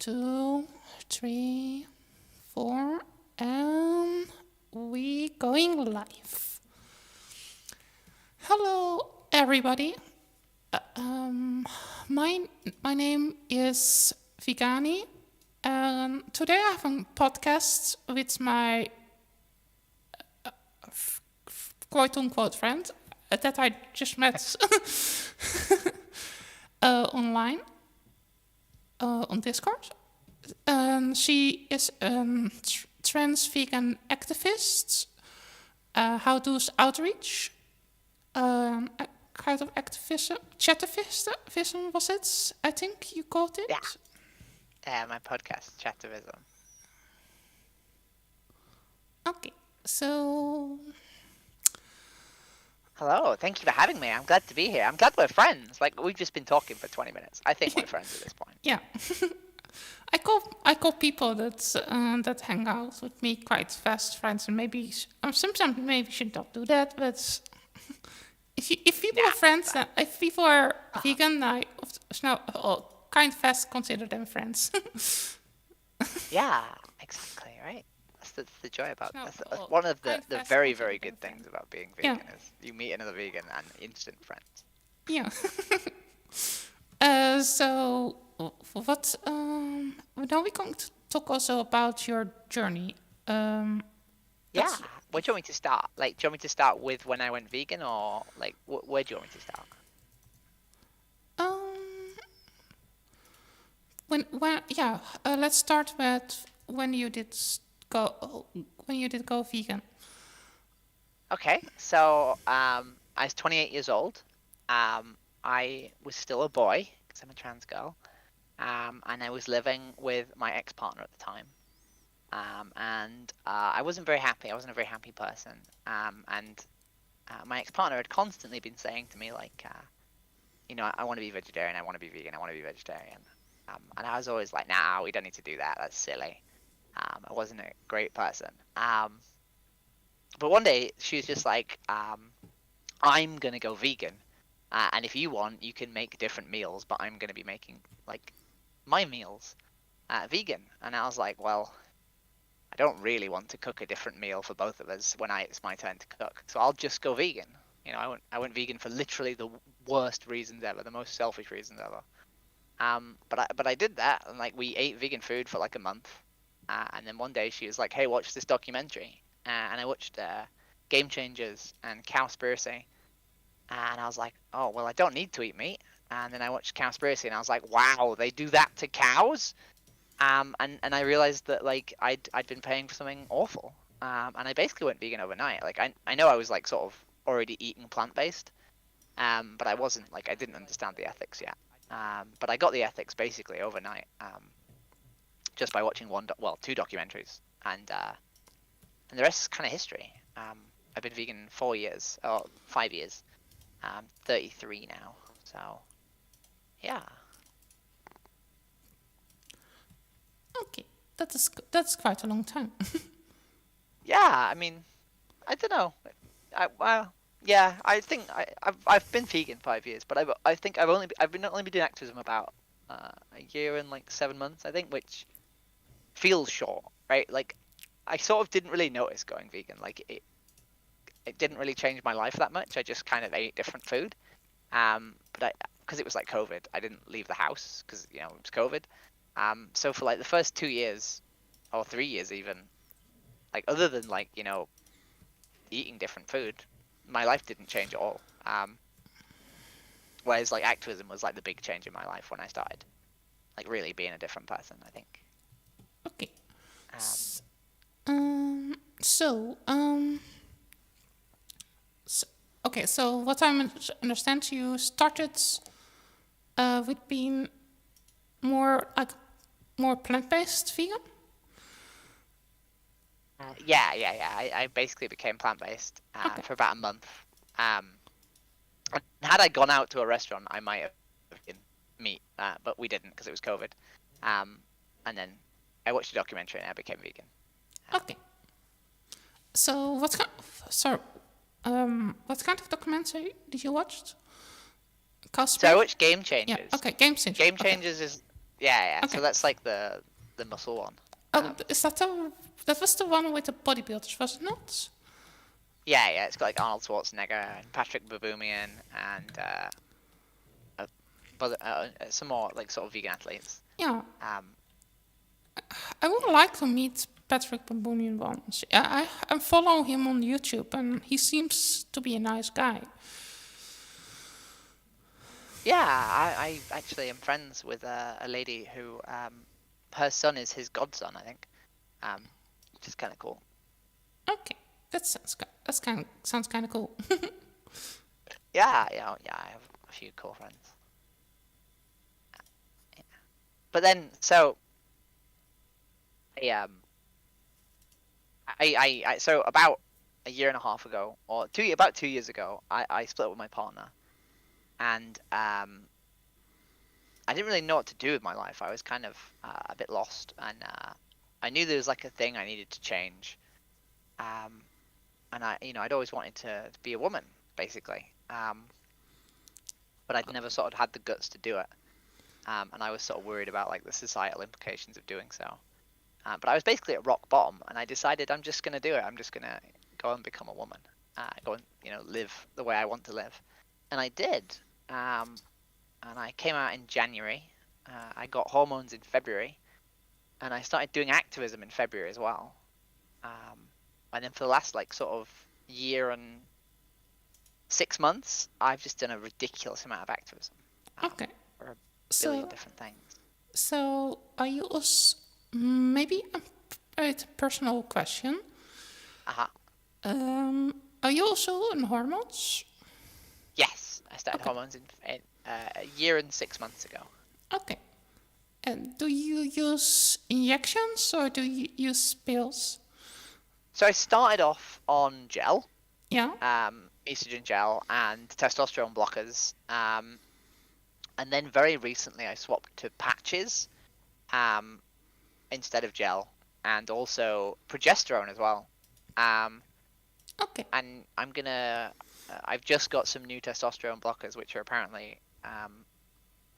2, 3, 4, and we going live. Hello, everybody. My name is Vegani, and today I have a podcast with my quote-unquote friend that I just met online on Discord. She is a trans vegan activist, how does outreach, a kind of activism, chativism was it? I think you called it. Yeah, my podcast, Chativism. Okay, so Hello, thank you for having me. I'm glad to be here. I'm glad we're friends. Like, we've just been talking for 20 minutes. I think we're friends at this point. yeah. I call people that hang out with me quite fast friends, and maybe sometimes maybe should not do that. But if people are friends, if people are vegan, I kind of fast consider them friends. Yeah, exactly, right? That's the joy about No, that's oh, one of kind the of fast very, consider very them good friends. things about being Yeah. vegan is you meet another vegan and instant friends. Yeah. So what? Now we're going to talk also about your journey. Yeah. That's- Where do you want me to start? Like, do you want me to start with when I went vegan, or like, where do you want me to start? Let's start with when you did go vegan. Okay, so I was 28 years old. I was still a boy because I'm a trans girl, and I was living with my ex-partner at the time. And I wasn't very happy. I wasn't a very happy person. And my ex-partner had constantly been saying to me, like, I want to be vegetarian. I want to be vegan. I want to be vegetarian. And I was always like, nah, we don't need to do that. That's silly. I wasn't a great person. But one day she was just like, I'm gonna go vegan, and if you want, you can make different meals, but I'm gonna be making like my meals vegan. And I was like, well, I don't really want to cook a different meal for both of us when it's my turn to cook, so I'll just go vegan. I went vegan for literally the worst reasons ever, the most selfish reasons ever. But I did that, and like we ate vegan food for like a month, and then one day she was like, hey, watch this documentary, and I watched Game Changers and Cowspiracy, and I was like, oh well, I don't need to eat meat. And then I watched Cowspiracy, and I was like, wow, they do that to cows. And I realized that like I'd been paying for something awful. And I basically went vegan overnight. Like I know I was like sort of already eating plant-based, but I wasn't, like, I didn't understand the ethics yet. But I got the ethics basically overnight, just by watching two documentaries, and the rest is kind of history. I've been vegan 4 years, or 5 years. 33 now, so yeah. Okay, that's quite a long time. Yeah, I mean, I don't know. I think I've been vegan 5 years, but I think I've been doing activism about a year and like 7 months, I think, which feels short, right? Like, I sort of didn't really notice going vegan. Like, it didn't really change my life that much. I just kind of ate different food. But because it was like COVID, I didn't leave the house because it was COVID. So for like the first 2 years or 3 years even, like, other than like eating different food, my life didn't change at all. Whereas like activism was like the big change in my life when I started, like, really being a different person, I think. Okay. Um, So what I understand, you started with being more plant-based vegan. yeah. I basically became plant-based for about a month. Had I gone out to a restaurant, I might have eaten meat, but we didn't because it was COVID. And then I watched a documentary and I became vegan. Okay. So what kind of documentary did you watch? So I watched Game Changers. Yeah. Okay, Game Changers. Game Changers is Yeah. Okay. So that's like the muscle one. Oh, is that was the one with the bodybuilders, was it not? Yeah. It's got like Arnold Schwarzenegger and Patrick Baboumian and uh, but some more like sort of vegan athletes. Yeah, Um, I would yeah. like to meet Patrick Baboumian once. I follow him on YouTube, and he seems to be a nice guy. Yeah, I actually am friends with a lady who her son is his godson, I think. Which is kind of cool. Okay, sounds kind of cool. Yeah, I have a few cool friends. Yeah. But then, so I so about a year and a half ago, or about 2 years ago, I split up with my partner, and I didn't really know what to do with my life. I was kind of a bit lost, and I knew there was like a thing I needed to change. Um, and I'd always wanted to be a woman, basically. But I'd never sort of had the guts to do it. And I was sort of worried about like the societal implications of doing so. But I was basically at rock bottom, and I decided I'm just gonna do it. I'm just gonna go and become a woman, go and live the way I want to live, and I did. And I came out in January. I got hormones in February, and I started doing activism in February as well. And then for the last like sort of year and 6 months, I've just done a ridiculous amount of activism Okay, for a billion so different things. are you also maybe a personal question? Uh-huh. Are you also on hormones? Yes, I started Okay, hormones in a year and 6 months ago. okay. And do you use injections or do you use pills? So I started off on gel, Yeah. estrogen gel and testosterone blockers. And then very recently I swapped to patches um, instead of gel, and also progesterone as well. Um, Okay. and I've just got some new testosterone blockers, which are apparently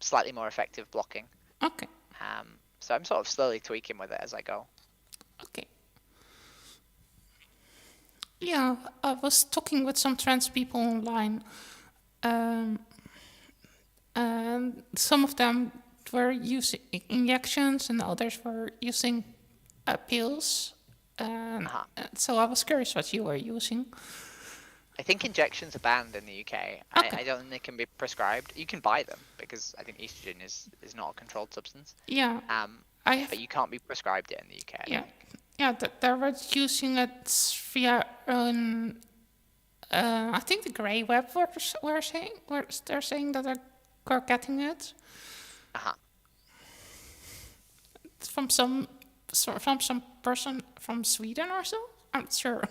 slightly more effective blocking. Okay. So I'm sort of slowly tweaking with it as I go. Okay. Yeah, I was talking with some trans people online, um, and some of them were using injections, and others were using pills. Uh-huh. So I was curious what you were using. I think injections are banned in the UK. Okay. I don't think they can be prescribed. You can buy them because I think estrogen is not a controlled substance. Yeah, Um, I have. but you can't be prescribed it in the UK, I don't Yeah, think. yeah. They were using it via an. I think the grey web were saying they're saying that they're getting it. Uh-huh. From from some person from Sweden or so. I'm not sure.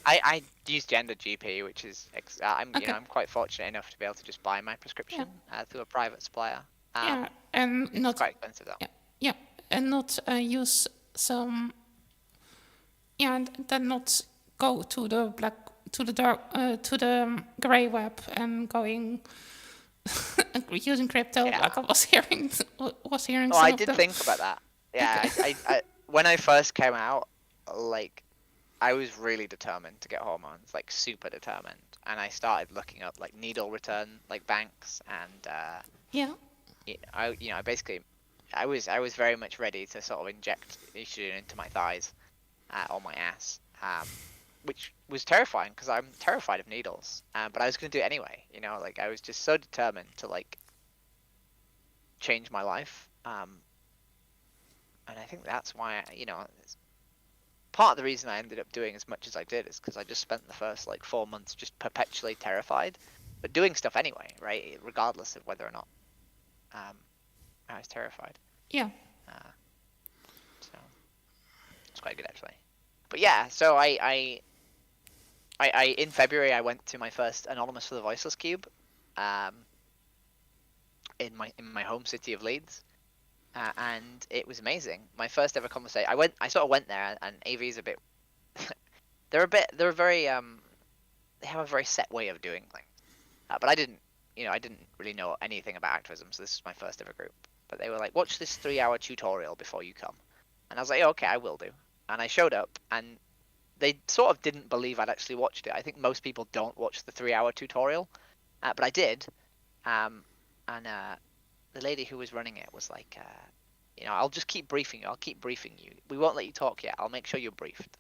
I use Gender GP, which is Okay. I'm quite fortunate enough to be able to just buy my Yeah. prescription through a private supplier. Yeah, and It's not. quite expensive though. Yeah, yeah, and not use some. Yeah, and then not go to the black to the dark to the grey web and going using crypto Yeah. like I was hearing Oh, some I of did them. think about that. Yeah, Okay. I when I first came out, like I was really determined to get hormones, like super determined, and I started looking up like needle return like banks, and Yeah. I basically I was very much ready to sort of inject estrogen into my thighs or my ass, which was terrifying because I'm terrified of needles. But I was going to do it anyway. Like I was just so determined to like change my life. And I think that's why it's part of the reason I ended up doing as much as I did is because I just spent the first like 4 months just perpetually terrified, but doing stuff anyway, right? Regardless of whether or not I was terrified. Yeah. So it's quite good actually. But yeah, so I in February I went to my first Anonymous for the Voiceless Cube, in my home city of Leeds, and it was amazing. My first ever conversation. I sort of went there, and AV's a bit. They're very they have a very set way of doing things, but I didn't I didn't really know anything about activism, so this is my first ever group. But they were like, watch this 3-hour tutorial before you come. And I was like, yeah, okay, I will do. And I showed up, and they sort of didn't believe I'd actually watched it. I think most people don't watch the 3-hour tutorial, but I did. Um, and the lady who was running it was like, I'll just keep briefing you. I'll keep briefing you. We won't let you talk yet. I'll make sure you're briefed.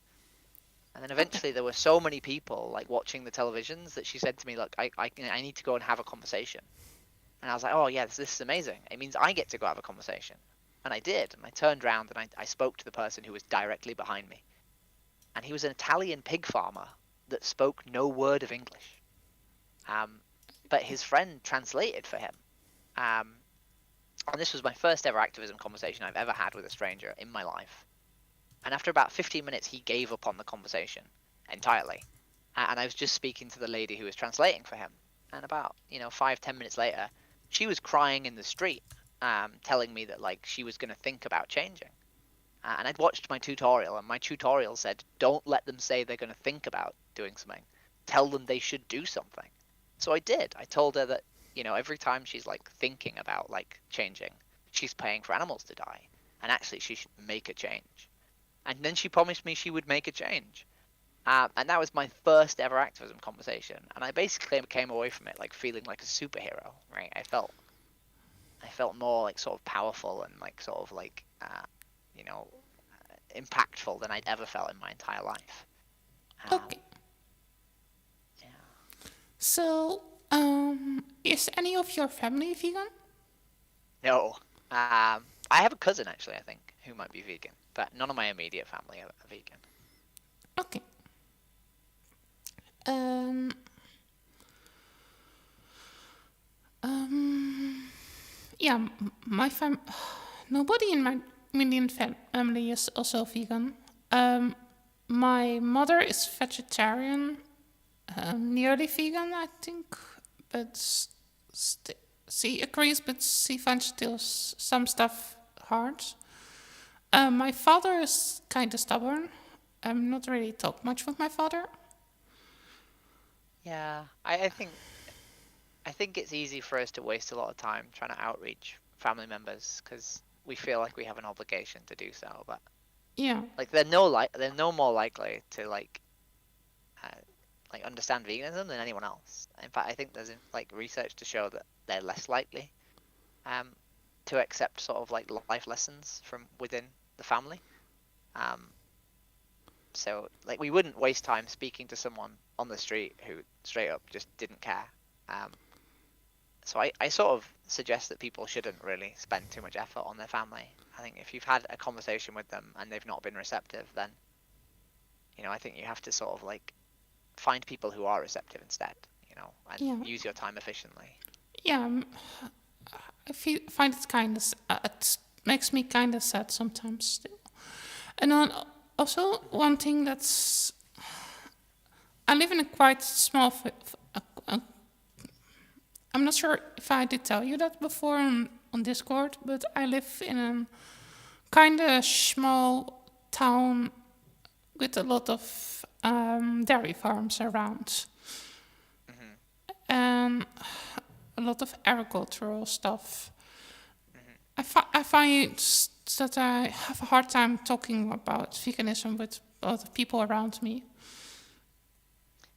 And then Okay. eventually there were so many people like watching the televisions that she said to me, look, I need to go and have a conversation. And I was like, oh yeah, this is amazing. It means I get to go have a conversation. And I did. And I turned around and I spoke to the person who was directly behind me. And he was an Italian pig farmer that spoke no word of English. Um, but his friend translated for him. Um, and this was my first ever activism conversation I've ever had with a stranger in my life. And after about 15 minutes, he gave up on the conversation entirely. And I was just speaking to the lady who was translating for him. And about 5-10 minutes later, she was crying in the street, telling me that like she was going to think about changing. And I'd watched my tutorial, and my tutorial said, don't let them say they're going to think about doing something. Tell them they should do something. So I did. I told her that every time she's like thinking about like changing, she's paying for animals to die, and actually she should make a change. And then she promised me she would make a change. And that was my first ever activism conversation. And I basically came away from it like feeling like a superhero, right? I felt more like sort of powerful and like sort of like you know impactful than I'd ever felt in my entire life. Um, Okay. yeah. So, is any of your family vegan? No. I have a cousin actually, I think, who might be vegan, but none of my immediate family are vegan. Okay. Um, um, yeah, my nobody in my immediate family is also vegan. Um, my mother is vegetarian, nearly vegan, I think, but she agrees, but she finds still some stuff hard. My father is kind of stubborn. I'm not really talk much with my father. Yeah, I think it's easy for us to waste a lot of time trying to outreach family members because we feel like we have an obligation to do so, but Yeah, like they're no more likely to uh, like understand veganism than anyone else. In fact, I think there's like research to show that they're less likely um to accept sort of like life lessons from within the family. Um, so like we wouldn't waste time speaking to someone on the street who straight up just didn't care. Um, so I sort of suggest that people shouldn't really spend too much effort on their family. I think if you've had a conversation with them and they've not been receptive, then I think you have to sort of like find people who are receptive instead, and yeah, use your time efficiently. yeah. Find it kind of. It makes me kind of sad sometimes still. And then also one thing that's I live in a quite small. I'm not sure if I did tell you that before on Discord, but I live in a kind of small town with a lot of dairy farms around Hmm. and a lot of agricultural stuff. Hmm. I find that I have a hard time talking about veganism with other people around me.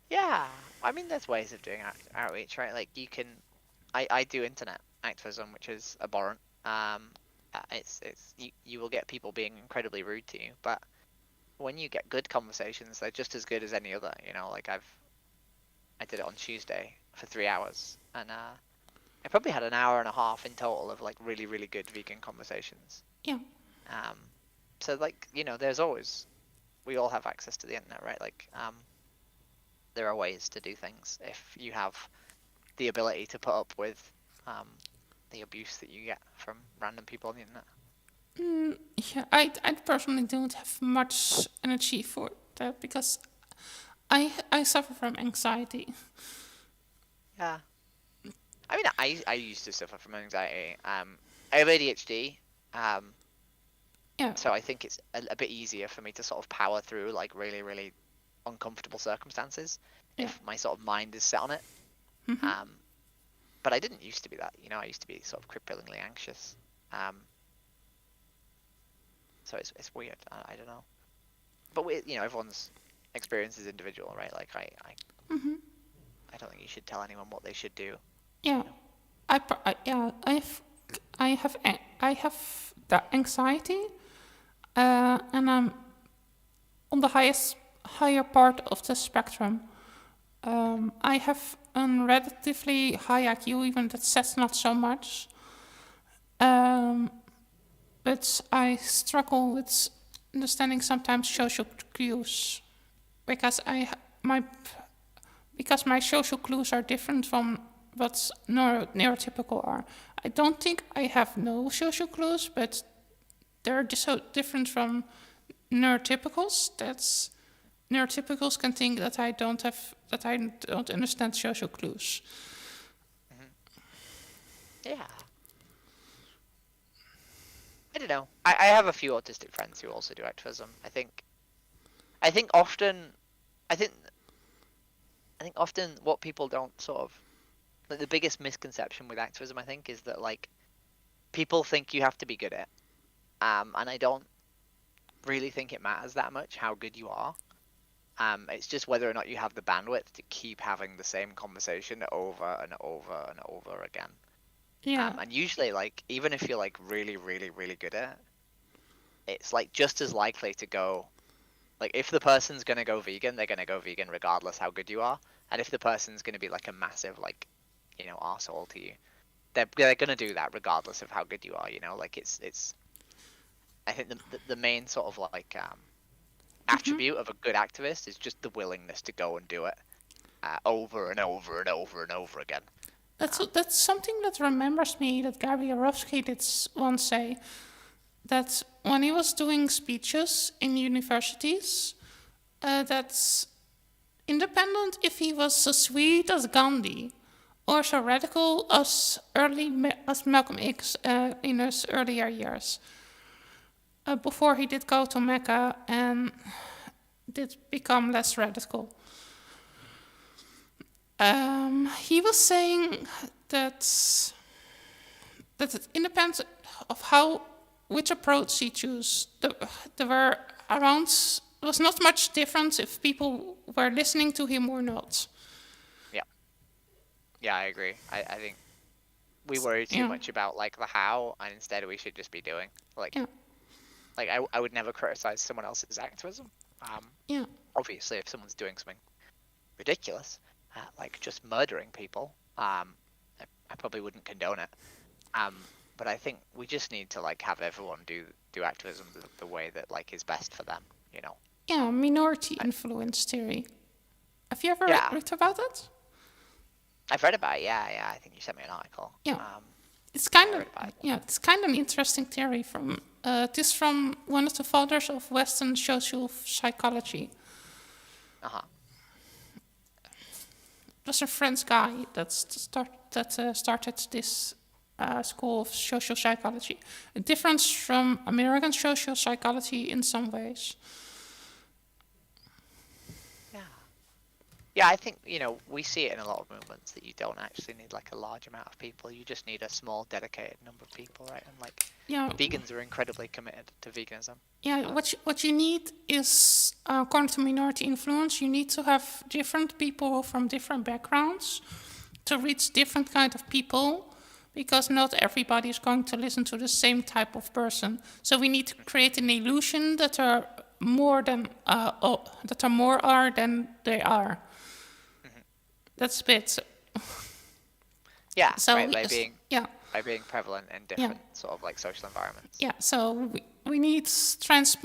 Yeah, I mean, there's ways of doing outreach, right? Like you can, I do internet activism, which is abhorrent. It's you will get people being incredibly rude to you, but when you get good conversations, they're just as good as any other. Like I did it on Tuesday for 3 hours, and I probably had an hour and a half in total of like really, really good vegan conversations. Yeah, Um, so like there's always we all have access to the internet, right? Like there are ways to do things if you have the ability to put up with um, the abuse that you get from random people on the internet. yeah. I personally don't have much energy for that because I suffer from anxiety. Yeah, I mean, I used to suffer from anxiety. I have ADHD, um, Yeah. so I think it's a bit easier for me to sort of power through like really, really uncomfortable circumstances Yeah. if my sort of mind is set on it. Um, but I didn't used to be that. I used to be sort of cripplingly anxious. So it's weird. I don't know. But everyone's experience is individual, right? Like Hmm. I don't think you should tell anyone what they should do. Yeah, yeah, I have the anxiety, and I'm on the higher part of the spectrum. I have a relatively high IQ, even that says not so much. Um, but I struggle with understanding sometimes social cues because my because my social clues are different from what neurotypical are. I don't think I have no social clues, but they're so different from neurotypicals. That's neurotypicals can think that I don't understand social clues. Hmm. Yeah. I don't know. I have a few autistic friends who also do activism. I think often I think I think often what people don't sort of like the biggest misconception with activism I think is that like people think you have to be good at it. And I don't really think it matters that much how good you are. It's just whether or not you have the bandwidth to keep having the same conversation over and over and over again. Yeah, And usually like even if you're like really, really, really good at it, it's like just as likely to go like if the person's gonna go vegan, they're gonna go vegan regardless how good you are. And if the person's gonna be like a massive like, arsehole to you, they're gonna do that regardless of how good you are, like it's I think the main sort of like attribute of a good activist is just the willingness to go and do it over and over and over and over again. Um, that's something that remembers me that Gary Arofsky did once say that when he was doing speeches in universities, that's independent if he was so sweet as Gandhi or so radical as as Malcolm X in his earlier years. Before he did go to Mecca and did become less radical. He was saying that it independs of which approach he chose. There were around was not much difference if people were listening to him or not. yeah, yeah, I agree. I think we worry too Yeah, much about like the how, and instead we should just be doing. yeah, Like I would never criticize someone else's activism. Um, yeah, Obviously, if someone's doing something ridiculous, like just murdering people, I probably wouldn't condone it. But I think we just need to like have everyone do activism the way that like is best for them. You know. yeah. Um, Minority I, influence theory. Have you ever yeah, read about it? I've read about it. Yeah, yeah. I think you sent me an article. Yeah, Yeah, I read about it. it's kind of an interesting theory from. It is from one of the fathers of Western social psychology. Uh-huh. It was a French guy that started this school of social psychology. A difference from American social psychology in some ways. Yeah. Yeah, I think, we see it in a lot of movements that you don't actually need like a large amount of people. You just need a small dedicated number of people, right? And like Yeah, vegans are incredibly committed to veganism. yeah. What you need is, according to minority influence, you need to have different people from different backgrounds to reach different kind of people, because not everybody is going to listen to the same type of person. So we need to create an illusion that are more are than they are. Hmm. That's a bit. Yeah, So right, yeah, by being prevalent in yeah, different sort of like social environments. yeah. So we need trans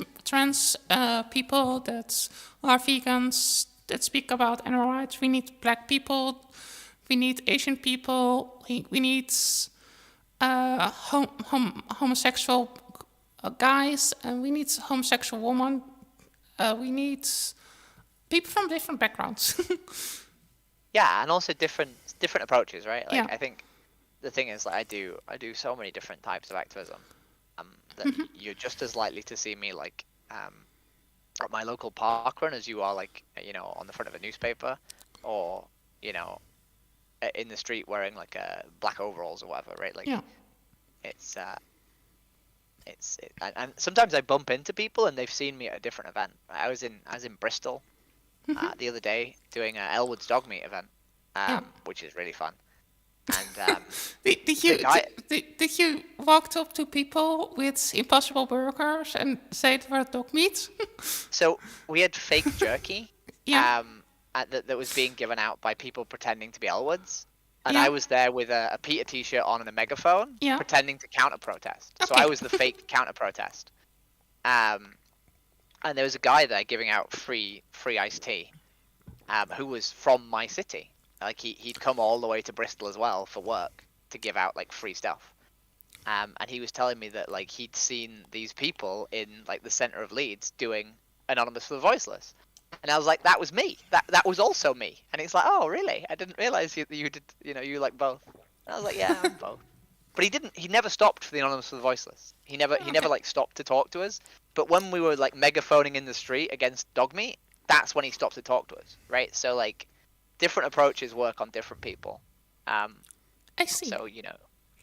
people that are vegans that speak about animal rights. We need black people. We need Asian people. We need homosexual guys, and we need homosexual women. We need people from different backgrounds. Yeah, and also different approaches, right? Yeah. Like I think the thing is like I do so many different types of activism that you're just as likely to see me like at my local park run as you are like on the front of a newspaper or you know in the street wearing like black overalls or whatever, right? Like Yeah. it's and sometimes I bump into people and they've seen me at a different event. I was in Bristol the other day doing a Elwood's dog meat event, Yeah. which is really fun. And Did the you guy, did you walk up to people with Impossible burgers and say it were dog meat? so we had fake jerky, Yeah. that was being given out by people pretending to be Elwoods, and Yeah. I was there with a PETA t-shirt on and a megaphone, Yeah. pretending to counter protest. So Okay. I was the fake counter protest. And there was a guy there giving out free iced tea, who was from my city. Like he'd come all the way to Bristol as well for work to give out like free stuff. And he was telling me that like he'd seen these people in like the center of Leeds doing Anonymous for the Voiceless, and I was like, that was me. That was also me. And he's like, oh really? I didn't realize you did. You like both. And I was like, yeah, I'm both. But he didn't. He never stopped for the Anonymous for the Voiceless. He never like stopped to talk to us. But when we were like megaphoning in the street against dog meat, that's when he stopped to talk to us, right? So like, different approaches work on different people. I see. So you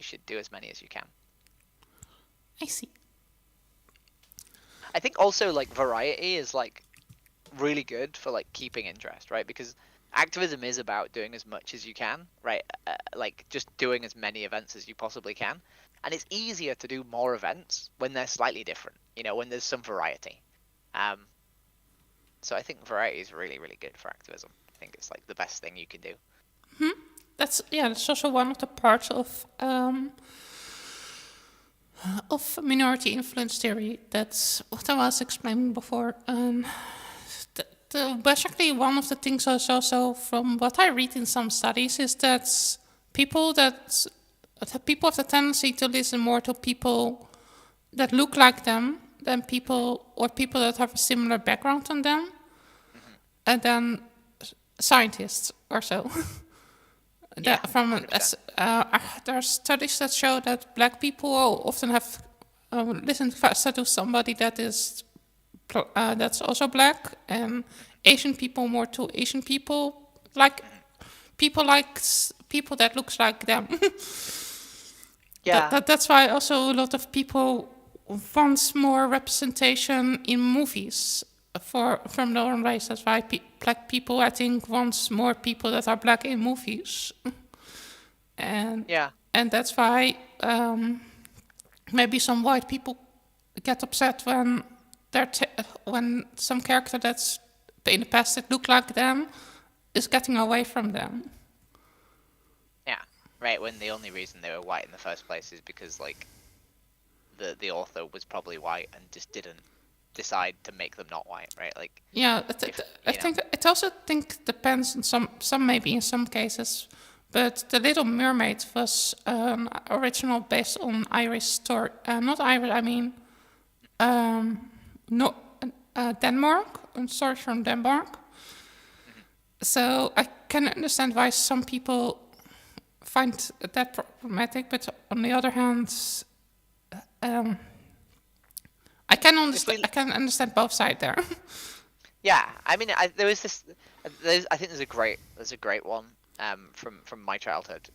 should do as many as you can. I see. I think also like variety is like really good for like keeping interest, right? Because activism is about doing as much as you can, right? Like just doing as many events as you possibly can. And it's easier to do more events when they're slightly different, when there's some variety. So I think variety is really, really good for activism. I think it's like the best thing you can do. That's also one of the parts of minority influence theory. That's what I was explaining before. Basically, one of the things is also from what I read in some studies is that people have the tendency to listen more to people that look like them than people that have a similar background than them, and then scientists or so. Yeah, There are studies that show that black people often have listened faster to somebody that's also black, and Asian people more to Asian people, like people that looks like them. Yeah. That's why also a lot of people want more representation in movies from their own race. That's why black people, I think, wants more people that are black in movies, and Yeah. and that's why maybe some white people get upset when when some character that's in the past that looked like them is getting away from them. Yeah. Right. When the only reason they were white in the first place is because like the author was probably white and just didn't decide to make them not white, right? Like Yeah, I think it also depends on some maybe in some cases, but The Little Mermaid was an original based on Irish story, not Irish. I mean, no, Denmark. A story from Denmark. So I can understand why some people find that problematic, but on the other hand, I can understand both sides there. Yeah, I mean, there was this. I think there's a great one from my childhood.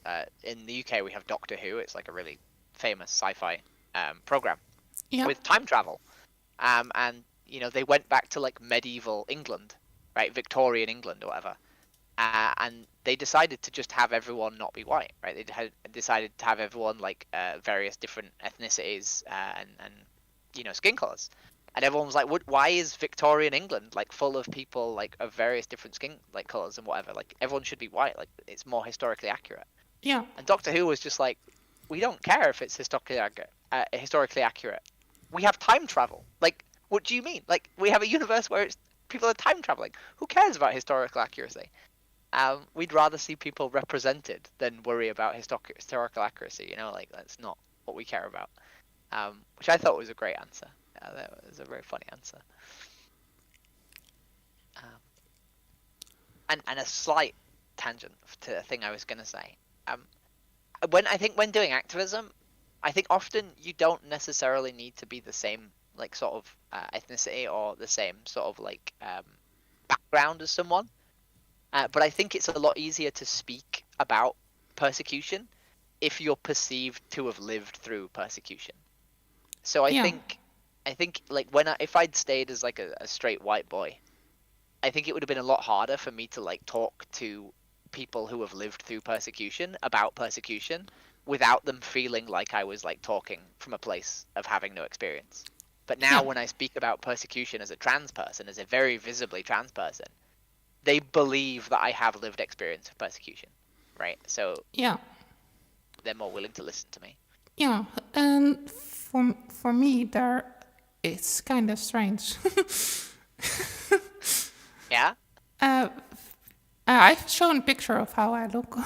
In the UK, we have Doctor Who. It's like a really famous sci-fi program Yeah. with time travel, and they went back to like medieval England, right, Victorian England or whatever, and they decided to just have everyone not be white, right? They had decided to have everyone like various different ethnicities and skin colors. And everyone was like, why is Victorian England like full of people like of various different skin like colors and whatever? Like everyone should be white. Like it's more historically accurate. Yeah. And Doctor Who was just like, we don't care if it's historically accurate. We have time travel. Like, what do you mean? Like we have a universe where people are time traveling. Who cares about historical accuracy? We'd rather see people represented than worry about historical accuracy. Like that's not what we care about. Which I thought was a great answer. That was a very funny answer. And a slight tangent to the thing I was gonna say. When doing activism, I think often you don't necessarily need to be the same like sort of ethnicity or the same sort of like background as someone. But I think it's a lot easier to speak about persecution if you're perceived to have lived through persecution. So Yeah. I think like if I'd stayed as like a straight white boy, I think it would have been a lot harder for me to like talk to people who have lived through persecution about persecution without them feeling like I was like talking from a place of having no experience. But now Yeah. when I speak about persecution as a trans person, as a very visibly trans person, they believe that I have lived experience of persecution, right? So Yeah. they're more willing to listen to me. Yeah. And for me, there, it's kind of strange. Yeah? uh, I've shown a picture of how I look.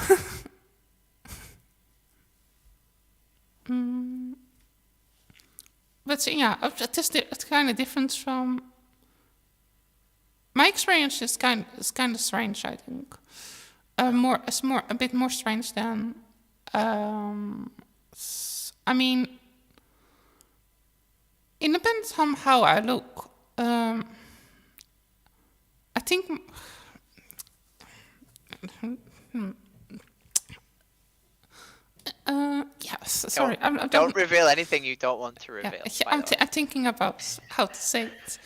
But yeah, it's kind of different from my experience. Is kind of strange. I think more a bit more strange than. I mean, it depends on how I look. I think. Yes. Sorry, I'm Don't reveal anything you don't want to yeah, reveal, by the way. I'm thinking about how to say it.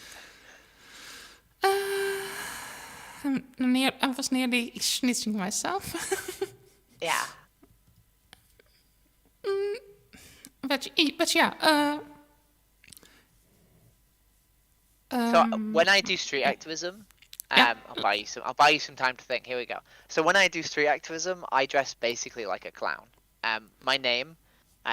I was nearly snitching myself. Yeah. But yeah. So when I do street activism, Yeah. I'll buy you some time to think. Here we go. So when I do street activism, I dress basically like a clown. My name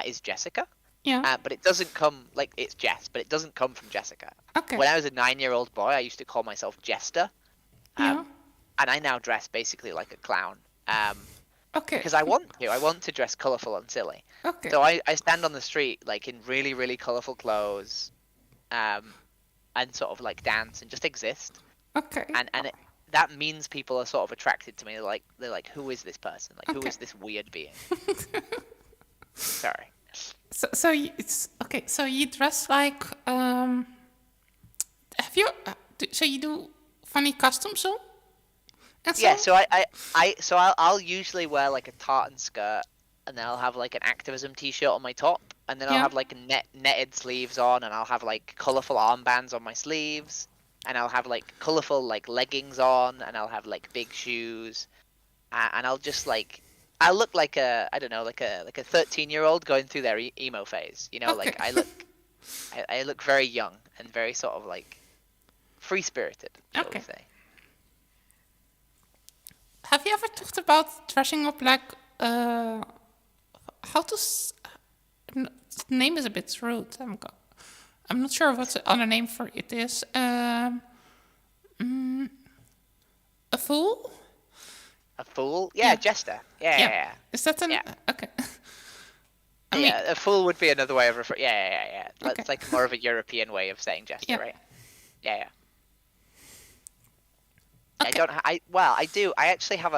is Jessica, Yeah. but it doesn't come like it's Jess, but it doesn't come from Jessica. Okay. When I was a 9-year-old boy, I used to call myself Jester, Yeah. and I now dress basically like a clown. Okay. Because I want to. I want to dress colourful and silly. Okay. So I stand on the street like in really, really colourful clothes, and sort of like dance and just exist. Okay. And that means people are sort of attracted to me. They're like, who is this person? Like, who Okay. is this weird being? Sorry. It's okay. So you dress like have you so you do funny costumes so? And Yeah. so? So I'll usually wear like a tartan skirt, and then I'll have like an activism t-shirt on my top, and then I'll Yeah. have like netted sleeves on, and I'll have like colourful armbands on my sleeves, and I'll have like colourful like leggings on, and I'll have like big shoes, and I'll just like I'll look like I don't know like a 13-year-old going through their emo phase. You know, Okay. like I look very young and very sort of like free spirited, shall we Okay. say? Have you ever thought about dressing up like how to the name is a bit rude. I'm not sure what the other name for it is. A fool? A fool? Yeah. Yeah, jester. Yeah. Is that an Yeah. okay? I mean, Yeah, a fool would be another way of referring. Yeah. Okay. That's like more of a European way of saying jester, Yeah. right? Yeah. okay. I do. I actually have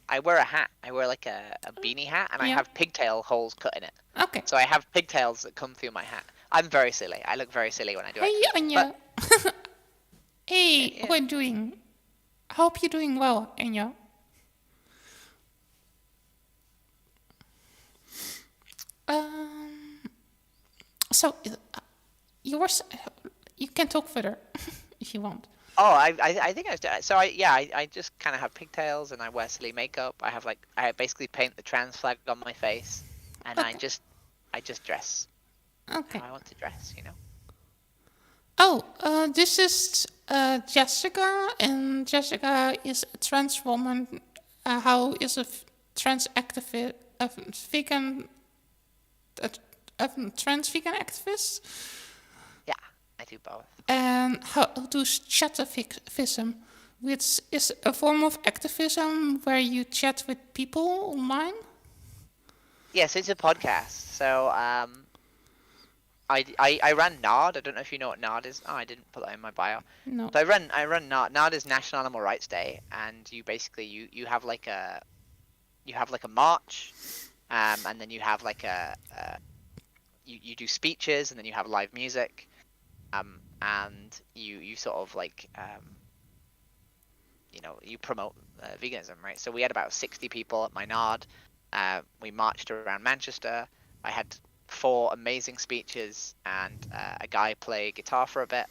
I wear a hat. I wear like a beanie hat, and I Yeah. have pigtail holes cut in it. Okay. So I have pigtails that come through my hat. I'm very silly. I look very silly when I do Hey, it. Anya. Hey, Yeah. how are you doing? I hope you're doing well, Anya. Um. So, you can talk further if you want. Oh, I think I just kind of have pigtails and I wear silly makeup. I basically paint the trans flag on my face, and Okay. I just dress Okay. how I want to dress, you know. Oh, this is Jessica, and Jessica is a trans woman. How is trans activist, a vegan, a trans vegan activist, Yeah, I do both. and how does chattivism, which is a form of activism where you chat with people online. Yes, it's a podcast. So I ran NARD. I don't know if you know what NARD is. Oh, I didn't put that in my bio. No. So I run NARD. NARD is National Animal Rights Day, and you basically you have like a march, and then you have like you do speeches, and then you have live music, and you sort of like you promote veganism, right? So we had about 60 people at my nard. We marched around Manchester. I had 4 amazing speeches and a guy play guitar for a bit.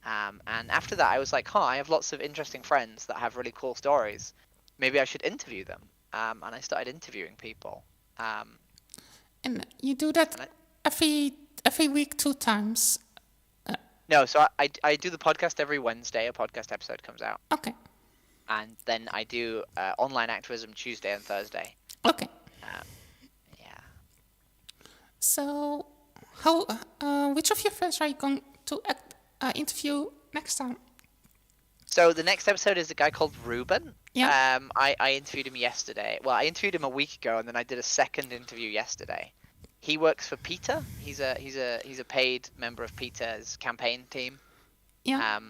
And after that, I was like, I have lots of interesting friends that have really cool stories. Maybe I should interview them. And I started interviewing people. And you do that And I, every week 2 times. no, so I do the podcast every Wednesday. A podcast episode comes out. Okay. And then I do online activism Tuesday and Thursday. Okay. Yeah. So, how? Which of your friends are you going to interview next time? So the next episode is a guy called Ruben. Yeah. I interviewed him yesterday. Well, I interviewed him a week ago, and then I did a second interview yesterday. He works for PETA. He's a paid member of PETA's campaign team. Yeah.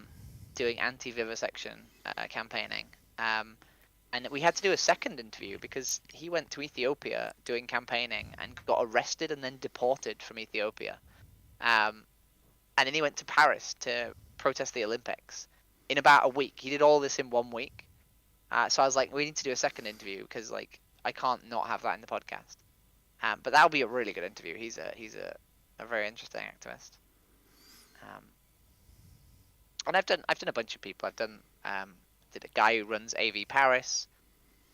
Doing anti-vivisection campaigning. And we had to do a second interview because he went to Ethiopia doing campaigning and got arrested and then deported from Ethiopia. And then he went to Paris to protest the Olympics in about a week. He did all this in 1 week. So I was like, we need to do a second interview because like I can't not have that in the podcast. But that'll be a really good interview. He's a very interesting activist. And I've done a bunch of people. I've done did a guy who runs AV Paris.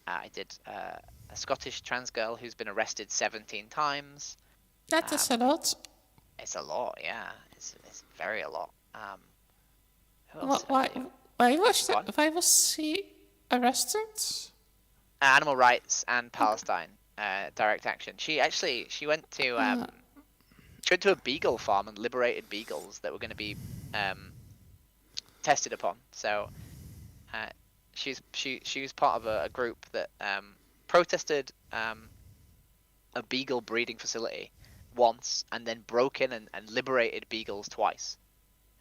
I did a Scottish trans girl who's been arrested 17 times. That is a lot. It's a lot, yeah. It's very a lot. Who else did I do? Why Go was he arrested? Animal rights and Palestine, direct action. She went to a beagle farm and liberated beagles that were going to be tested upon. So she was part of a group that protested a beagle breeding facility once and then broke in and liberated beagles twice.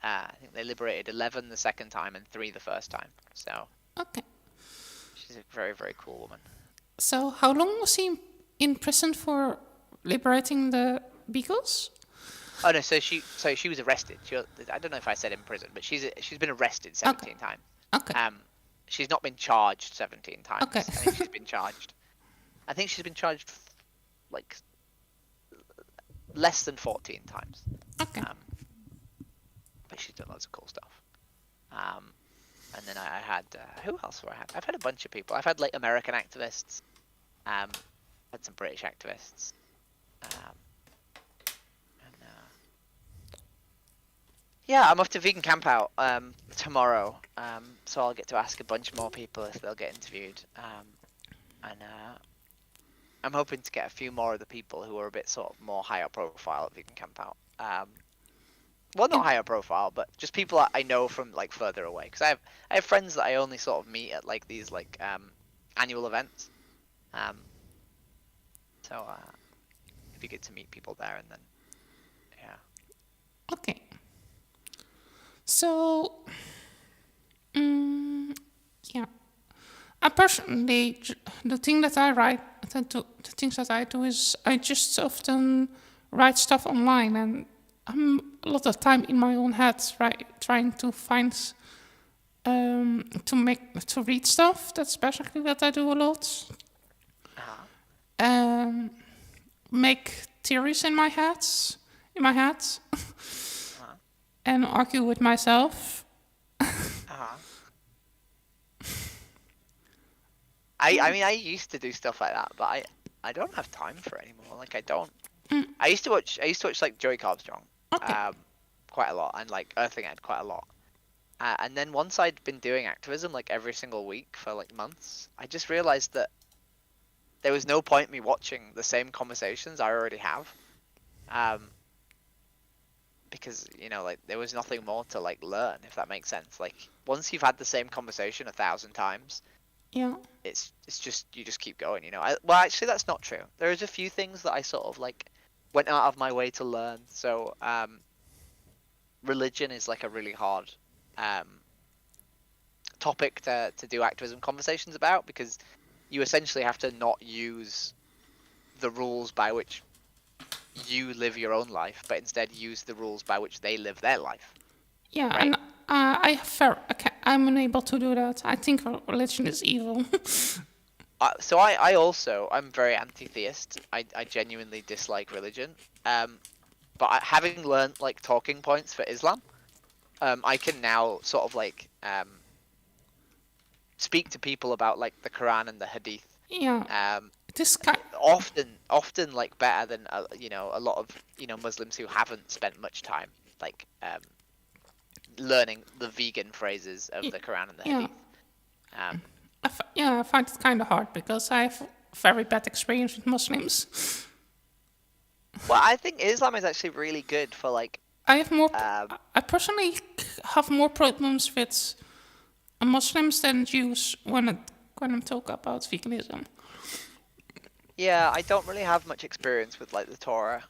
I think they liberated 11 the second time and 3 the first time. So Okay. she's a very, very cool woman. So, how long was he in prison for liberating the beagles? Oh no, so she was arrested. I don't know if I said in prison, but she's been arrested 17 times. Okay. She's not been charged 17 times. Okay. I think she's been charged. I think she's been charged like less than 14 times. Okay. But she's done lots of cool stuff. And then I had who else have I had? I've had a bunch of people. I've had like American activists. Had some British activists. Yeah, I'm off to Vegan Camp Out tomorrow, so I'll get to ask a bunch more people if they'll get interviewed. And I'm hoping to get a few more of the people who are a bit sort of more higher profile at Vegan Camp Out. Well, not higher profile, but just people I know from like further away. Because I have friends that I only sort of meet at like these like annual events. So it'd be good to meet people there, and then yeah. Okay. So, yeah. I personally, the thing that I write, the things that I do is I just often write stuff online, and I'm a lot of time in my own head, right, trying to find, to read stuff. That's basically what I do a lot. Make theories in my head, and argue with myself. I mean, I used to do stuff like that, but I don't have time for it anymore. Like I don't. I used to watch like Joey Carbstrong, quite a lot, and like Earthling Ed quite a lot. And then once I'd been doing activism like every single week for like months, I just realized that there was no point me watching the same conversations I already have. Because, you know, like there was nothing more to like learn, if that makes sense. Like once you've had the same conversation 1,000 times, Yeah. it's just you just keep going, you know. Well, actually, that's not true. There's a few things that I sort of like went out of my way to learn. So, religion is like a really hard topic to do activism conversations about, because you essentially have to not use the rules by which you live your own life, but instead use the rules by which they live their life. Yeah, Right. I'm unable to do that. I think religion is evil. I'm very anti-theist. I genuinely dislike religion. But having learned like talking points for Islam, I can now sort of like speak to people about like the Quran and the Hadith. Yeah, Um, this kind. often like better than a lot of Muslims who haven't spent much time like learning the vegan phrases of the Quran and the Yeah, Hadith. Um, I find it kind of hard because I have very bad experience with Muslims. well, I think Islam is actually really good for like I have more. um, I personally have more problems with Muslims than Jews when I'm talking about veganism. yeah, I don't really have much experience with like the Torah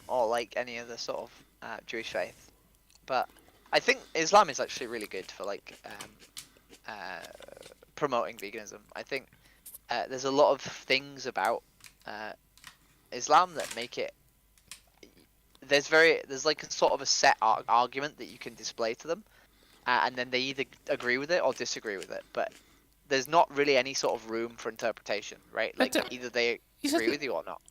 or like any other sort of Jewish faith, but I think Islam is actually really good for like promoting veganism. I think there's a lot of things about Islam that make it. There's like a sort of a set argument that you can display to them, and then they either agree with it or disagree with it. But there's not really any sort of room for interpretation, right? But Like either they agree with you or not.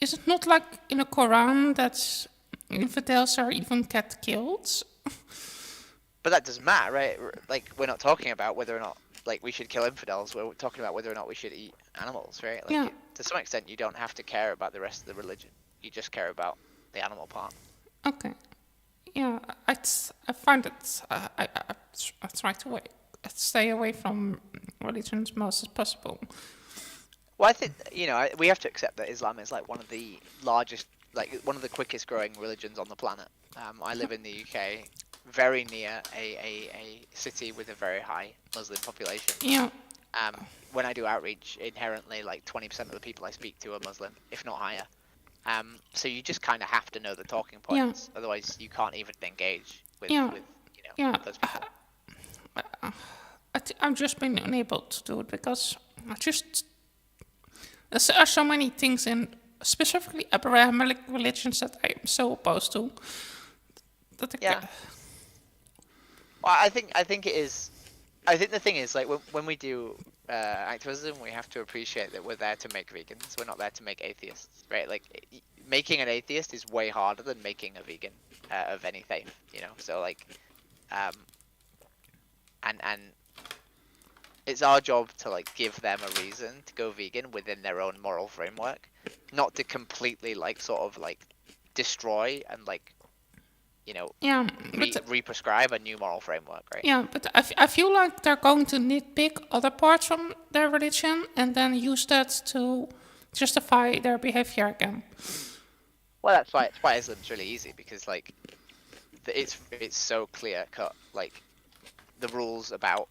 is it not like in the Quran that infidels are even get killed? But that doesn't matter, right? Like we're not talking about whether or not like we should kill infidels. We're talking about whether or not we should eat animals, right? Like Yeah. to some extent, you don't have to care about the rest of the religion. You just care about the animal part. Okay. Yeah, I find it. I try to stay away from religion as much as possible. Well, I think we have to accept that Islam is like one of the largest, like one of the quickest growing religions on the planet. I live in the UK, very near a city with a very high Muslim population. Yeah. When I do outreach, inherently like 20% of the people I speak to are Muslim, if not higher. So you just kind of have to know the talking points, otherwise you can't even engage with those people. I've just been unable to do it because there are so many things in specifically Abrahamic religions that I am so opposed to. That Well, I think it is. I think the thing is like when we do activism, we have to appreciate that we're there to make vegans. We're not there to make atheists, right? Like making an atheist is way harder than making a vegan of any faith, So like, and it's our job to like give them a reason to go vegan within their own moral framework, not to completely like sort of like destroy and like re-prescribe a new moral framework, right? Yeah, but I feel like they're going to nitpick other parts from their religion and then use that to justify their behavior again. Well, that's why Islam's really easy, because like it's so clear cut. Like the rules about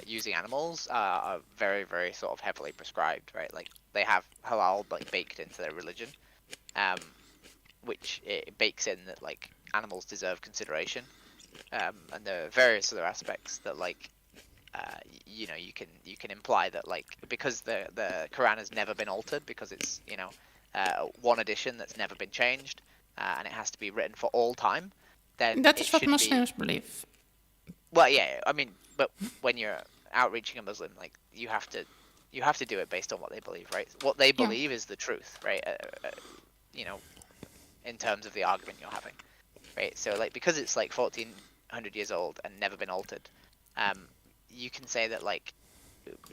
using animals are very, very sort of heavily prescribed, right? Like they have halal like baked into their religion, which it bakes in that like animals deserve consideration, and there are various other aspects that like you can imply that like because the Quran has never been altered, because it's one edition that's never been changed, and it has to be written for all time, then that is what Muslims believe. Well, yeah, I mean, but when you're outreaching a Muslim, like you have to do it based on what they believe, right? What they believe is the truth, right? In terms of the argument you're having, right? So like because it's like 1400 years old and never been altered, you can say that like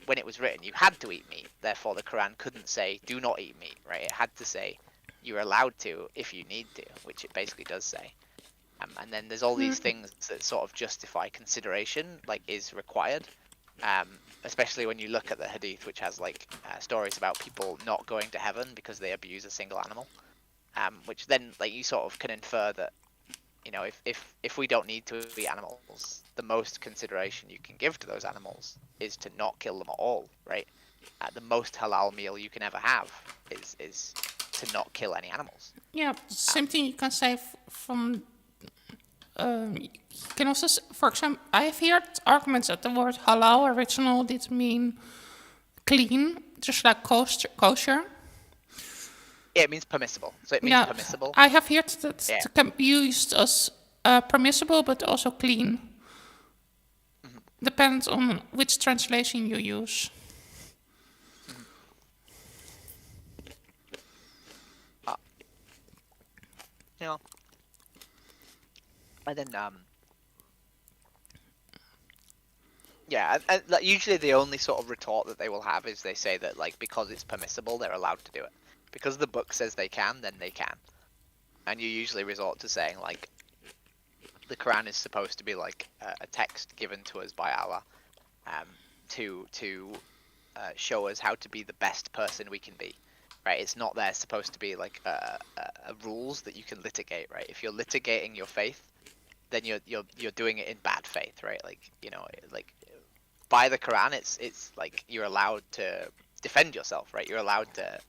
when it was written you had to eat meat, therefore the Quran couldn't say do not eat meat, right? It had to say you're allowed to if you need to, which it basically does say. And then there's all these things that sort of justify consideration, like is required, especially when you look at the Hadith, which has like stories about people not going to heaven because they abuse a single animal, which then like you sort of can infer that if we don't need to eat animals, the most consideration you can give to those animals is to not kill them at all, right? The most halal meal you can ever have is to not kill any animals. Yeah, same thing you can say from. You can also, for example, I have heard arguments that the word halal original did mean clean, just like kosher. Yeah, it means permissible. So it means permissible. I have heard that it can be used as permissible, but also clean. depends on which translation you use. Mhm. Uh, you know, and then yeah, and like, usually the only sort of retort that they will have is they say that like because it's permissible, they're allowed to do it. Because the book says they can, then they can. And you usually resort to saying like the Quran is supposed to be like a text given to us by Allah, um, to show us how to be the best person we can be, right? It's not there supposed to be like a rules that you can litigate, right? If you're litigating your faith, then you're doing it in bad faith, right? Like like by the Quran, it's like you're allowed to defend yourself, right? You're allowed to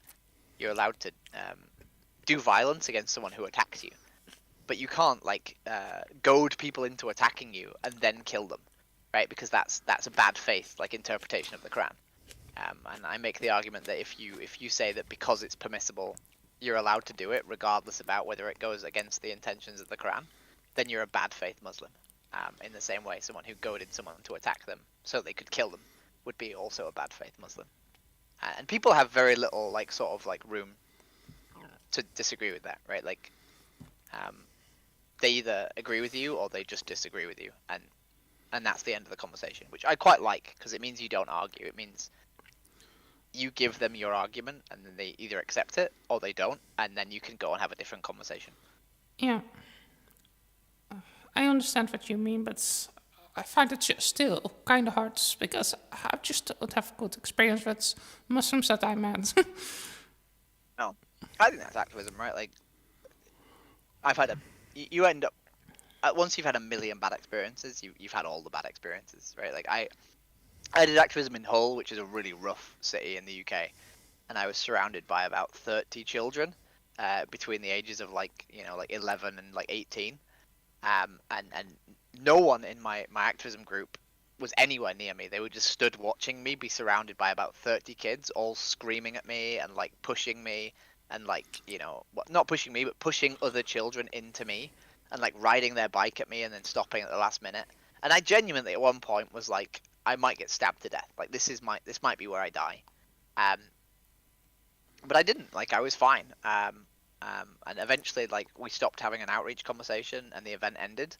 do violence against someone who attacks you, but you can't like goad people into attacking you and then kill them, right? Because that's a bad faith like interpretation of the Quran. And I make the argument that if you say that because it's permissible, you're allowed to do it regardless about whether it goes against the intentions of the Quran, then you're a bad faith Muslim. In the same way, someone who goaded someone to attack them so they could kill them would be also a bad faith Muslim. And people have very little like sort of like room to disagree with that, right? Like, um, they either agree with you or they just disagree with you, and that's the end of the conversation, which I quite like because it means you don't argue. It means you give them your argument and then they either accept it or they don't, and then you can go and have a different conversation. Yeah, I understand what you mean, but I find it still kind of hard because I just don't have good experience with Muslims that I met. No, I think that's activism, right? Like, I've had you end up once you've had a million bad experiences, you've had all the bad experiences, right? Like I did activism in Hull, which is a really rough city in the UK, and I was surrounded by about 30 children, between the ages of like 11 and like 18. And no one in my activism group was anywhere near me. They were just stood watching me be surrounded by about 30 kids, all screaming at me and like pushing me, and like not pushing me, but pushing other children into me, and like riding their bike at me and then stopping at the last minute. And I genuinely at one point was like, I might get stabbed to death. Like this might be where I die. Um, but I didn't. Like I was fine. And eventually, like we stopped having an outreach conversation, and the event ended.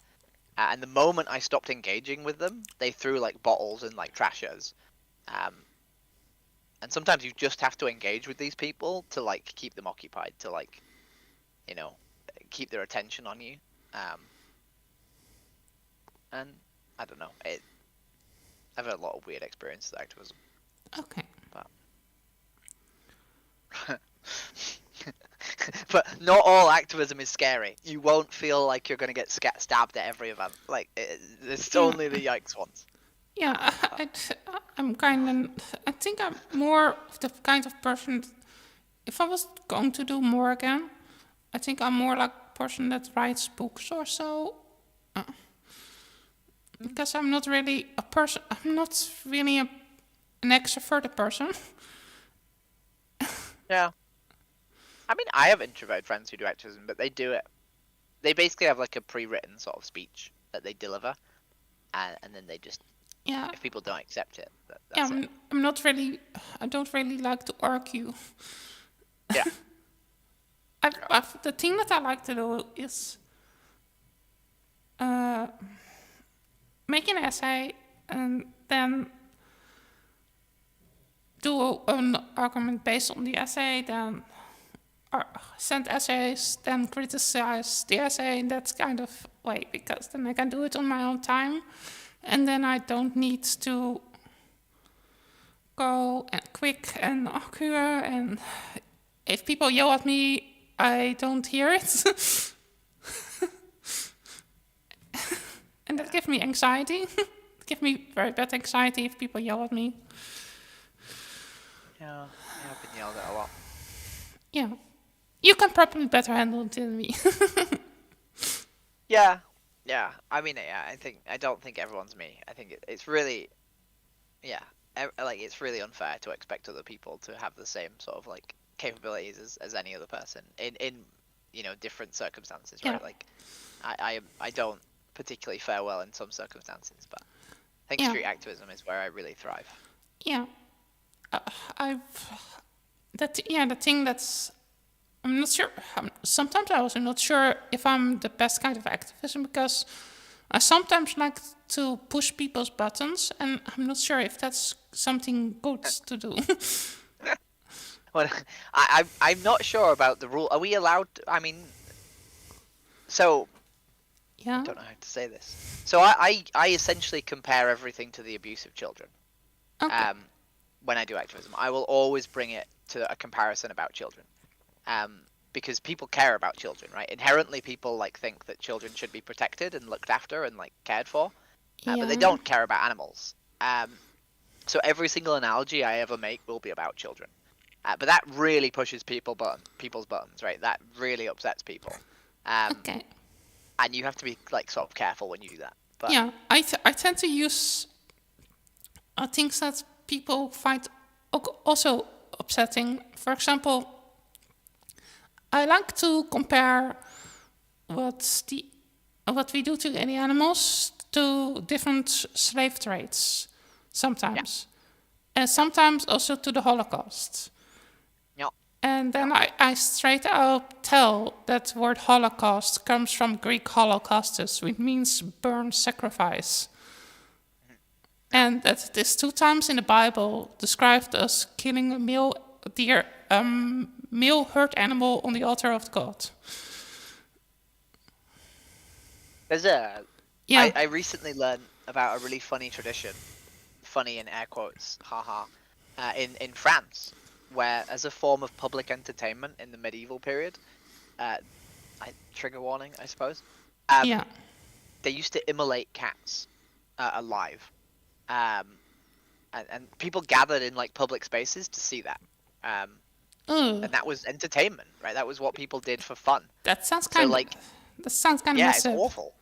And the moment I stopped engaging with them, they threw like bottles and like trashers. Um, and sometimes you just have to engage with these people to like keep them occupied, to like you know keep their attention on you. Um, and I don't know. I've had a lot of weird experiences with activism, Okay. but but not all activism is scary. You won't feel like you're going to get stabbed at every event. Like it's Yeah. only the yikes ones. Yeah, I'm kind of. I think I'm more of the kind of person. If I was going to do more again, I think I'm more like a person that writes books or so. Uh, because I'm not really a person. I'm not really an extroverted person. Yeah. I mean, I have introverted friends who do activism, but they do it. They basically have like a pre-written sort of speech that they deliver, and then they just, Yeah, if people don't accept it, yeah. that's it. I'm not really. I don't really like to argue. Yeah. The thing that I like to do is uh, make an essay and then do an argument based on the essay, then send essays, then criticize the essay in that kind of way, because then I can do it on my own time, and then I don't need to go and quick and argue, and if people yell at me, I don't hear it. And that gives me anxiety. It gives me very bad anxiety if people yell at me. Yeah. Yeah, I've been yelled at a lot. Yeah. You can probably better handle it than me. Yeah. Yeah. I mean, yeah. I don't think everyone's me. I think it's really, yeah. Like it's really unfair to expect other people to have the same sort of like capabilities as any other person in different circumstances, Yeah. right? Like I don't particularly fare well in some circumstances, but I think Yeah. street activism is where I really thrive. Yeah. I've the thing that's I'm not sure. Sometimes I also not sure if I'm the best kind of activism because I sometimes like to push people's buttons, and I'm not sure if that's something good to do. Well, I'm not sure about the rule. Are we allowed? I mean, so I Yeah. don't know how to say this. So I essentially compare everything to the abuse of children. Okay. When I do activism, I will always bring it to a comparison about children. Because people care about children, right? Inherently, people like think that children should be protected and looked after and like cared for, but they Yeah. don't care about animals. So every single analogy I ever make will be about children. But that really pushes people's buttons, right? That really upsets people. Okay. And you have to be like sort of careful when you do that. But Yeah. I tend to use things that people find also upsetting. For example, I like to compare what we do to any animals to different slave trades sometimes, and sometimes also to the Holocaust. yeah, And then yeah, I straight out tell that word Holocaust comes from Greek holocaustus, which means burn sacrifice. And that it is 2 times in the Bible described as killing a male hurt animal on the altar of God. there's a. Yeah, I recently learned about a really funny tradition, funny in air quotes, haha, in France, where as a form of public entertainment in the medieval period, trigger warning, I suppose, yeah. they used to immolate cats alive, um, and people gathered in like public spaces to see that, Ugh, and that was entertainment, right? That was what people did for fun. that sounds So kind of like, that sounds kind of yeah, messed it's up. awful.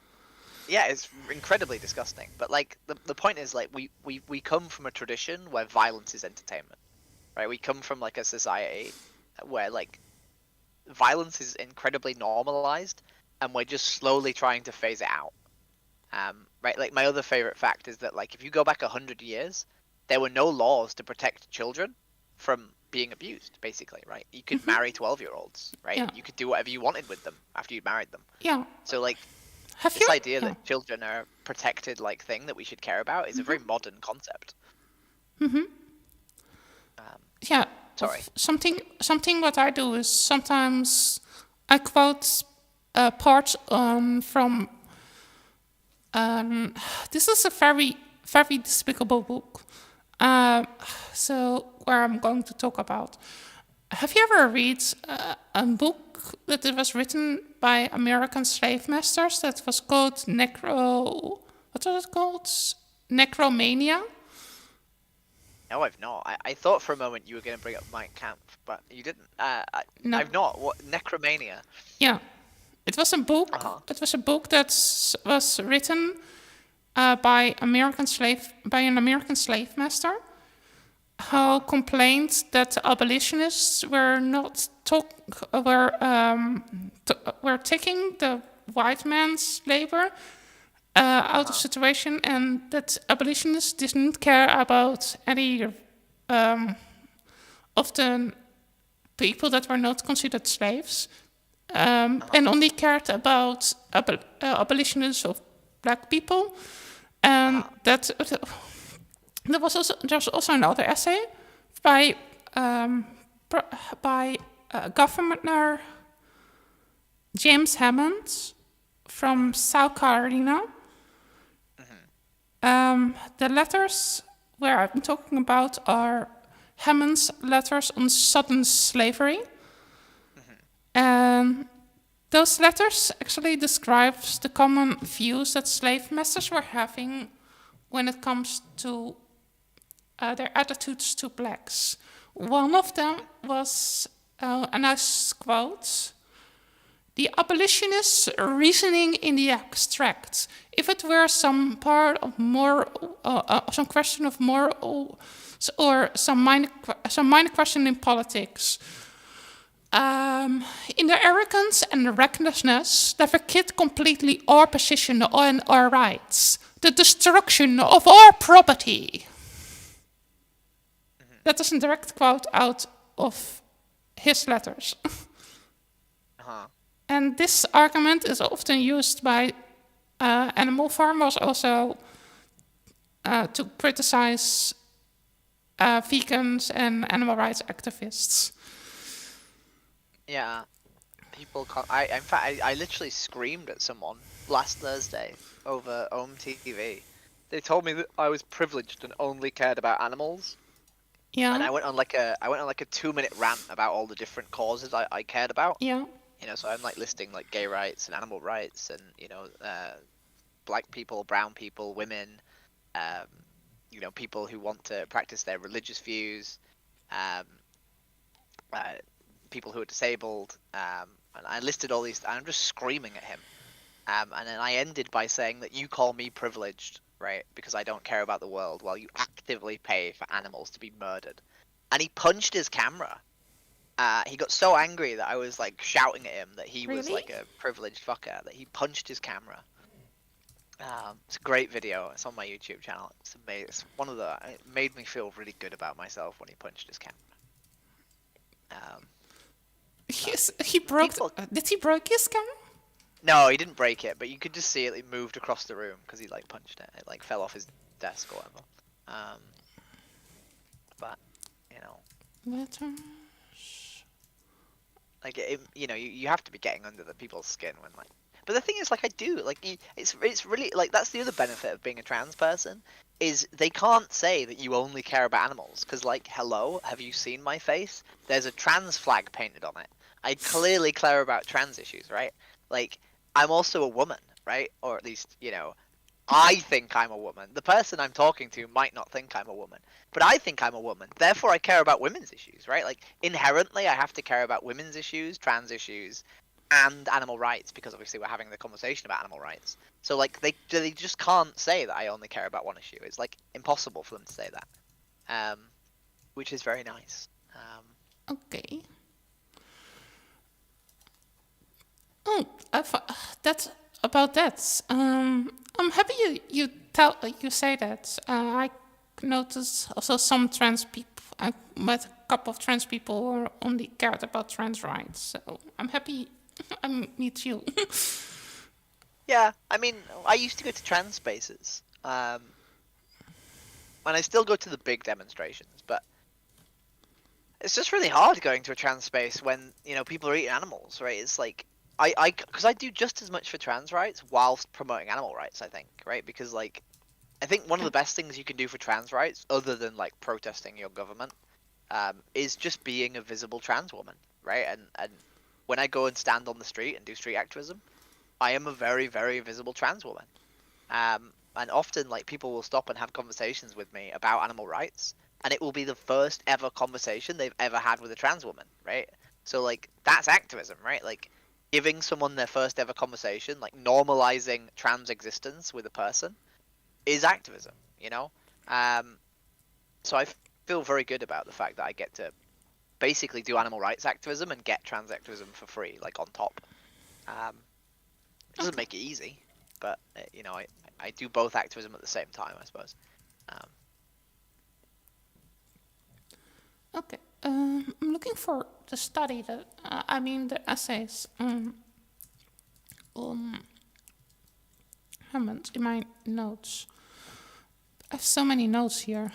Yeah, it's incredibly disgusting. But like the point is like we come from a tradition where violence is entertainment, right? We come from like a society where like violence is incredibly normalized, and we're just slowly trying to phase it out. Right? Like my other favorite fact is that like if you go back 100 years, there were no laws to protect children from being abused. Basically, right? You could marry 12-year-olds, right? Yeah, You could do whatever you wanted with them after you married them. yeah. So like Have you? this idea Yeah. that children are a protected like thing that we should care about is a very modern concept. Yeah. Sorry. Something what I do is sometimes I quote parts from. This is a very despicable book. So where I'm going to talk about. Have you ever read a book that it was written by American slave masters that was called What was it called? Necromania. No, I've not. I thought for a moment you were going to bring up Mein Kampf, but you didn't. No. I've not. What Necromania? Yeah, it was a book. Uh-huh. It was a book that was written by an American slave master, who complained that the abolitionists were not were taking the white man's labor out of situation, and that abolitionists didn't care about any of the people that were not considered slaves, and only cared about abolitionists of black people. And there's also another essay by Governor James Hammond from South Carolina. The letters where I'm talking about are Hammond's letters on Southern slavery. And those letters actually describes the common views that slave masters were having when it comes to their attitudes to blacks. One of them was, and I quote, "The abolitionists' reasoning in the abstract, if it were some part of moral, some question of moral, or some minor question in politics, in their arrogance and recklessness, they forget completely our position and our rights. the destruction of our property. That is a direct quote out of his letters. And this argument is often used by animal farmers also to criticize vegans and animal rights activists. Yeah. People can't. In fact, I literally screamed at someone last Thursday over Home TV. They told me that I was privileged and only cared about animals. Yeah. And I went on like a 2-minute rant about all the different causes I cared about. Yeah. You know, so I'm like listing like gay rights and animal rights and black people, brown people, women, people who want to practice their religious views, people who are disabled, and I listed all these. And I'm just screaming at him, and then I ended by saying that you call me privileged, right? Because I don't care about the world, while you actively pay for animals to be murdered. And he punched his camera. He got so angry that I was like shouting at him that he was Really? like a privileged fucker that he punched his camera. It's a great video. It's on my YouTube channel. It's amazing. It's one of the. It made me feel really good about myself when he punched his camera. He broke. People- Did he break his camera? No, he didn't break it, but you could just see it. It moved across the room because he like punched it. It like fell off his desk or whatever. But Letters. like you have to be getting under the people's skin when like. But the thing is, like, I do like it's really like that's the other benefit of being a trans person is they can't say that you only care about animals because like hello, have you seen my face? There's a trans flag painted on it. I clearly care about trans issues, right? Like I'm also a woman, right? Or at least I think I'm a woman. The person I'm talking to might not think I'm a woman, but I think I'm a woman. Therefore, I care about women's issues, right? Like inherently, I have to care about women's issues, trans issues, and animal rights because obviously we're having the conversation about animal rights. So like they just can't say that I only care about one issue. It's like impossible for them to say that, which is very nice. Okay. Oh, that's about that. I'm happy you say that. I noticed also some trans people. I met a couple of trans people who only cared about trans rights. So I'm happy I meet you. Yeah, I mean, I used to go to trans spaces, and I still go to the big demonstrations, but it's just really hard going to a trans space when people are eating animals, right? It's like because I do just as much for trans rights whilst promoting animal rights, I think, right? Because like I think one of the best things you can do for trans rights, other than like protesting your government, is just being a visible trans woman, right? And when I go and stand on the street and do street activism, I am a very, very visible trans woman. And often like people will stop and have conversations with me about animal rights, and it will be the first ever conversation they've ever had with a trans woman, right? So like that's activism, right? Like giving someone their first ever conversation, like normalizing trans existence with a person is activism, So I feel very good about the fact that I get to basically do animal rights activism and get trans activism for free, like on top. It doesn't make it easy, but I do both activism at the same time, I suppose. Okay. I'm looking for the study that the essays. Hammond in my notes. I have so many notes here.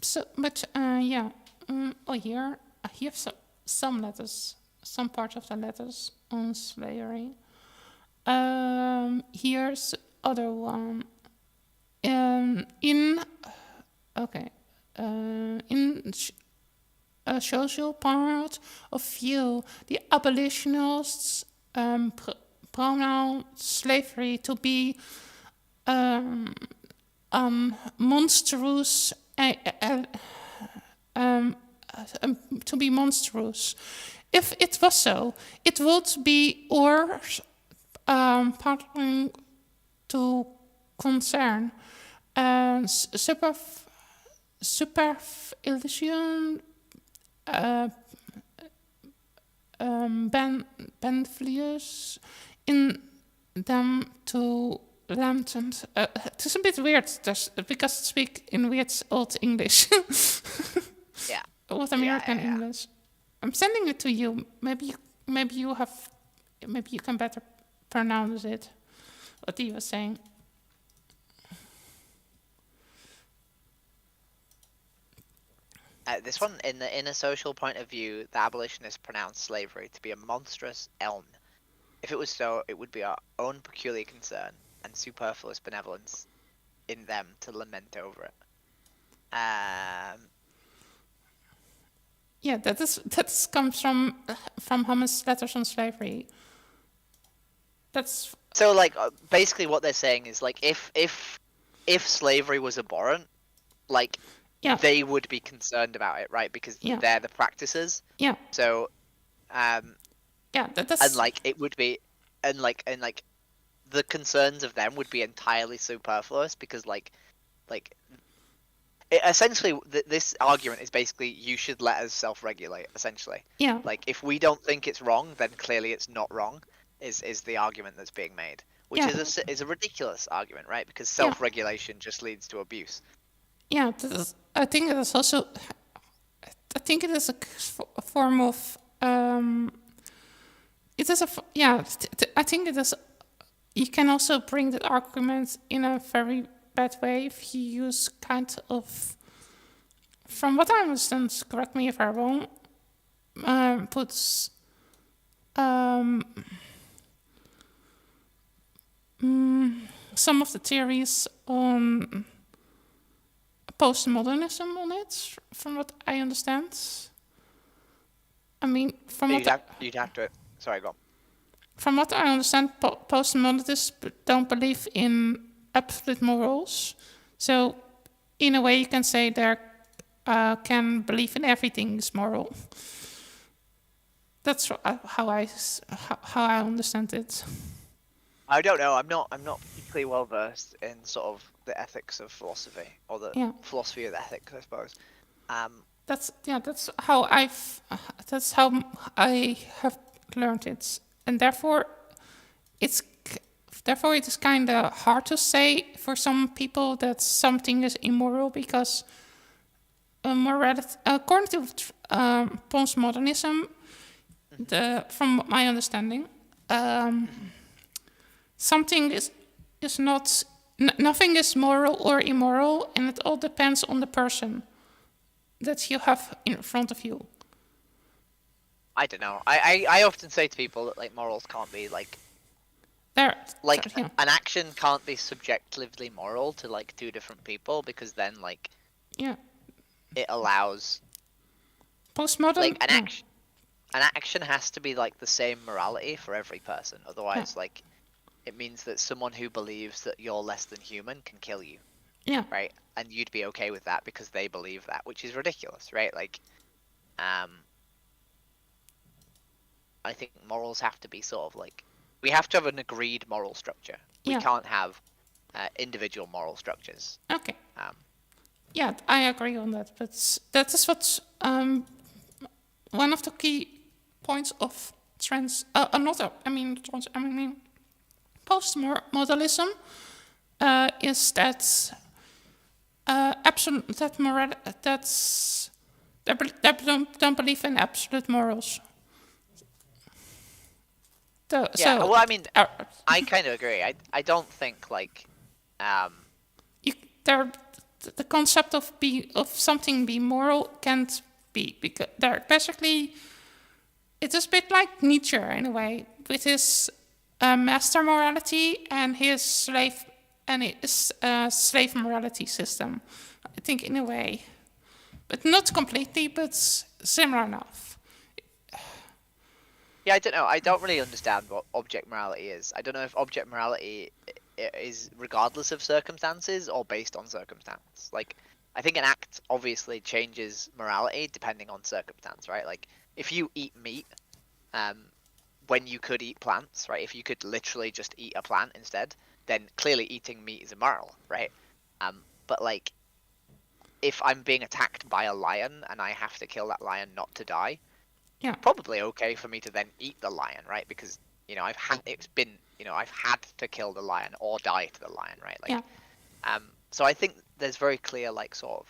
So, but yeah. Oh, here I have some letters, some parts of the letters on slavery. Here's other one. In a social part of view, the abolitionists pronounce slavery to be monstrous. To be monstrous. If it was so, it would be worth partly to concern superillusion, uh, beneflius in them to lanterns. It is a bit weird because I speak in weird old English. Yeah. With Yeah, American yeah, yeah. English. I'm sending it to you. Maybe you can better pronounce it. What he was saying. This one, in a social point of view, the abolitionists pronounced slavery to be a monstrous elm. If it was so, it would be our own peculiar concern and superfluous benevolence in them to lament over it. Yeah, that comes from Hammond's letters on slavery. That's So, like, basically, what they're saying is like, if slavery was abhorrent, like, yeah, they would be concerned about it, right? Because yeah, they're the practices. yeah, So, yeah. and like it would be, and the concerns of them would be entirely superfluous because essentially this argument is basically you should let us self-regulate. Essentially, yeah, like if we don't think it's wrong, then clearly it's not wrong. Is the argument that's being made, which yeah, is a ridiculous argument, right? Because yeah, self-regulation just leads to abuse. yeah. I think it is also. I think it is a form of. It is yeah. I think it is. You can also bring that argument in a very bad way if you use kind of. From what I understand, correct me if I'm wrong. Puts some of the theories on postmodernism on it, from what I understand. I mean, You'd have to. Sorry, go on. from what I understand, postmodernists don't believe in absolute morals. So, in a way, you can say they can believe in everything is moral. That's how I understand it. I don't know. I'm not particularly well versed in sort of the ethics of philosophy or the Yeah, philosophy of ethics, I suppose. that's how I have learned it, and it's therefore it is kind of hard to say for some people that something is immoral because morality, according to postmodernism, from my understanding, something is not nothing is moral or immoral, and it all depends on the person that you have in front of you. I don't know. I often say to people that like morals can't be There, like yeah, an action can't be subjectively moral to like two different people because then like yeah. it allows Postmodern, like yeah, an action has to be like the same morality for every person. yeah, Otherwise, like it means that someone who believes that you're less than human can kill you, yeah, right? And you'd be okay with that because they believe that, which is ridiculous, right? Like, I think morals have to be sort of like we have to have an agreed moral structure. We yeah. can't have individual moral structures. Okay, Um, yeah, I agree on that. But that is what one of the key points of another. Postmodernism is that absolute that moral that's they don't believe in absolute morals. yeah, So well, I mean, uh, I kind of agree. I don't think like you, the concept of something being moral can't be because they're basically it is a bit like Nietzsche in a way with his master morality and his slave morality system. I think in a way, but not completely, but similar enough. yeah, I don't know. I don't really understand what object morality is. I don't know if object morality is regardless of circumstances or based on circumstance. Like, I think an act obviously changes morality depending on circumstance, right? Like, if you eat meat, when you could eat plants, right? If you could literally just eat a plant instead, then clearly eating meat is immoral, right? But like, if I'm being attacked by a lion and I have to kill that lion not to die, Yeah. probably okay for me to then eat the lion, right? Because I've had to kill the lion or die to the lion, right? Yeah. Like, so I think there's very clear, like, sort of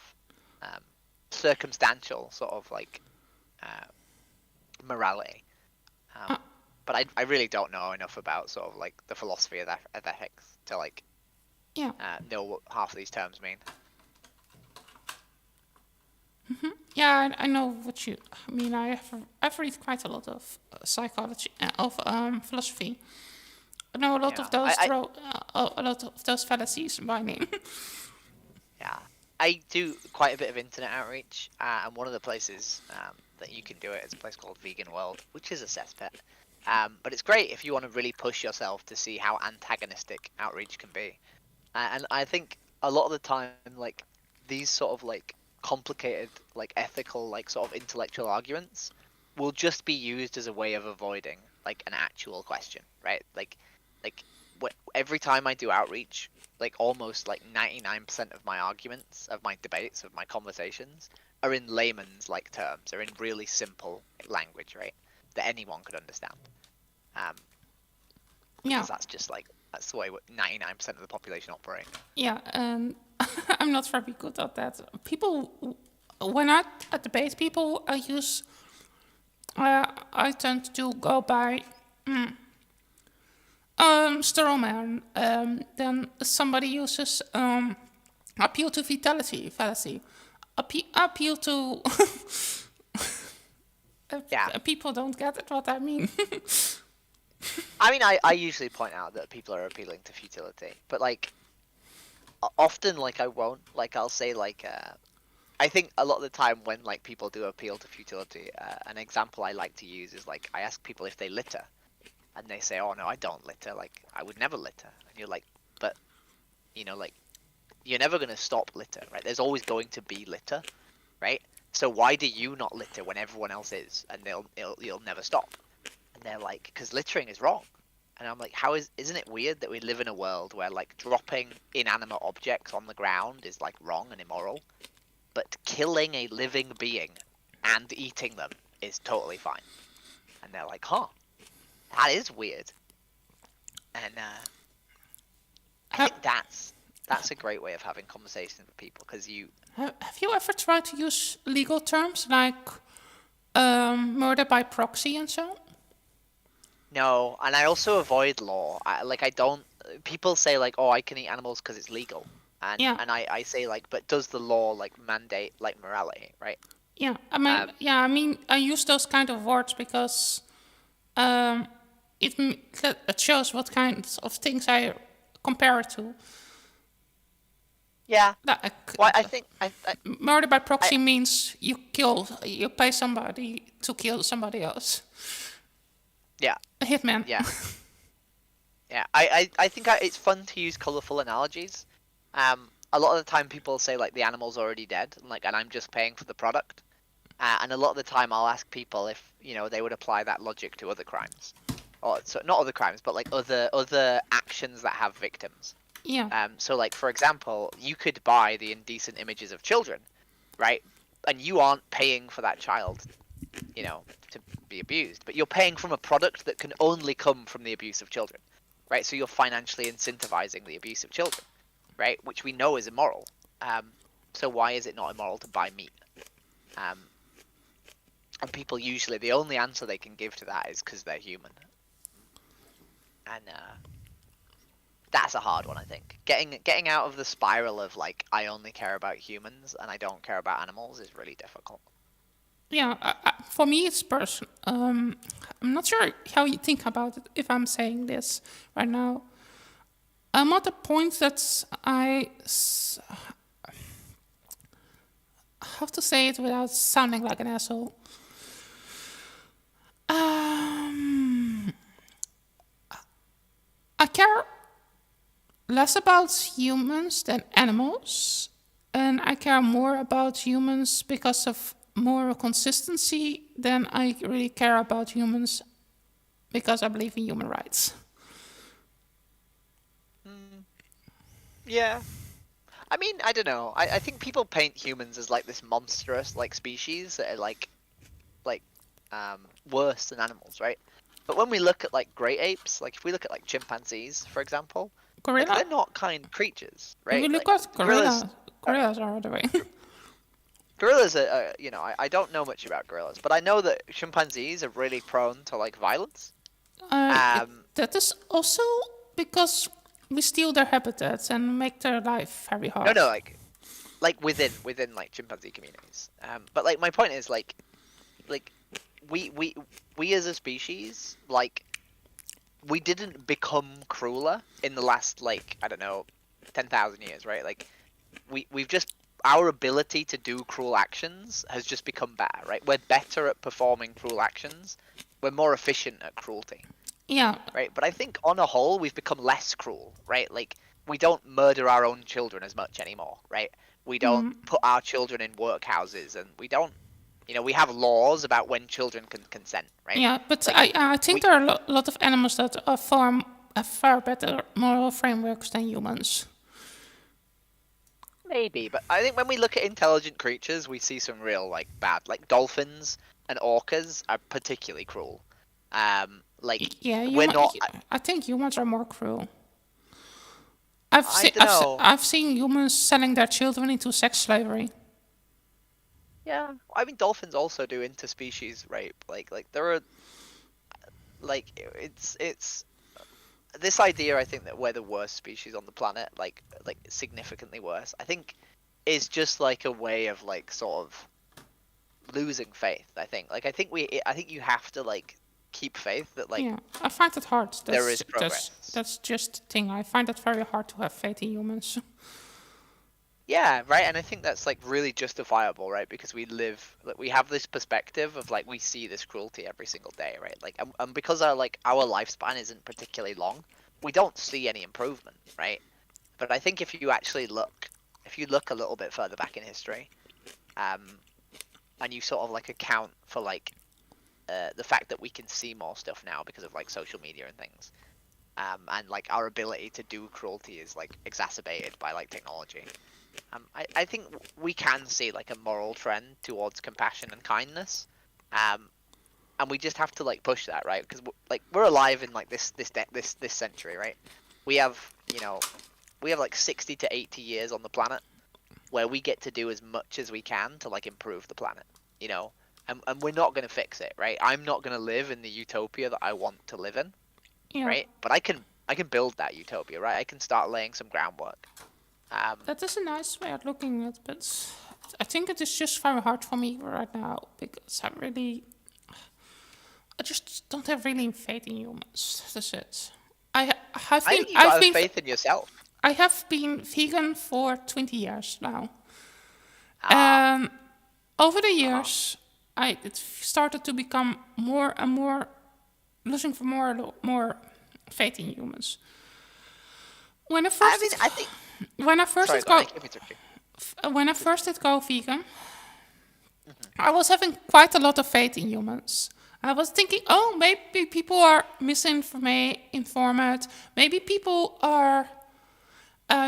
circumstantial sort of like uh, morality. Uh, But I really don't know enough about sort of like the philosophy of ethics to like yeah. know what half of these terms mean. Yeah, I know what you. I mean, I've read quite a lot of psychology of philosophy. I know a lot Yeah, of those a lot of those fallacies by name. yeah, I do quite a bit of internet outreach, and one of the places that you can do it is a place called Vegan World, which is a cesspit. But it's great if you want to really push yourself to see how antagonistic outreach can be. And I think a lot of the time, like these sort of like complicated, like ethical, like sort of intellectual arguments will just be used as a way of avoiding like an actual question, right? Like every time I do outreach, like almost like 99% of my arguments, of my debates, of my conversations are in layman's like terms, are in really simple language, right? That anyone could understand. Um, Yeah, because that's the way 99% of the population operate. yeah, and I'm not very good at that. People, when I debate people, I tend to go by straw man. Then somebody uses appeal to vitality fallacy. Appeal to Yeah. people don't get it what I mean. I mean, I usually point out that people are appealing to futility, but like often, like I won't. Like I'll say like I think a lot of the time when like people do appeal to futility, an example I like to use is like I ask people if they litter, and they say, "Oh no, I don't litter. Like I would never litter." And you're like, "But like you're never gonna stop litter, right? There's always going to be litter, right? So why do you not litter when everyone else is, and you'll never stop?" And they're like, "Because littering is wrong." And I'm like, isn't it weird that we live in a world where like dropping inanimate objects on the ground is like wrong and immoral, but killing a living being and eating them is totally fine? And they're like, "Huh, that is weird." And I have, think that's a great way of having conversations with people because have you ever tried to use legal terms like murder by proxy and so? no, and I also avoid law. I don't. People say like, "Oh, I can eat animals because it's legal," and Yeah, I say like, "But does the law like mandate like morality, right?" yeah. Um, I mean, I use those kind of words because um, it shows what kinds of things I compare it to. yeah. Like, Well, I think murder by I proxy means you pay somebody to kill somebody else. yeah, A hitman. yeah, yeah. I think it's fun to use colorful analogies. A lot of the time people say like the animal's already dead, and I'm just paying for the product. And a lot of the time I'll ask people if they would apply that logic to other crimes, or so not other crimes, but like other actions that have victims. Yeah, So like for example, you could buy the indecent images of children, right? And you aren't paying for that child, to be abused, but you're paying from a product that can only come from the abuse of children, right? So you're financially incentivizing the abuse of children, right? Which we know is immoral. So why is it not immoral to buy meat? Um, and people usually the only answer they can give to that is because they're human, and that's a hard one. I think getting out of the spiral of like I only care about humans and I don't care about animals is really difficult. yeah. For me, it's personal. I'm not sure how you think about it if I'm saying this right now. I'm at the point that how to say it without sounding like an asshole. Um, I care less about humans than animals, and I care more about humans because of moral consistency than I really care about humans because I believe in human rights. Mm, yeah, I mean, I don't know. I think people paint humans as like this monstrous like species that are like worse than animals, right? But when we look at like great apes, like if we look at like chimpanzees, for example, like Gorilla? they're not kind creatures, If right? you look Like at gorillas, gorillas are the way. gorillas are you know, I don't know much about gorillas, but I know that chimpanzees are really prone to like violence. Um, That is also because we steal their habitats and make their life very no, hard. no, like within like chimpanzee communities. But like my point is like we we we as a species like we didn't become crueler in the last like I don't know 10,000 years, right? Like we've just our ability to do cruel actions has just become better, right? We're better at performing cruel actions. We're more efficient at cruelty, Yeah, right? But I think on a whole we've become less cruel, right? Like we don't murder our own children as much anymore, right? We don't put our children in workhouses, and we don't, you know, we have laws about when children can consent, right? yeah, but Like I think we there are a lot of animals that are have far better moral frameworks than humans. maybe, but I think when we look at intelligent creatures, we see some real like bad, like dolphins and orcas are particularly cruel. Like Yeah, we're not. I think humans are more cruel. I don't know. I've seen humans selling their children into sex slavery. Yeah, I mean dolphins also do interspecies rape. Like there are like it's this idea. I think that we're the worst species on the planet, like significantly worse. I think is just like a way of like sort of losing faith. I think you have to like keep faith that like Yeah, I find it hard. there is progress. That's just the thing. I find it very hard to have faith in humans. Yeah, right. And I think that's like really justifiable, right? Because we live, like, we have this perspective of like we see this cruelty every single day, right? Like, and because our lifespan isn't particularly long, we don't see any improvement, right? But I think if you actually look, if you look a little bit further back in history, um, and you sort of like account for like the fact that we can see more stuff now because of like social media and things, and like our ability to do cruelty is like exacerbated by like technology. I think we can see like a moral trend towards compassion and kindness, and we just have to like push that, right? Because like we're alive in like this century, right? We have you know we have like 60 to 80 years on the planet where we get to do as much as we can to like improve the planet, you know, and we're not gonna fix it, right? I'm not gonna live in the utopia that I want to live in, Yeah, right? But I can build that utopia, right? I can start laying some groundwork. that is a nice way of looking at it, but I think it is just very hard for me right now because I just don't have really faith in humans. That's it. I think you gotta have faith in yourself. I have been vegan for 20 years now. Ah, Over the years, it started to become more and more losing for more faith in humans. When I I first mean, did, I think. when I first Sorry, did go on. go I keep interrupting. when I first did go vegan, I was having quite a lot of faith in humans. I was thinking, oh, maybe people are informed. Maybe people are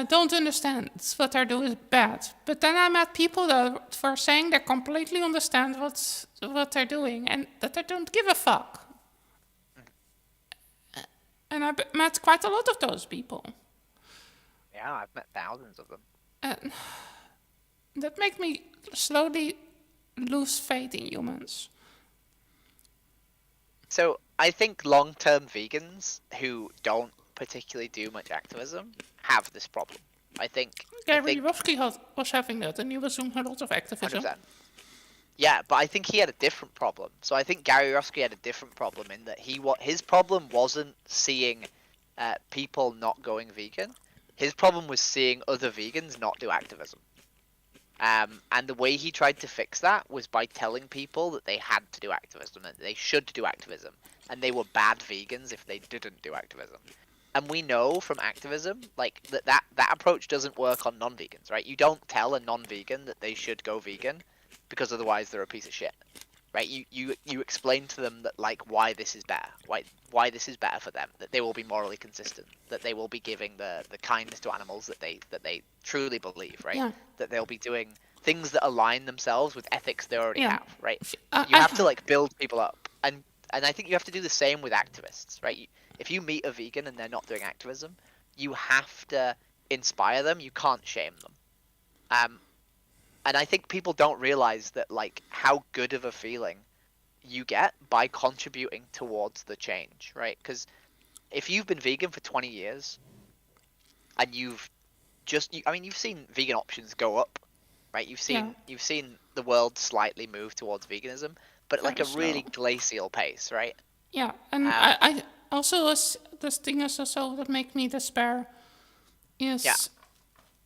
don't understand what they're doing is bad. But then I met people that were saying they completely understand what they're doing and that they don't give a fuck. And met quite a lot of those people. Yeah, I've met thousands of them. And that made me slowly lose faith in humans. So I think long-term vegans who don't particularly do much activism have this problem. I think. Gary Rofsky was having that, and he was doing a lot of activism. 100%. Yeah, but I think he had a different problem. So I think Gary Rofsky had a different problem in that his problem wasn't seeing people not going vegan. His problem was seeing other vegans not do activism. And the way he tried to fix that was by telling people that they had to do activism, that they should do activism, and they were bad vegans if they didn't do activism. And we know from activism, like that approach doesn't work on non-vegans, right? You don't tell a non-vegan that they should go vegan, because otherwise they're a piece of shit. right? You explain to them that like why this is better, why this is better for them, that they will be morally consistent, that they will be giving the kindness to animals that they truly believe, right? Yeah. That they'll be doing things that align themselves with ethics they already Yeah. have, right? You have to I like build people up, and I think you have to do the same with activists, right? If you meet a vegan and they're not doing activism, you have to inspire them. You can't shame them. Um, and I think people don't realize that like how good of a feeling you get by contributing towards the change, right? Because if you've been vegan for 20 years and I mean, you've seen vegan options go up, right? yeah, You've seen the world slightly move towards veganism, but at like very a really slow. glacial pace, right? Yeah, and Um, I also this thing is also that make me despair yeah. is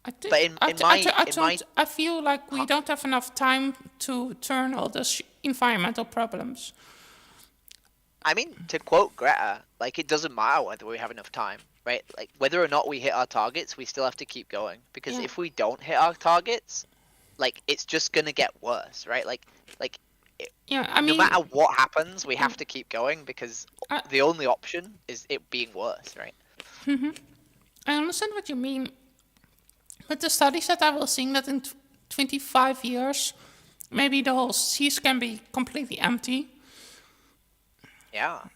I think But I feel like we huh, don't have enough time to turn all these environmental problems. I mean, to quote Greta, like it doesn't matter whether we have enough time, right? Like whether or not we hit our targets, we still have to keep going because Yeah, if we don't hit our targets, like it's just gonna get worse, right? Like it, yeah. I no mean, matter what happens, we yeah, have to keep going because I the only option is it being worse, right? I understand what you mean, but the studies that I was seeing that in 25 years, maybe the whole seas can be completely empty. Yeah,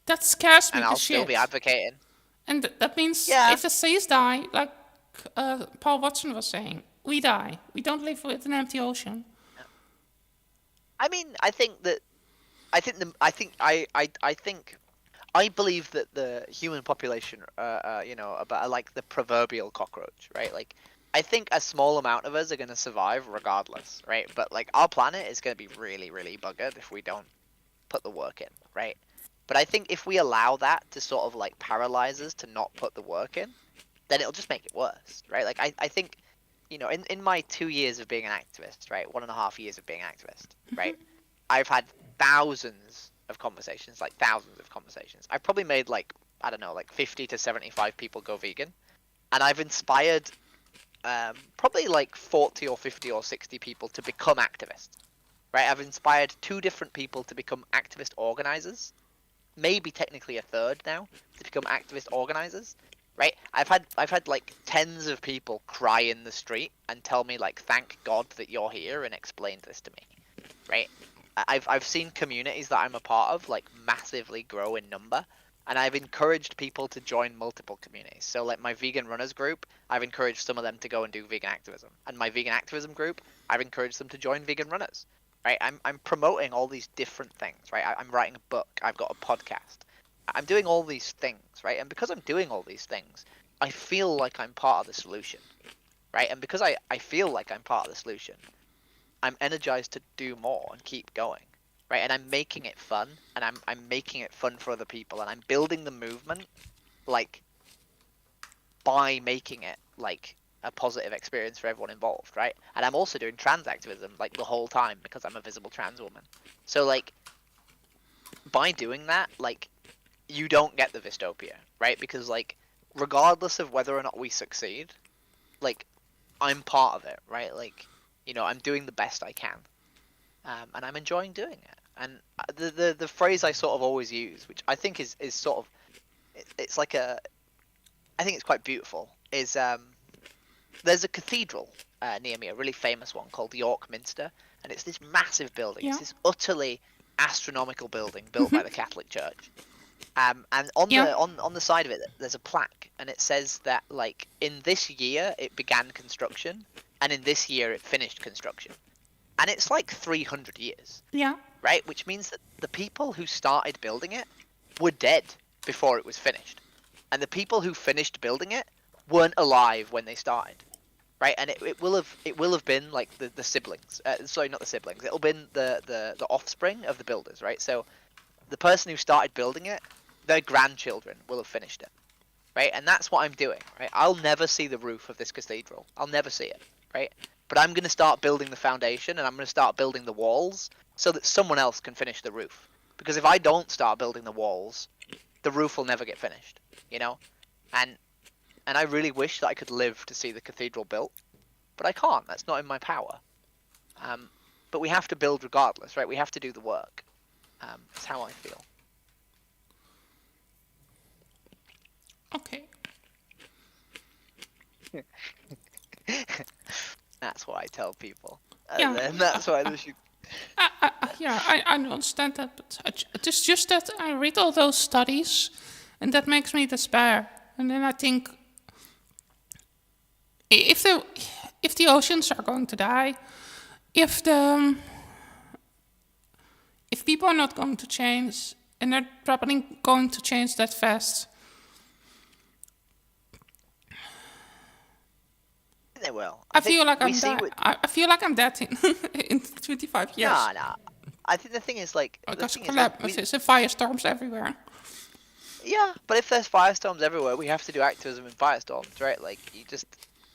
That scares me and to I'll still be shit. advocating. And that means Yeah, if the seas die, like Paul Watson was saying, we die. We don't live with an empty ocean. I mean, I think I believe that the human population, about like the proverbial cockroach, right? Like, I think a small amount of us are going to survive regardless, right? But like, our planet is going to be really, really buggered if we don't put the work in, right? But I think if we allow that to sort of like paralyze us to not put the work in, then it'll just make it worse, right? Like, I think, in my 2 years of being an activist, right, 1.5 years of being an activist, right, I've had thousands of conversations, like thousands of conversations. I've probably made like, I don't know, like 50 to 75 people go vegan, and I've inspired probably like 40 or 50 or 60 people to become activists. Right, I've inspired two different people to become activist organizers, maybe technically a third now to become activist organizers. Right, I've had like tens of people cry in the street and tell me like, thank God that you're here and explained this to me. Right, I've seen communities that I'm a part of like massively grow in number, and I've encouraged people to join multiple communities. So like my vegan runners group, I've encouraged some of them to go and do vegan activism, and my vegan activism group, I've encouraged them to join vegan runners. Right, I'm promoting all these different things. Right, I'm writing a book, I've got a podcast, I'm doing all these things. Right, and because I'm doing all these things, I feel like I'm part of the solution. Right, and because I feel like I'm part of the solution, I'm energized to do more and keep going, right? And I'm making it fun, and I'm making it fun for other people, and I'm building the movement like by making it like a positive experience for everyone involved, right? And I'm also doing trans activism like the whole time because I'm a visible trans woman. So like by doing that, like you don't get the dystopia, right? Because like regardless of whether or not we succeed, like I'm part of it, right? Like I'm doing the best I can. And I'm enjoying doing it. And the phrase I sort of always use, which I think is sort of it's like I think it's quite beautiful. Is there's a cathedral near me, a really famous one called York Minster, and it's this massive building. It's Yeah, this utterly astronomical building built by the Catholic Church. And on yeah, the side of it, there's a plaque, and it says that like in this year it began construction, and in this year it finished construction, and it's like 300 years. yeah, Right? Which means that the people who started building it were dead before it was finished. And the people who finished building it weren't alive when they started. Right? And it will have been like the siblings. Sorry, not the siblings. It'll been the offspring of the builders, right? So the person who started building it, their grandchildren will have finished it. Right? And that's what I'm doing, right? I'll never see the roof of this cathedral. I'll never see it, right? But I'm going to start building the foundation, and I'm going to start building the walls so that someone else can finish the roof. Because if I don't start building the walls, the roof will never get finished, you know? And I really wish that I could live to see the cathedral built, but I can't. That's not in my power. Um, but we have to build regardless, right? We have to do the work. That's how I feel. Okay. That's what I tell people. Yeah. And that's why they should. I understand that, but it is just that I read all those studies, and that makes me despair. And then I think, if the oceans are going to die, if people are not going to change, and they're probably going to change that fast, They will. I feel like we I'm see dead. what. I feel like I'm dead in 25 years. Nah, nah. I think the thing is like Because there's firestorms everywhere. yeah, but if there's firestorms everywhere, we have to do activism in firestorms, right? Like you just,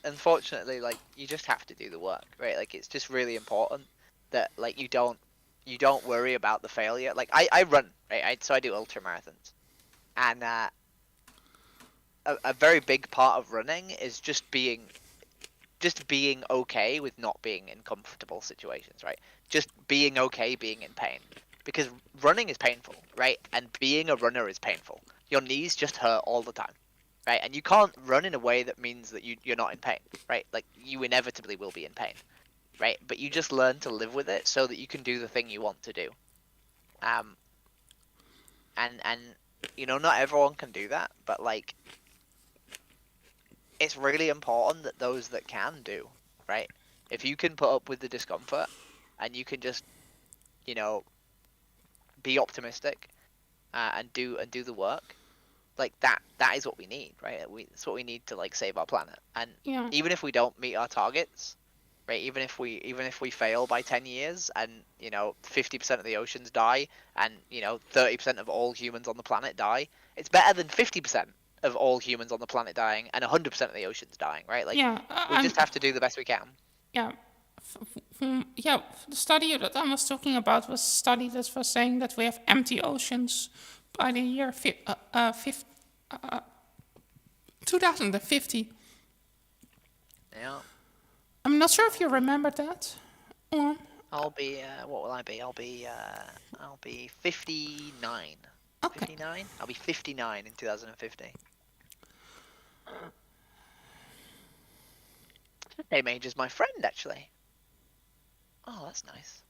unfortunately, like you just have to do the work, right? Like it's just really important that like you don't worry about the failure. Like I run, right? So I do ultra marathons, and a very big part of running is just being okay with not being in comfortable situations, right? Just being okay being in pain. Because running is painful, right? And being a runner is painful. Your knees just hurt all the time, right? And you can't run in a way that means that you're not in pain, right? Like you inevitably will be in pain, right? But you just learn to live with it so that you can do the thing you want to do. And not everyone can do that, but like it's really important that those that can do, right? If you can put up with the discomfort and you can just, be optimistic and do the work, like that is what we need, right? That's what we need to like save our planet. And Yeah. even if we don't meet our targets, right? Even if we fail by 10 years and 50% of the oceans die and 30% of all humans on the planet die, it's better than 50% of all humans on the planet dying and 100% of the oceans dying, right? Like Yeah. we just have to do the best we can. Yeah. Yeah, the study that I was talking about was a study that was saying that we have empty oceans by the year 2050. Yeah. I'm not sure if you remember that. I'll be what will I be? I'll be 59. Okay. 59? I'll be 59 in 2050. Same age as my friend, actually. Oh, that's nice.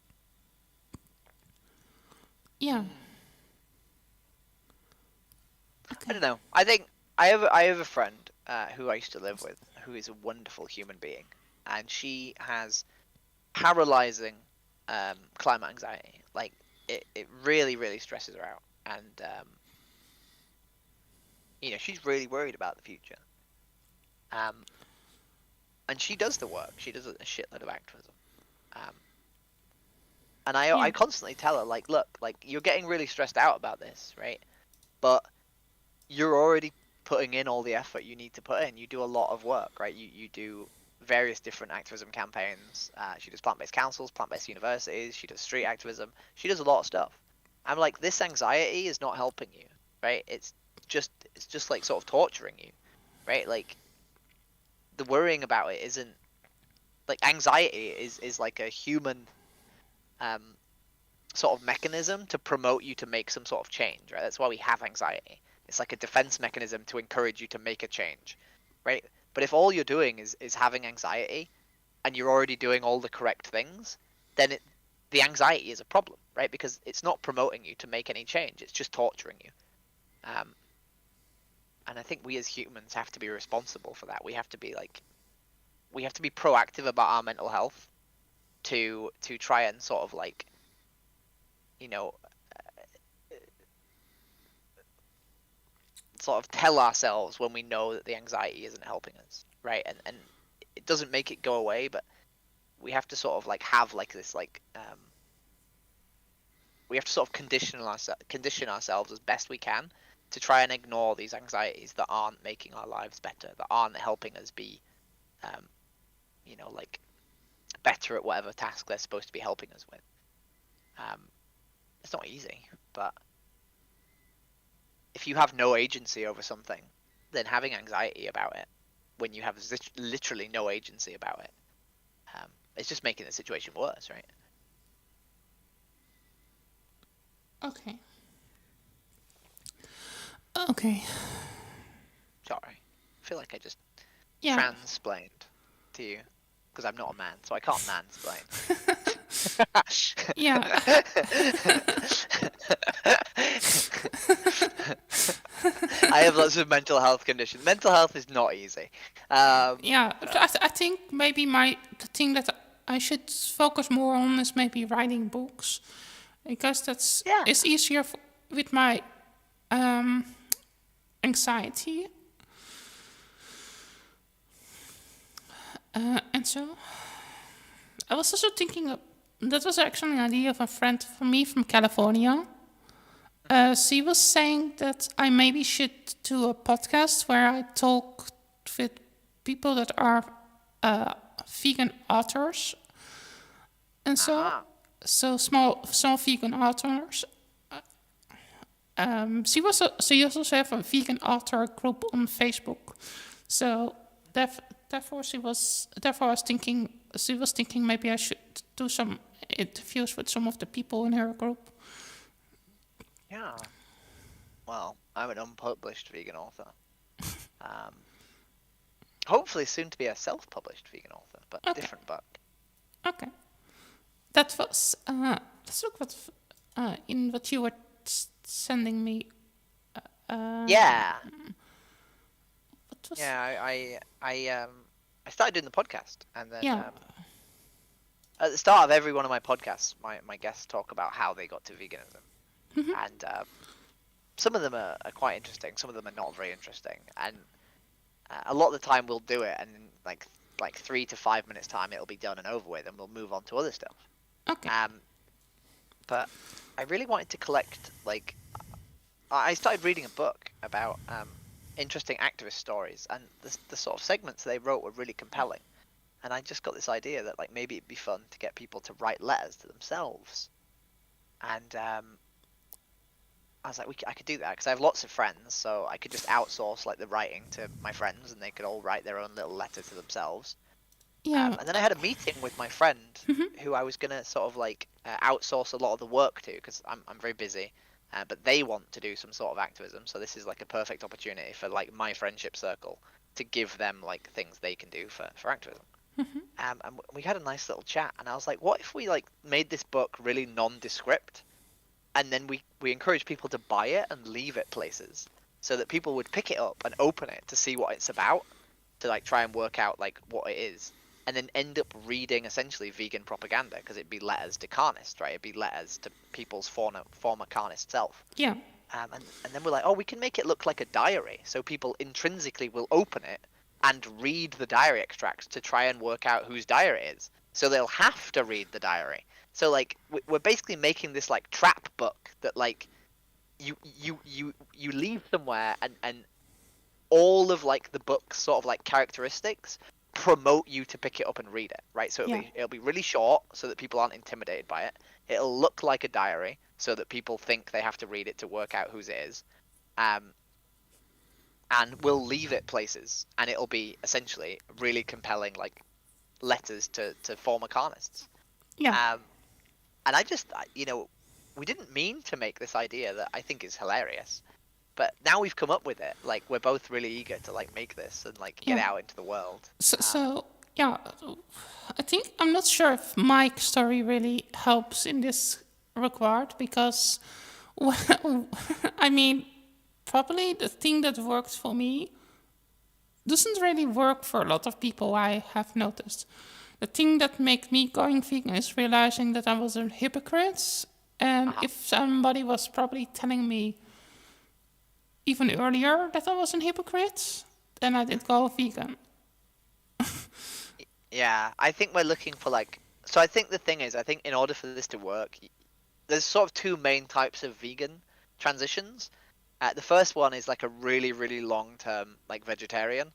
Yeah. I don't know. I think I have a friend who I used to live with, who is a wonderful human being, and she has paralyzing climate anxiety. Like it really really stresses her out, and she's really worried about the future. And she does the work. She does a shitload of activism. And I constantly tell her, like, look, like, you're getting really stressed out about this, right? But you're already putting in all the effort you need to put in. You do a lot of work, right? You do various different activism campaigns. She does plant-based councils, plant-based universities. She does street activism. She does a lot of stuff. I'm like, this anxiety is not helping you, right? It's just like sort of torturing you, right? Like, the worrying about it isn't like anxiety is like a human sort of mechanism to promote you to make some sort of change, right? That's why we have anxiety. It's like a defense mechanism to encourage you to make a change, right? But if all you're doing is having anxiety and you're already doing all the correct things, then the anxiety is a problem, right? Because it's not promoting you to make any change. It's just torturing you. And I think we as humans have to be responsible for that. We have to be proactive about our mental health to try and sort of like, sort of tell ourselves when we know that the anxiety isn't helping us, right? And it doesn't make it go away, but we have to sort of like have like this like we have to sort of condition ourselves as best we can to try and ignore these anxieties that aren't making our lives better, that aren't helping us be like better at whatever task they're supposed to be helping us with. It's not easy, but if you have no agency over something, then having anxiety about it when you have literally no agency about it, it's just making the situation worse, right? Okay. Okay. Sorry. I feel like I just Yeah. transplained to you because I'm not a man, so I can't mansplain. Yeah. I have lots of mental health conditions. Mental health is not easy. Yeah. I think maybe the thing that I should focus more on is maybe writing books, because Yeah. it's easier with my anxiety. And so I was also thinking that was actually an idea of a friend for me from California. She was saying that I maybe should do a podcast where I talk with people that are vegan authors, and Uh-huh. so small vegan authors. She also have a vegan author group on Facebook, so therefore I was thinking she was thinking maybe I should do some interviews with some of the people in her group. Yeah. Well, I'm an unpublished vegan author. Um, hopefully soon to be a self-published vegan author, but Okay, different book. okay. That was let's look what in what you were sending me. Yeah. What was Yeah, I started doing the podcast, and then yeah at the start of every one of my podcasts, my guests talk about how they got to veganism, and some of them are quite interesting, some of them are not very interesting, and a lot of the time we'll do it, and in like 3 to 5 minutes time it'll be done and over with, and we'll move on to other stuff. okay But I really wanted to collect I started reading a book about interesting activist stories, and the sort of segments they wrote were really compelling. And I just got this idea that like maybe it'd be fun to get people to write letters to themselves. And I was like, I could do that because I have lots of friends, so I could just outsource like the writing to my friends, and they could all write their own little letter to themselves. yeah And then I had a meeting with my friend who I was gonna sort of like outsource a lot of the work to because I'm very busy, but they want to do some sort of activism. So this is like a perfect opportunity for like my friendship circle to give them like things they can do for activism. And we had a nice little chat, and I was like, what if we like made this book really nondescript, and then we encourage people to buy it and leave it places so that people would pick it up and open it to see what it's about, to like try and work out like what it is, and then end up reading essentially vegan propaganda because it'd be letters to carnists, right? It'd be letters to people's former carnist self. yeah And then we're like, oh, we can make it look like a diary, so people intrinsically will open it and read the diary extracts to try and work out whose diary it is. So they'll have to read the diary. So like we're basically making this like trap book that like you leave somewhere, and all of like the book's sort of like characteristics promote you to pick it up and read it, right? So yeah it'll be really short so that people aren't intimidated by it. It'll look like a diary so that people think they have to read it to work out whose it is. And we'll leave it places, and it'll be essentially really compelling like letters to former carnists. yeah. And I just we didn't mean to make this idea that I think is hilarious, but now we've come up with it. Like we're both really eager to like make this and like get it Yeah. out into the world. So yeah, I think I'm not sure if my story really helps in this regard because, I mean, probably the thing that worked for me doesn't really work for a lot of people. I have noticed. The thing that made me going vegan is realizing that I was a hypocrite, and if somebody was probably telling me even earlier that I was a hypocrite, then I did go vegan. Yeah, I think we're looking for like. So I think the thing is, I think in order for this to work, there's sort of two main types of vegan transitions. The first one is like a really, really long-term like vegetarian,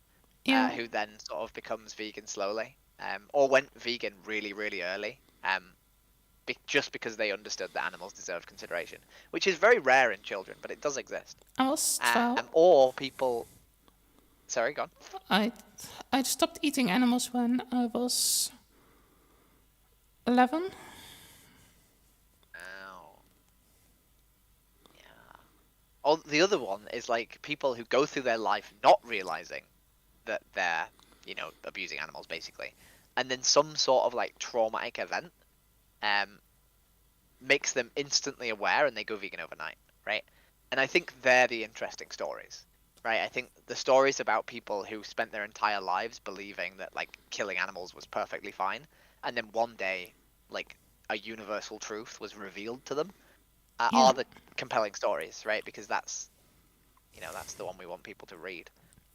Yeah, who then sort of becomes vegan slowly, or went vegan really, really early, just because they understood that animals deserve consideration, which is very rare in children, but it does exist. I was 12. Or people. Sorry, go on. I I stopped eating animals when I was 11. Oh. the other one is like people who go through their life not realizing that they're, abusing animals basically, and then some sort of like traumatic event um makes them instantly aware and they go vegan overnight, right? And I think they're the interesting stories, right? I think the stories about people who spent their entire lives believing that like killing animals was perfectly fine, and then one day, like a universal truth was revealed to them, Yeah. are the compelling stories, right? Because that's the one we want people to read.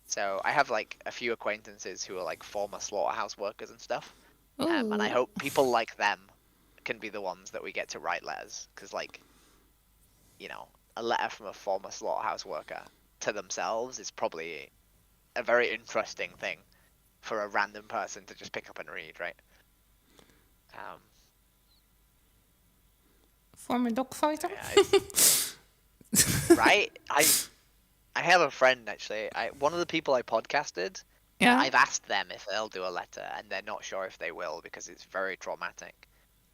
So I have like a few acquaintances who are like former slaughterhouse workers and stuff, and I Ooh. hope people like them can be the ones that we get to write letters, because like a letter from a former slaughterhouse worker to themselves is probably a very interesting thing for a random person to just pick up and read, right? Um, Former dog fighter. yeah, right. I have a friend actually. One of the people I podcasted. Yeah. I've asked them if they'll do a letter, and they're not sure if they will because it's very traumatic.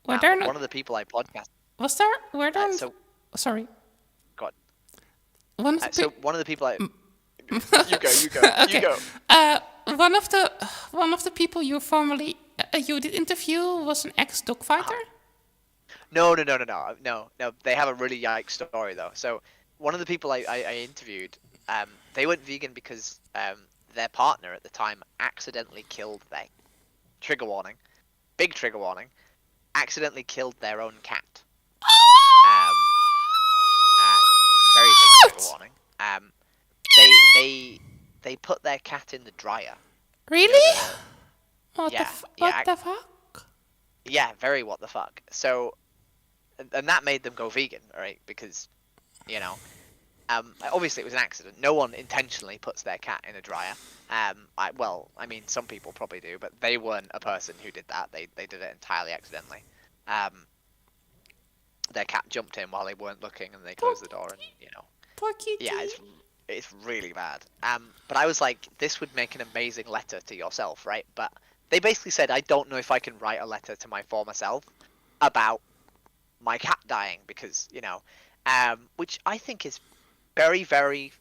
Were there But not? one of the people I podcast. Was there? Were there? So Sorry. God. One of the. So one of the people I. You go. You go. You Okay. go. One of the people you did interview was an ex-dog fighter. No. They have a really yikes story though. So one of the people I interviewed, they went vegan because their partner at the time accidentally killed their trigger warning, big trigger warning, accidentally killed their own cat. Um, very big trigger warning. They put their cat in the dryer. Really? The What yeah what the fuck? yeah, very what the fuck. So, and that made them go vegan, right? Because obviously it was an accident. No one intentionally puts their cat in a dryer. I mean, some people probably do, but they weren't a person who did that. They did it entirely accidentally. Their cat jumped in while they weren't looking, and they closed the door, and Poor kitty. yeah, it's really bad. But I was like, this would make an amazing letter to yourself, right? But they basically said, I don't know if I can write a letter to my former self about my cat dying because which I think is very, very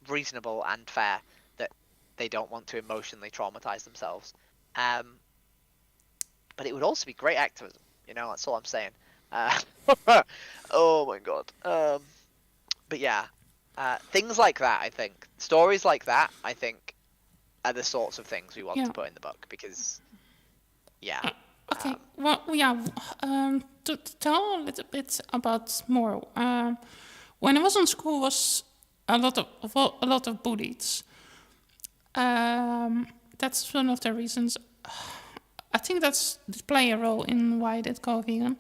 reasonable and fair that they don't want to emotionally traumatize themselves. But it would also be great activism. That's all I'm saying. Oh my god. But yeah, things like that. I think stories like that. I think are the sorts of things we want Yeah. to put in the book because, yeah. Okay. Well, yeah. To tell a little bit about more. When I was in school, was a lot of bullies. That's one of the reasons. I think that's play a role in why I did go vegan.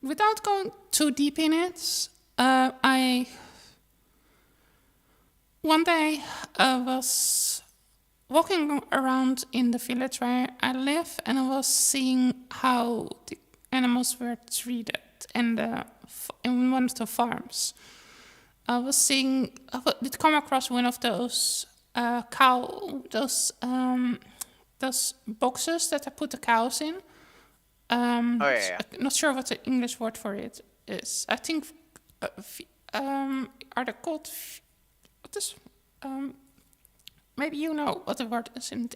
Without going too deep in it, I one day was walking around in the village where I live, and I was seeing how the animals were treated in one of the farms. I did come across one of those those boxes that I put the cows in. Oh yeah. I'm not sure what the English word for it is. I think, are they called? What is? Maybe you know what the word is in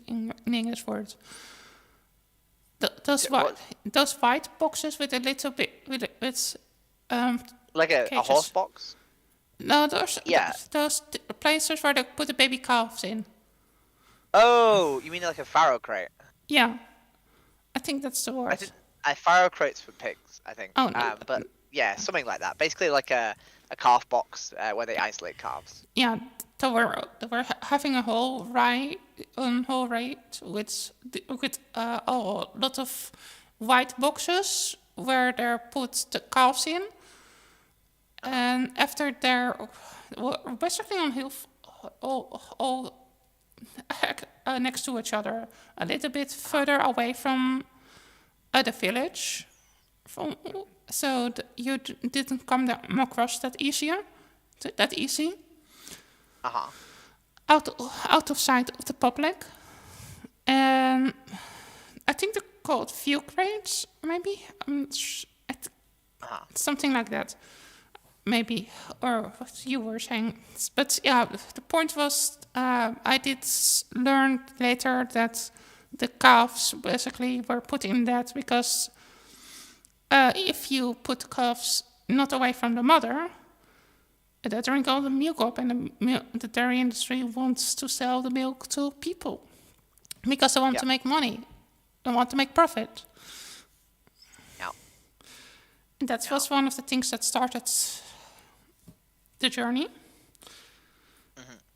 English word. Those white boxes with a little bit with Like a cages. horse box. No, those Yeah. those places where they put the baby calves in. Oh, you mean like a farrow crate? Yeah, I think that's the word. I think farrow crates for pigs. I think. Oh, no. But yeah, something like that. Basically, like a calf box where they isolate calves. Yeah, they were having a whole ride with a lot of white boxes where they put the calves in, and after they're basically on hill all next to each other, a little bit further away from the village, so you didn't come across that easy. Out of sight of the public. And I think they're called view crates, maybe. Uh-huh. something like that, maybe, or what you were saying. But yeah, the point was, I did learn later that the calves basically were put in that because if you put calves not away from the mother, they drink all the milk up, and the dairy industry wants to sell the milk to people because they want Yeah. to make money, they want to make profit. Yeah. And that was one of the things that started the journey.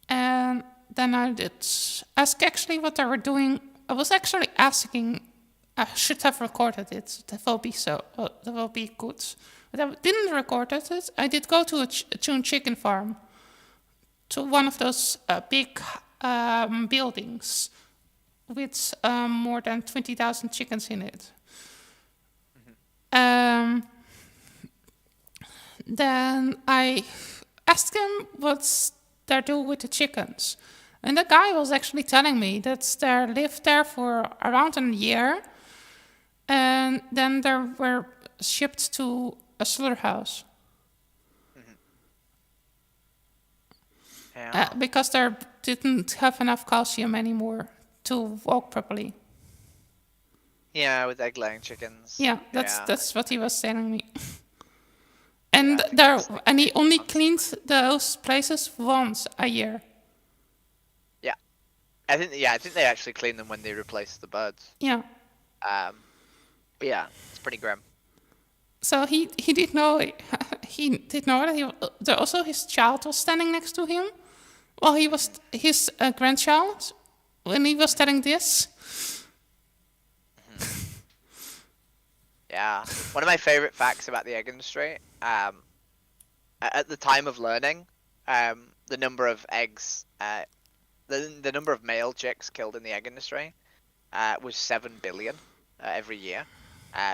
And then I did ask actually what they were doing. I was actually asking, I should have recorded it. That will be that will be good. But I didn't record it. I did go to a Tune chicken farm, to one of those big buildings with more than 20,000 chickens in it. Then I asked him what they do with the chickens. And the guy was actually telling me that they lived there for around a year, and then they were shipped to a slaughterhouse. Yeah. Because they didn't have enough calcium anymore to walk properly. Yeah, with egg-laying chickens. Yeah, that's what he was telling me. And Yeah, he only cleaned those places once a year. Yeah, I think they actually clean them when they replace the birds. Yeah. But yeah, it's pretty grim. So he did know he did know that also his child was standing next to him while he was his grandchild when he was telling this. Yeah, one of my favorite facts about the egg industry, at the time of learning, the number of eggs, the number of male chicks killed in the egg industry, was 7 billion every year,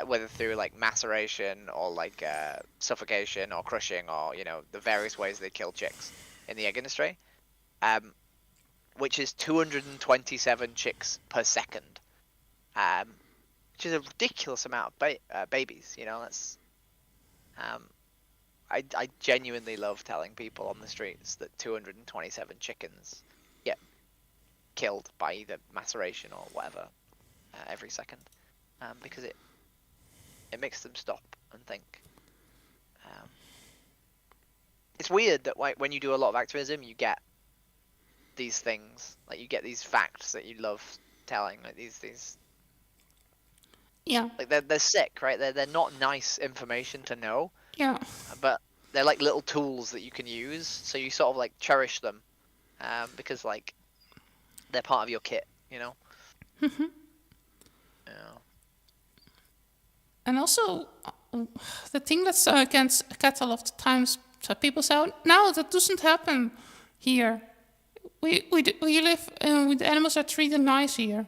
whether through like maceration or like suffocation or crushing or the various ways they kill chicks in the egg industry, which is 227 chicks per second. Which is a ridiculous amount of babies. That's. I genuinely love telling people on the streets that 227 chickens get killed by either maceration or whatever every second, because it makes them stop and think. It's weird that when you do a lot of activism, you get these things, like you get these facts that you love telling, like these. Yeah. Like they're sick, right? They're not nice information to know. Yeah. But they're like little tools that you can use, so you sort of like cherish them, because like they're part of your kit, Yeah. And also, the thing that's against cattle of the times, so people say, oh, no, that doesn't happen here. We live with the animals are treated nice here.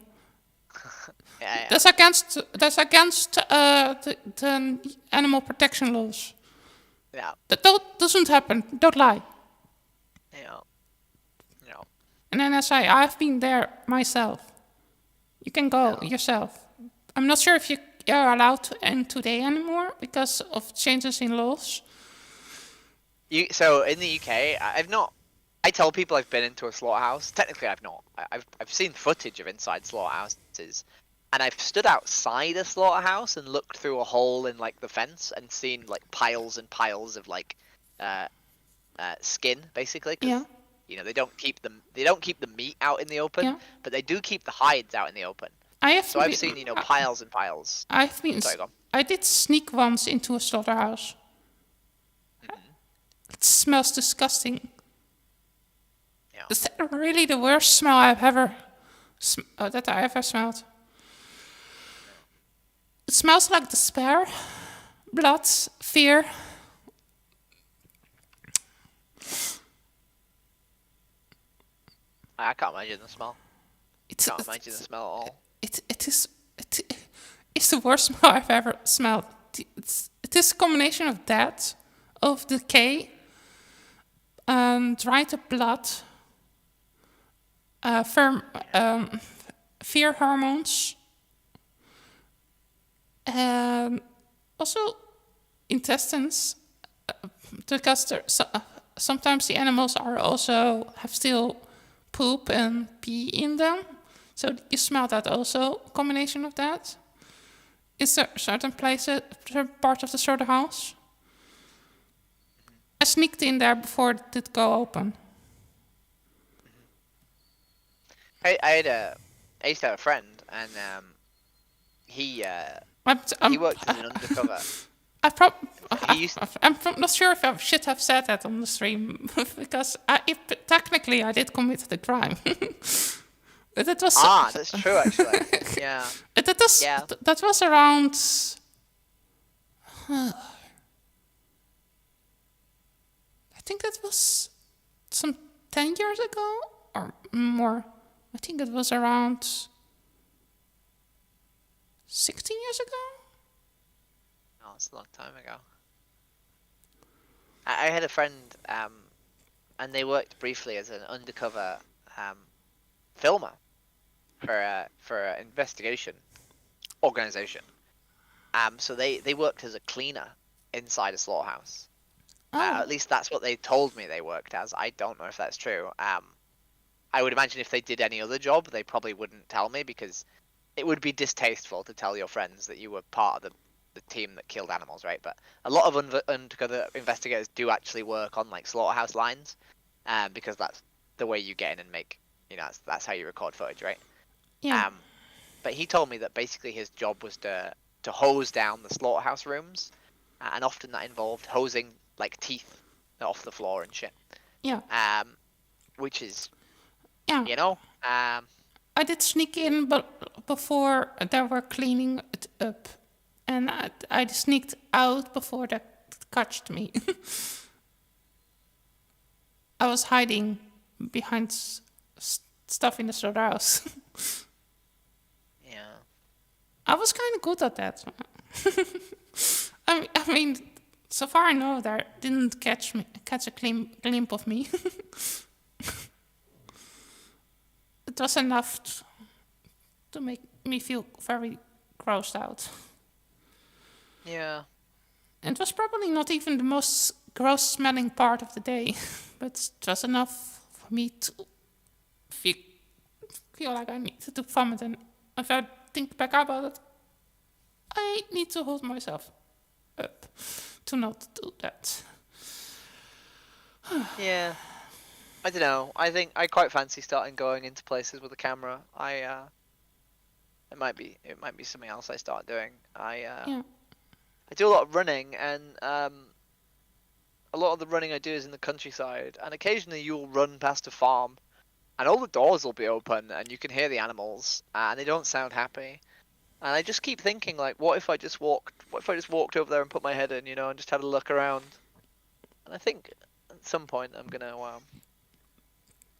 Yeah. That's against the animal protection laws. Yeah. That doesn't happen. Don't lie. Yeah. And then I say, I've been there myself. You can go yourself. I'm not sure if you are allowed to enter today anymore because of changes in laws. So in the UK, I tell people I've been into a slaughterhouse. Technically, I've not. I've seen footage of inside slaughterhouses, and I've stood outside a slaughterhouse and looked through a hole in like the fence and seen like piles and piles of like skin, basically. 'Cause, Yeah. they don't keep the meat out in the open, but they do keep the hides out in the open. I've seen piles and piles. Sorry, go on. I did sneak once into a slaughterhouse. It smells disgusting. Yeah. Is that really the worst smell I've ever smelled? It smells like despair, blood, fear. I can't imagine the smell. Can't imagine the smell at all. It's the worst smell I've ever smelled. It is a combination of that, of decay, dried up blood, fear hormones, and also intestines, because sometimes the animals are also have still poop and pee in them. So you smell that also, combination of that. Is there certain places, certain part of the slaughterhouse? I sneaked in there before it did go open. I used to have a friend, and he worked as an undercover. I'm not sure if I should have said that on the stream because technically I did commit the crime. But it was that's true actually. Yeah. That was around. I think that was some 10 years ago or more. I think it was around 16 years ago. Oh, it's a long time ago. I had a friend, and they worked briefly as an undercover filmer for an investigation organization. So they worked as a cleaner inside a slaughterhouse. At least that's what they told me they worked as. I don't know if that's true. I would imagine if they did any other job, they probably wouldn't tell me because it would be distasteful to tell your friends that you were part of the team that killed animals, right? But a lot of undercover investigators do actually work on like slaughterhouse lines, because that's the way you get in and make, that's how you record footage, right? Yeah. But he told me that basically his job was to hose down the slaughterhouse rooms, and often that involved hosing like teeth off the floor and shit. Yeah. Which is, yeah. I did sneak in, but before they were cleaning it up, and I sneaked out before they catched me. I was hiding behind stuff in the slaughterhouse. Yeah. I was kind of good at that. I mean, so far I know they didn't catch a glimpse of me. It was enough to make me feel very grossed out. Yeah. It was probably not even the most gross smelling part of the day, but it was enough for me to feel like I needed to vomit. And if I think back about it, I need to hold myself up to not do that. Yeah. I don't know. I think I quite fancy starting going into places with a camera. It might be something else I start doing. I do a lot of running, and a lot of the running I do is in the countryside, and occasionally you'll run past a farm, and all the doors will be open, and you can hear the animals, and they don't sound happy. And I just keep thinking, like, what if I just walked over there and put my head in, and just had a look around. And I think at some point I'm gonna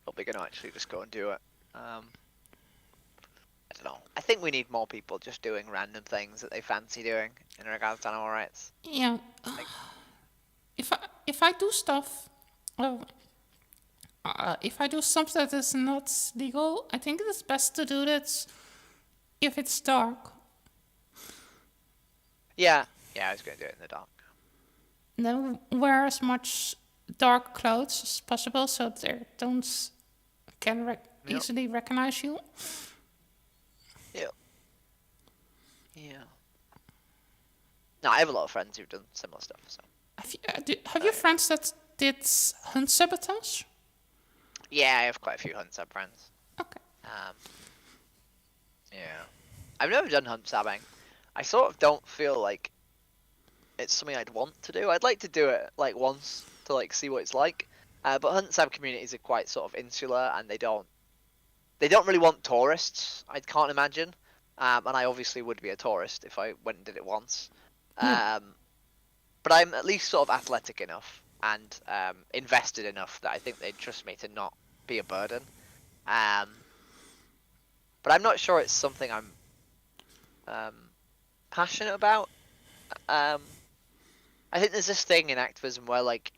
probably gonna actually just go and do it. I don't know. I think we need more people just doing random things that they fancy doing in regards to animal rights. Yeah. If I do stuff, if I do stuff that is not legal, I think it's best to do that if it's dark. Yeah, I was gonna do it in the dark. Then wear as much dark clothes as possible so they don't easily recognize you. Yeah. No, I have a lot of friends who've done similar stuff. So. Have you friends that did hunt sabotage? Yeah, I have quite a few hunt sab friends. Okay. Yeah. I've never done hunt sabbing. I sort of don't feel like it's something I'd want to do. I'd like to do it like once to like see what it's like. But hunt sab communities are quite sort of insular, and they don't really want tourists. I can't imagine. And I obviously would be a tourist if I went and did it once. But I'm at least sort of athletic enough and invested enough that I think they'd trust me to not be a burden. But I'm not sure it's something I'm passionate about. I think there's this thing in activism where like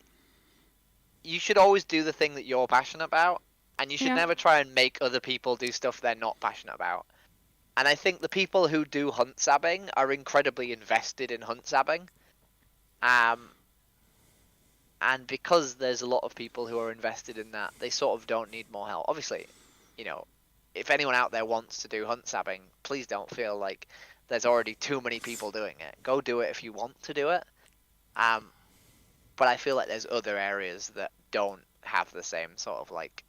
you should always do the thing that you're passionate about, and you should never try and make other people do stuff they're not passionate about. And I think the people who do hunt sabbing are incredibly invested in hunt sabbing. Um, and because there's a lot of people who are invested in that, they sort of don't need more help. Obviously, you know, if anyone out there wants to do hunt sabbing, please don't feel like there's already too many people doing it. Go do it if you want to do it. Um, but I feel like there's other areas that don't have the same sort of like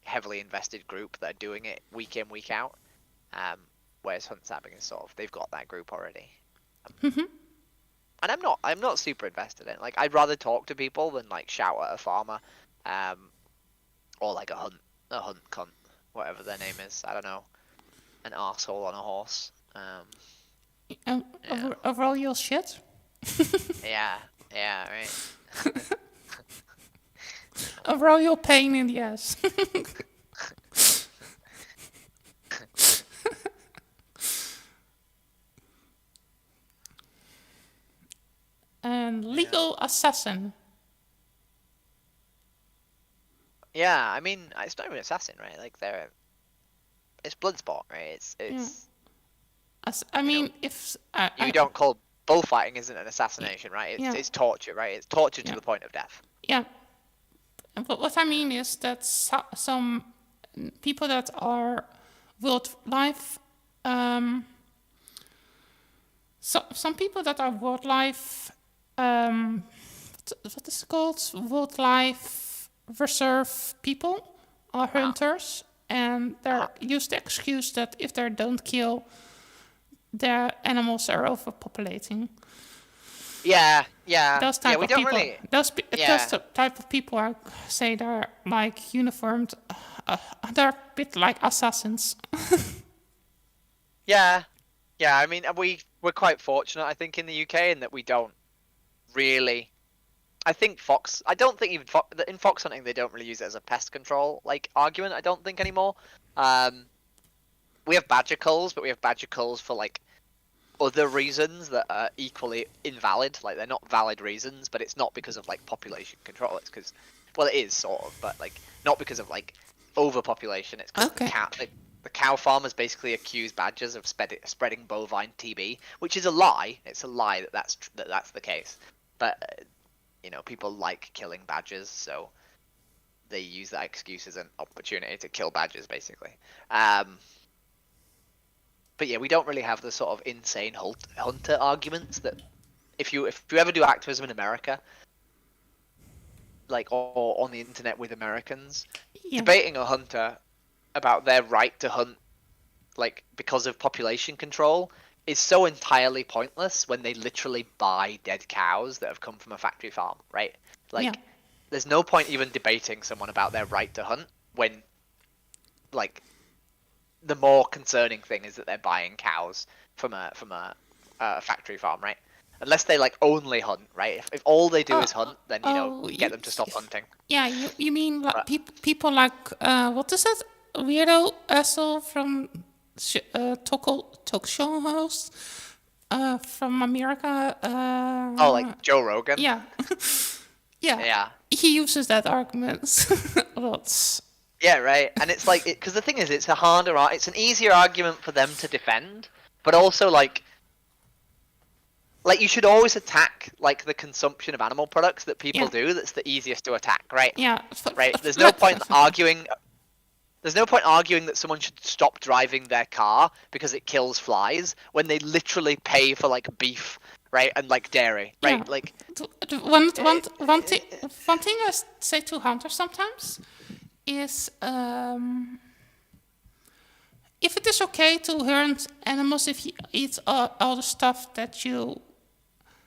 heavily invested group that are doing it week in, week out. Um, whereas hunt sabbing is sort of they've got that group already. And I'm not super invested in it. Like I'd rather talk to people than like shout at a farmer, um, or like a hunt cunt, whatever their name is. I don't know, an arsehole on a horse. Yeah, Overall, your shit. yeah, yeah, right. Overall, your pain in the ass. And Yeah, legal assassin. yeah. I mean, it's not even assassin, right? Like it's bloodsport, right? It's Yeah. it's I you know, mean, if you don't call bullfighting isn't an assassination, right? It's yeah, it's torture, right? It's torture to yeah, the point of death. yeah. But what I mean is that some people that are wildlife, some people that are wildlife, what is it called? Wildlife reserve people are Uh-huh. hunters, and Uh-huh. they're used the excuse that if they don't kill, their animals are overpopulating. Yeah, yeah, Those yeah. type We of don't people, really. those Yeah, type of people, I say they're like uniformed. They're a bit like assassins. yeah, yeah. I mean, we're quite fortunate, I think, in the UK in that we don't really. I think fox. I don't think even in fox hunting they don't really use it as a pest control like argument. I don't think anymore. Um, we have badger culls, but we have badger culls for like other reasons that are equally invalid. Like they're not valid reasons, but it's not because of like population control. It's because, well, it is sort of, but like not because of like overpopulation. It's because Okay. the cow farmers basically accuse badgers of spreading bovine TB, which is a lie. It's a lie that that's the case. But people like killing badgers, so they use that excuse as an opportunity to kill badgers, basically. But yeah, we don't really have the sort of insane hunter arguments that if you ever do activism in America, like or on the internet with Americans, Yeah. debating a hunter about their right to hunt, like because of population control, is so entirely pointless when they literally buy dead cows that have come from a factory farm, right? Yeah. Like, there's no point even debating someone about their right to hunt when, like, the more concerning thing is that they're buying cows from a factory farm, right? Unless they like only hunt, right? If all they do is hunt, then Oh, get them to stop hunting. yeah. You mean like But people like what is that weirdo asshole from talk show host from America? oh, like Joe Rogan, Yeah. Yeah. yeah, He uses that argument a lot. yeah, right. And it's like because the thing is, it's it's an easier argument for them to defend, but also like you should always attack like the consumption of animal products that people Yeah. do. That's the easiest to attack, right? Yeah. Right. There's no point arguing. There's no point arguing that someone should stop driving their car because it kills flies when they literally pay for like beef, right, and like dairy, Yeah. right? Like, One thing I say to hunters sometimes is if it is okay to hunt animals if you eat all the stuff that you.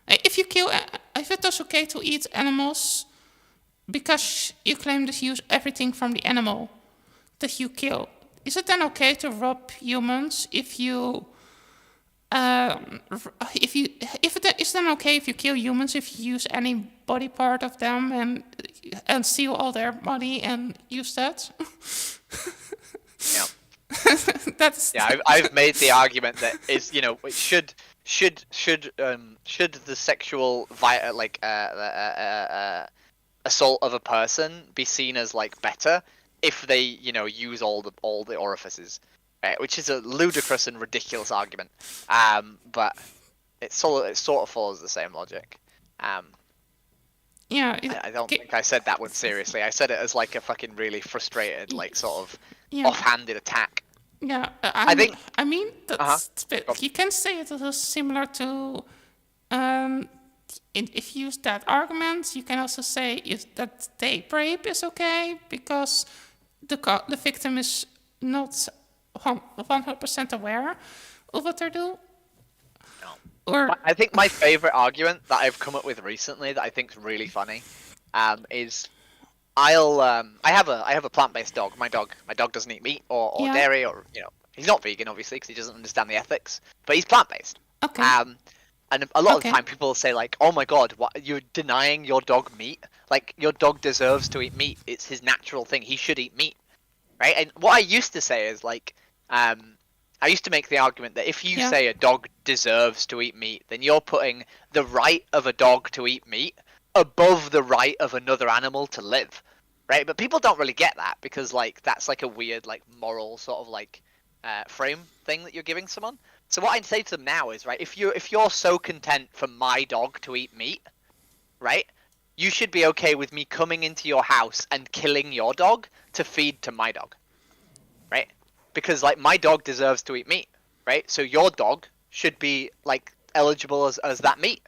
If you kill. If it is okay to eat animals because you claim that you use everything from the animal that you kill, is it then okay to rob humans if you. If it is then okay if you kill humans if you use any body part of them and steal all their money and use that? yeah, That's yeah. I've made the argument that is it should the sexual assault of a person be seen as like better if they use all the orifices, right? Which is a ludicrous and ridiculous argument, but it sort of follows the same logic. Yeah. I don't think I said that one seriously. I said it as like a fucking really frustrated, like sort of Yeah. offhanded attack. Yeah, I think. I mean, Uh-huh. you can say it is similar to, um, if you use that argument, you can also say that date rape is okay because the victim is not 100% aware of what they do. No. Or I think my favorite argument that I've come up with recently that I think is really funny, is I have a plant-based dog. My dog doesn't eat meat or Yeah. dairy or he's not vegan obviously because he doesn't understand the ethics, but he's plant-based. Okay. And a lot of the Okay. time people will say like, oh my god, what, you're denying your dog meat? Like your dog deserves to eat meat. It's his natural thing. He should eat meat, right? And what I used to say is like, I used to make the argument that if you Yeah. say a dog deserves to eat meat, then you're putting the right of a dog to eat meat above the right of another animal to live, right? But people don't really get that because like that's like a weird like moral sort of like frame thing that you're giving someone. So what I'd say to them now is, right, if you're so content for my dog to eat meat, right, you should be okay with me coming into your house and killing your dog to feed to my dog, right? Because like my dog deserves to eat meat, right? So your dog should be like eligible as that meat,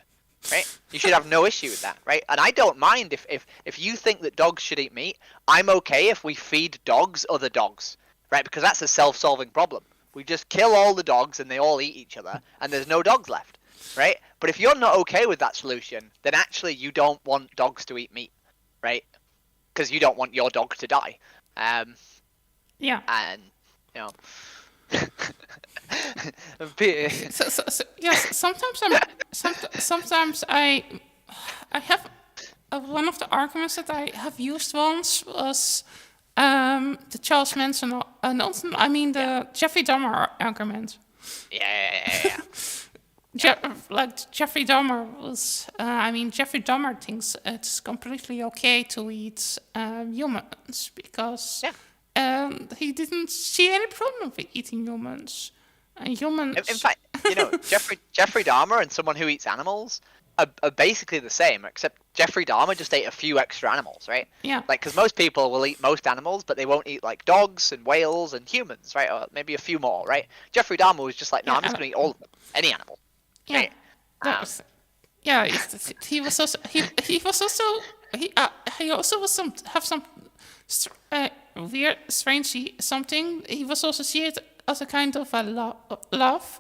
right? You should have no issue with that, right? And I don't mind if you think that dogs should eat meat. I'm okay if we feed dogs other dogs, right? Because that's a self-solving problem. We just kill all the dogs and they all eat each other and there's no dogs left, right? But if you're not okay with that solution, then actually you don't want dogs to eat meat, right? Because you don't want your dog to die. Yeah. And you know. Yes. Sometimes I have one of the arguments that I have used once was the Charles Manson. I mean the Jeffrey Dahmer argument. Yeah. Like Jeffrey Dahmer was. Jeffrey Dahmer thinks it's completely okay to eat humans because. Yeah. He didn't see any problem with eating humans. And humans. In fact, Jeffrey Dahmer and someone who eats animals are basically the same, except Jeffrey Dahmer just ate a few extra animals, right? Yeah. Like, because most people will eat most animals, but they won't eat like dogs and whales and humans, right? Or maybe a few more, right? Jeffrey Dahmer was just like, no, I'm just gonna eat all of them, any animal. Yeah. Right? He was also he also was some weird, strangely something. He was also seen as a kind of a love,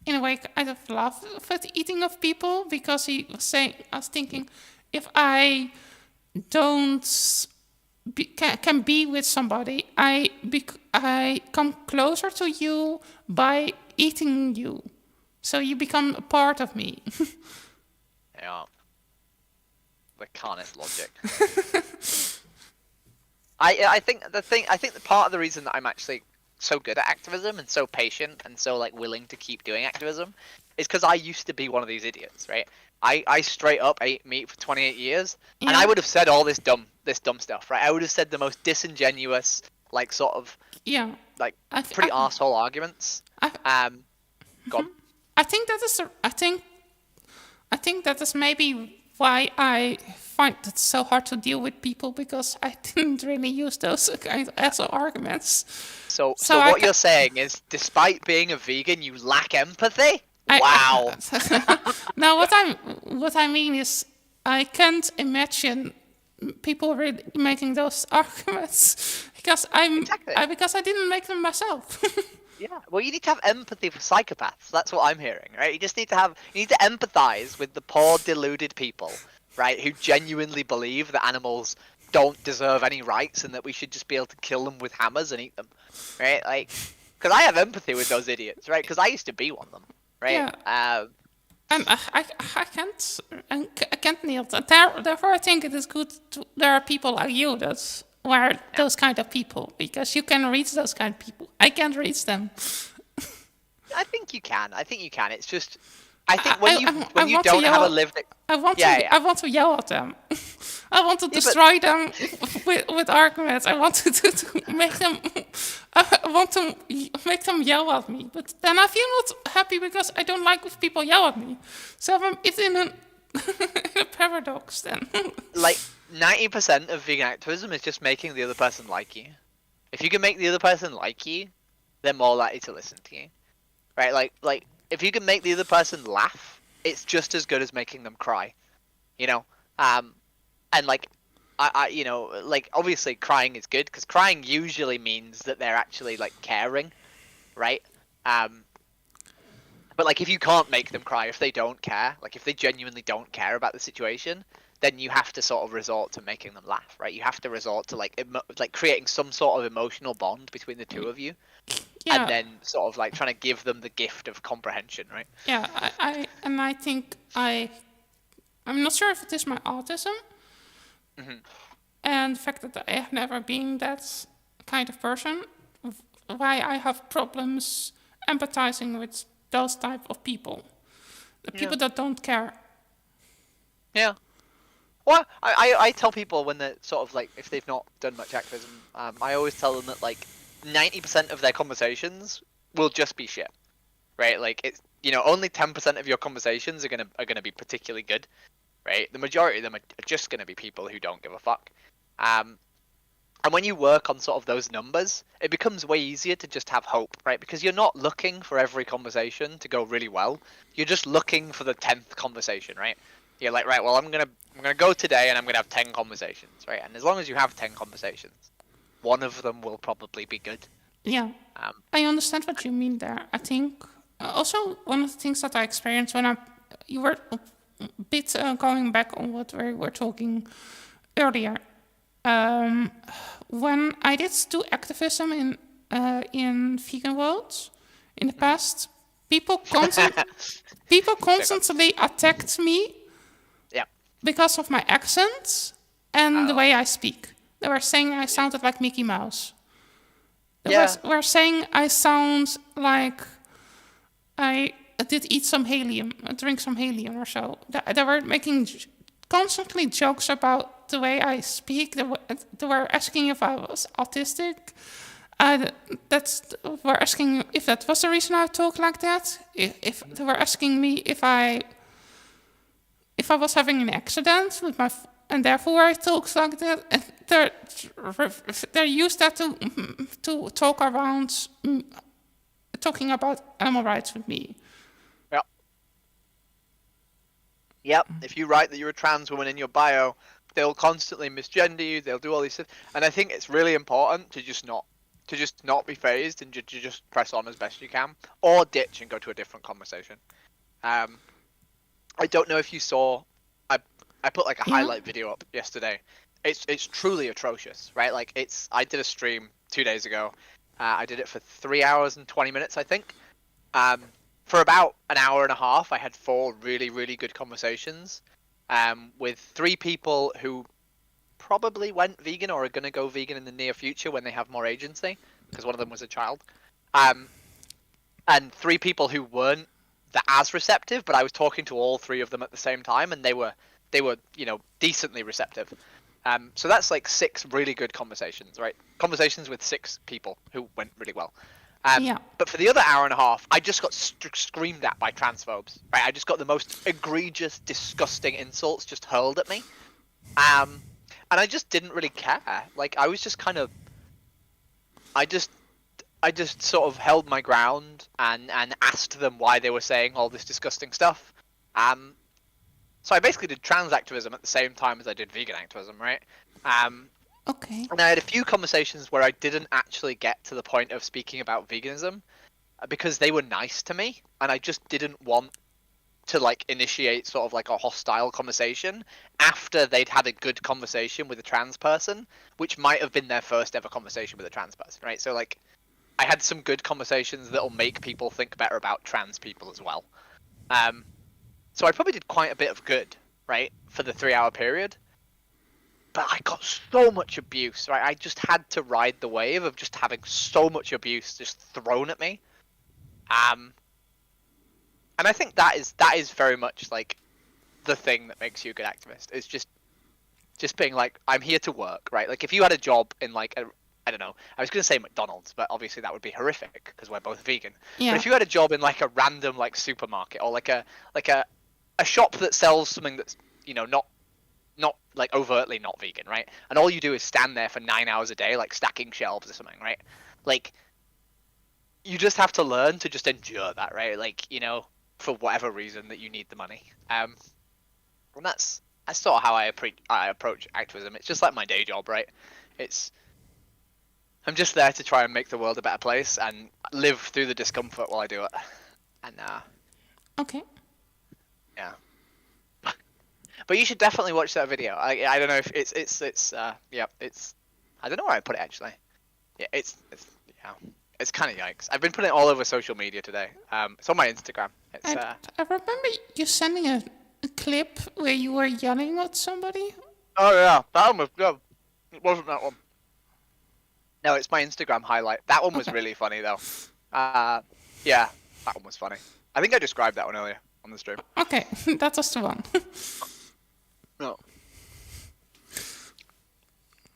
in a way, kind of love for the eating of people, because he was saying, I was thinking, if I don't can be with somebody, I come closer to you by eating you, so you become a part of me. Yeah. The carnist logic. I think the part of the reason that I'm actually so good at activism and so patient and so like willing to keep doing activism is because I used to be one of these idiots, right? I straight up ate meat for 28 years, and I would have said all this dumb stuff, right? I would have said the most disingenuous, like sort of like pretty arsehole arguments. Go on. I think that is maybe why I find it so hard to deal with people, because I didn't really use those kind of asshole arguments. So what you're saying is, despite being a vegan, you lack empathy? Wow. Now, what I mean is, I can't imagine people really making those arguments because because I didn't make them myself. Yeah, well, you need to have empathy for psychopaths. That's what I'm hearing, right? You need to empathize with the poor, deluded people, right, who genuinely believe that animals don't deserve any rights and that we should just be able to kill them with hammers and eat them, right? Like, because I have empathy with those idiots, right? Because I used to be one of them, right? Yeah. I can't kneel. Therefore, I think it is good. There are people like you that are those kind of people, because you can reach those kind of people. I can't reach them. I think you can. It's just, I think when you don't have a lived. I want to yell at them. I want to destroy them with arguments. I want to make them. I want to make them yell at me. But then I feel not happy because I don't like if people yell at me. So if a paradox then. Like 90% of vegan activism is just making the other person like you. If you can make the other person like you, they're more likely to listen to you, right? Like if you can make the other person laugh, it's just as good as making them cry, you know. And like like obviously crying is good because crying usually means that they're actually like caring, right? But like if you can't make them cry, if they don't care, like if they genuinely don't care about the situation, then you have to sort of resort to making them laugh, right? You have to resort to like like creating some sort of emotional bond between the two of you, and Yeah, then sort of like trying to give them the gift of comprehension, right? yeah. I think I'm not sure if it is my autism and the fact that I have never been that kind of person. Why I have problems empathizing with those type of people, the Yeah. people that don't care. Yeah. Well, I tell people when they're sort of like if they've not done much activism, I always tell them that like 90% of their conversations will just be shit, right? Like it's only 10% of your conversations are gonna be particularly good, right? The majority of them are just gonna be people who don't give a fuck. And when you work on sort of those numbers, it becomes way easier to just have hope, right? Because you're not looking for every conversation to go really well. You're just looking for the 10th conversation, right? You're like, right, well, I'm gonna go today and I'm gonna have 10 conversations, right? And as long as you have 10 conversations, one of them will probably be good. Yeah, Um, I understand what you mean there. I think also one of the things that I experienced when you were a bit going back on what we were talking earlier. Um, when I did do activism in vegan worlds in the past, people constantly attacked me yeah. because of my accent and the Oh. way I speak. They were saying I sounded like Mickey Mouse. They Yeah. were saying I sound like I did eat some helium, drink some helium or so. They were making constantly jokes about the way I speak. They were asking if I was autistic. Were asking if that was the reason I talk like that. If they were asking me if I was having an accident with and therefore I talk like that. And they used that to talk around talking about animal rights with me. Yeah. Yep. If you write that you're a trans woman in your bio, they'll constantly misgender you. They'll do all these things, and I think it's really important to just not be phased and to just press on as best you can, or ditch and go to a different conversation. I don't know if you saw. I put like a Yeah. highlight video up yesterday. It's truly atrocious, right? Like I did a stream 2 days ago. I did it for 3 hours and 20 minutes, I think. For about an hour and a half, I had 4 really, really good conversations with 3 people who probably went vegan or are going to go vegan in the near future when they have more agency, because one of them was a child. And 3 people who weren't as receptive, but I was talking to all 3 of them at the same time, and they were decently receptive. So that's like 6 really good conversations, right? Conversations with 6 people who went really well. Yeah. But for the other hour and a half, I just got screamed at by transphobes. Right, I just got the most egregious, disgusting insults just hurled at me, and I just didn't really care. Like I was just kind of, I just sort of held my ground and asked them why they were saying all this disgusting stuff. So I basically did trans activism at the same time as I did vegan activism, right? Okay. And I had a few conversations where I didn't actually get to the point of speaking about veganism because they were nice to me, and I just didn't want to like initiate sort of like a hostile conversation after they'd had a good conversation with a trans person, which might have been their first ever conversation with a trans person, right? So like I had some good conversations that'll make people think better about trans people as well. So I probably did quite a bit of good, right, for the 3-hour period. But I got so much abuse, right? I just had to ride the wave of just having so much abuse just thrown at me. And I think that is very much like the thing that makes you a good activist. Is just being like, I'm here to work, right? Like if you had a job in like I don't know, I was gonna say McDonald's, but obviously that would be horrific because we're both vegan. Yeah. But if you had a job in like a random like supermarket or like a a shop that sells something that's, you know, not like overtly not vegan, right? And all you do is stand there for 9 hours a day, like stacking shelves or something, right? Like, you just have to learn to just endure that, right? Like, you know, for whatever reason that you need the money. And that's sort of how I approach activism. It's just like my day job, right? It's I'm just there to try and make the world a better place and live through the discomfort while I do it. And Okay. yeah. But you should definitely watch that video. I don't know if it's yeah, it's I don't know where I put it actually. Yeah, it's yeah. It's kind of yikes. I've been putting it all over social media today. It's on my Instagram. It's I remember you sending a clip where you were yelling at somebody. oh yeah, that one was good. It wasn't that one. No, it's my Instagram highlight. That one was Okay. really funny though. Yeah, that one was funny. I think I described that one earlier on the stream. Okay, that was the one. No.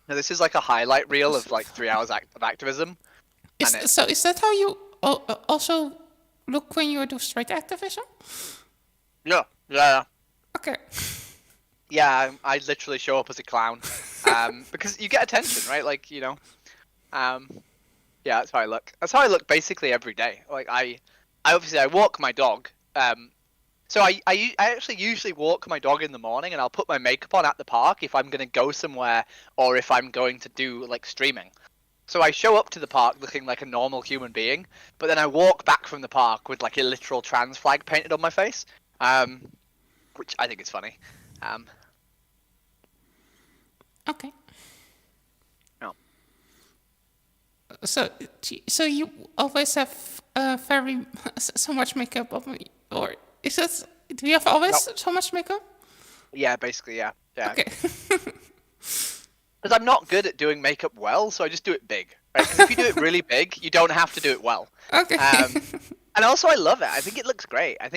No, this is like a highlight reel of like 3 hours of activism. So is that how you also look when you do straight activism? Yeah. Okay. Yeah, I literally show up as a clown. Because you get attention, right? Like, you know. Yeah, that's how I look. That's how I look basically every day. Like I obviously I walk my dog. So I actually usually walk my dog in the morning, and I'll put my makeup on at the park if I'm gonna go somewhere or if I'm going to do like streaming. So I show up to the park looking like a normal human being, but then I walk back from the park with like a literal trans flag painted on my face, which I think is funny. Okay. No. So you always have very so much makeup on me, or is that? Do you have always so much makeup? Yeah, basically, yeah. Okay. Because I'm not good at doing makeup well, so I just do it big. Right? Because if you do it really big, you don't have to do it well. Okay. And also, I love it. I think it looks great. I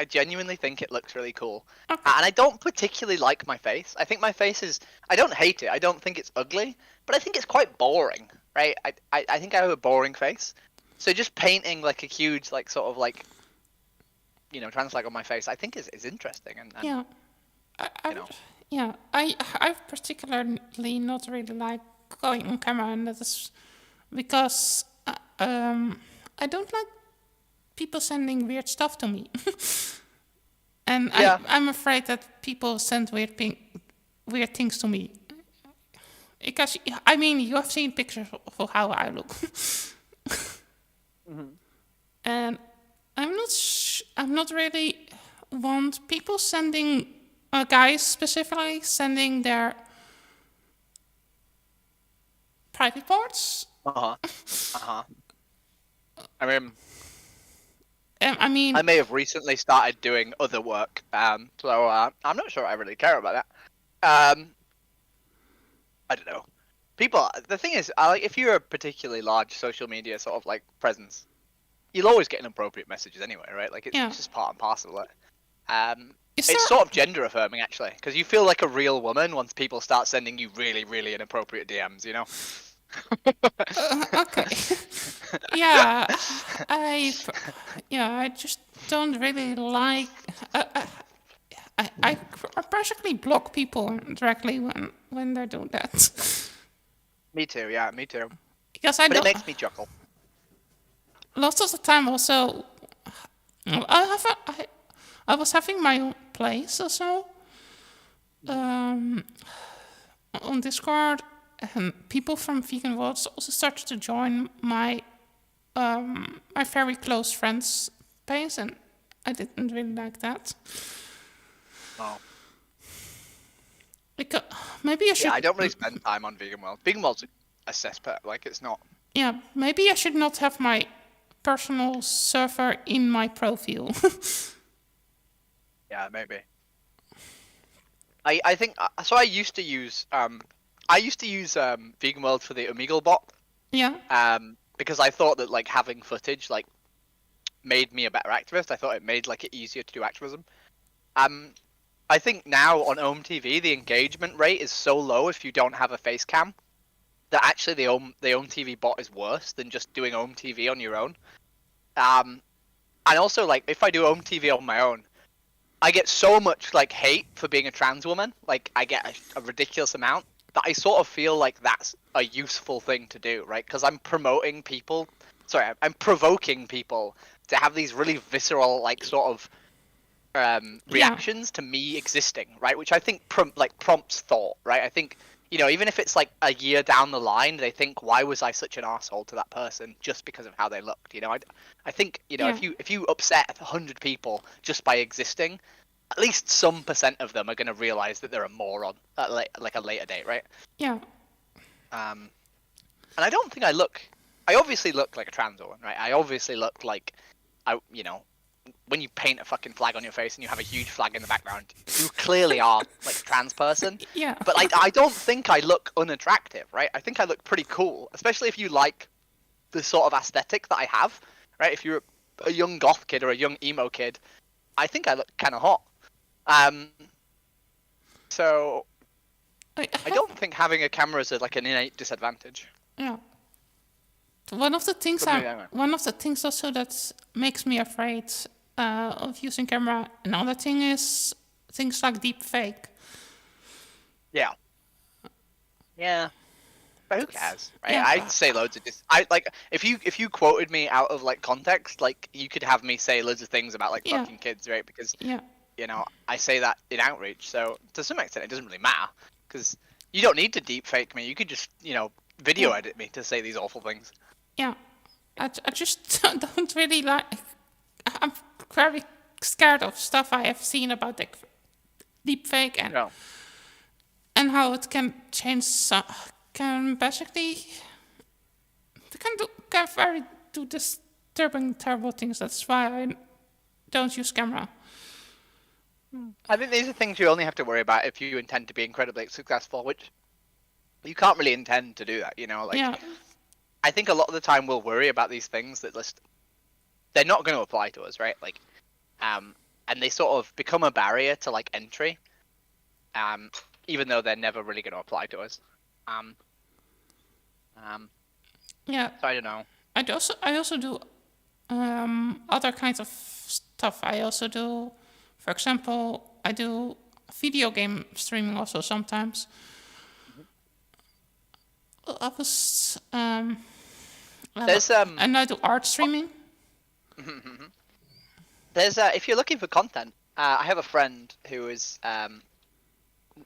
genuinely think it looks really cool. Okay. And I don't particularly like my face. I think my face is. I don't hate it. I don't think it's ugly, but I think it's quite boring. Right? I think I have a boring face. So just painting like a huge like sort of like, you know, trans flag on my face, I think is interesting. And Yeah. you know. Yeah. I particularly not really like going on camera, and that is because I don't like people sending weird stuff to me. And Yeah. I'm afraid that people send weird things to me. Because, I mean, you have seen pictures of how I look. And I'm not really want people sending, guys specifically, sending their private parts. I mean, I mean, I may have recently started doing other work, so I'm not sure I really care about that. I don't know. People, the thing is, if you're a particularly large social media sort of like presence, you'll always get inappropriate messages anyway, right? Like it's just part and parcel of it. It's sort of gender affirming actually, because you feel like a real woman once people start sending you really, really inappropriate DMs, you know? okay. Yeah, I just don't really like. I practically block people directly when they do that. Me too. Yeah, me too. Because But it makes me chuckle. Lots of the time also, I was having my own place or so on Discord, and people from Vegan Worlds also started to join my my very close friends page, and I didn't really like that. Oh. Because maybe I should. Yeah, I don't really spend time on Vegan World. Vegan World's a cesspit. Like it's not. Yeah, maybe I should not have my personal server in my profile. Yeah, maybe. I think so. I used to use Vegan World for the Omegle bot. Yeah. Because I thought that like having footage like made me a better activist. I thought it made like it easier to do activism. I think now on Ohm TV the engagement rate is so low if you don't have a face cam that actually the Ohm TV bot is worse than just doing Ohm TV on your own. And also like if I do Ohm TV on my own, I get so much like hate for being a trans woman. Like I get a ridiculous amount that I sort of feel like that's a useful thing to do, right? Because I'm promoting people. Sorry, I'm provoking people to have these really visceral, like sort of Yeah. reactions to me existing, right? Which I think prompts thought, right? I think even if it's like a year down the line, they think, why was I such an asshole to that person just because of how they looked? I think Yeah. if you upset 100 people just by existing, at least some percent of them are going to realize that they're a moron at like a later date, right? Yeah. Um, and I don't think I look. I obviously look like a trans woman, right? I obviously look like when you paint a fucking flag on your face and you have a huge flag in the background, you clearly are like a trans person. Yeah. But I don't think I look unattractive, right? I think I look pretty cool, especially if you like the sort of aesthetic that I have, right? If you're a young goth kid or a young emo kid, I think I look kind of hot. Um, so I don't think having a camera is like an innate disadvantage. Yeah. One of the things But maybe I'm wrong. one of the things also that makes me afraid of using camera. Another thing is things like deep fake. Yeah. Yeah. But who cares, right? Yeah. I'd say loads of this. I like if you quoted me out of like context, like you could have me say loads of things about like Yeah. fucking kids, right? Because Yeah. I say that in outreach, so to some extent it doesn't really matter because you don't need to deep fake me. You could just video Yeah. edit me to say these awful things. Yeah. I just don't really like. I'm very scared of stuff I have seen about like deep fake No. and how it can change. Can basically can very do disturbing, terrible things. That's why I don't use camera. I think these are things you only have to worry about if you intend to be incredibly successful, which you can't really intend to do that, like Yeah. I think a lot of the time we'll worry about these things that just they're not going to apply to us, right? Like and they sort of become a barrier to like entry, even though they're never really going to apply to us. Yeah. So I don't know. I also do other kinds of stuff. I also do, for example, I do video game streaming also sometimes. I was There's and I do art streaming. there's if you're looking for content, I have a friend who is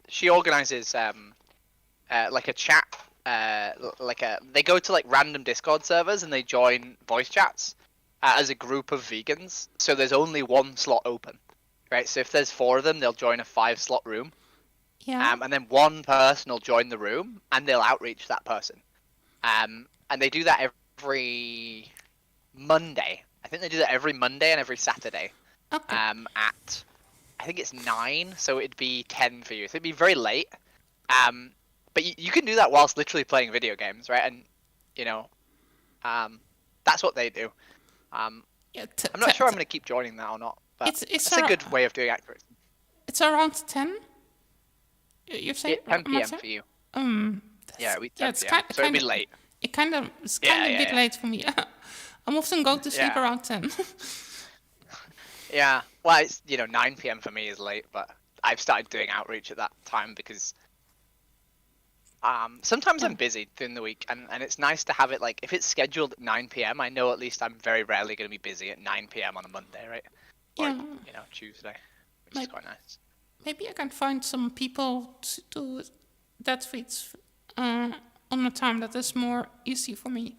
she organizes like a chat they go to like random Discord servers and they join voice chats as a group of vegans. So there's only one slot open, right? So if there's 4 of them, they'll join a 5-slot room. Yeah. And then one person will join the room and they'll outreach that person. And they do that every Monday. I think they do that every Monday and every Saturday. Okay. At I think it's 9, so it'd be 10 for you. So it'd be very late. But you can do that whilst literally playing video games, right? And that's what they do. Yeah, I'm not sure I'm going to keep joining that or not, but it's it's a good way of doing activism. It's around 10. You're saying 10 p.m. for you. Yeah, we 10 it's p.m. So it'd be late. It's kind of a bit late for me. I'm often going to sleep Yeah. around 10. Yeah, well, it's 9 p.m. for me is late, but I've started doing outreach at that time because sometimes I'm busy during the week, and it's nice to have it like if it's scheduled at 9 p.m. I know at least I'm very rarely going to be busy at 9 p.m. on a Monday, right? Or Yeah. Tuesday, which is quite nice. Maybe I can find some people to do that fits on a time that is more easy for me.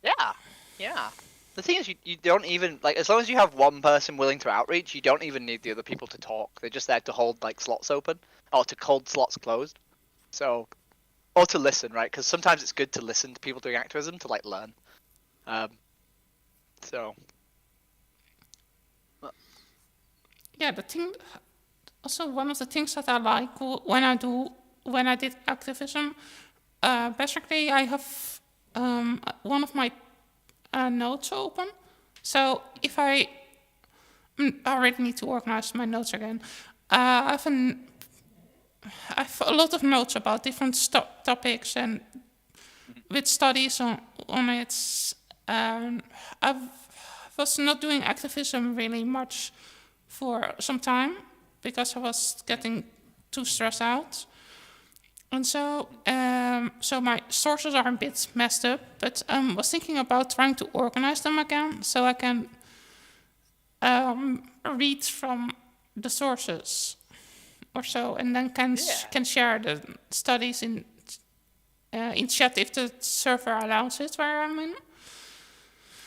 Yeah. The thing is, you don't even like as long as you have one person willing to outreach, you don't even need the other people to talk. They're just there to hold like slots open or to hold slots closed. So, or to listen, right? Because sometimes it's good to listen to people doing activism to like learn. So. Yeah, the thing. Also, one of the things that I like when I did activism, basically I have one of my notes open. So if I already need to organize my notes again, I have a lot of notes about different topics and with studies on it. I was not doing activism really much for some time because I was getting too stressed out. And so my sources are a bit messed up, but was thinking about trying to organize them again so I can read from the sources or so, and then can share the studies in chat if the server allows it where I'm in.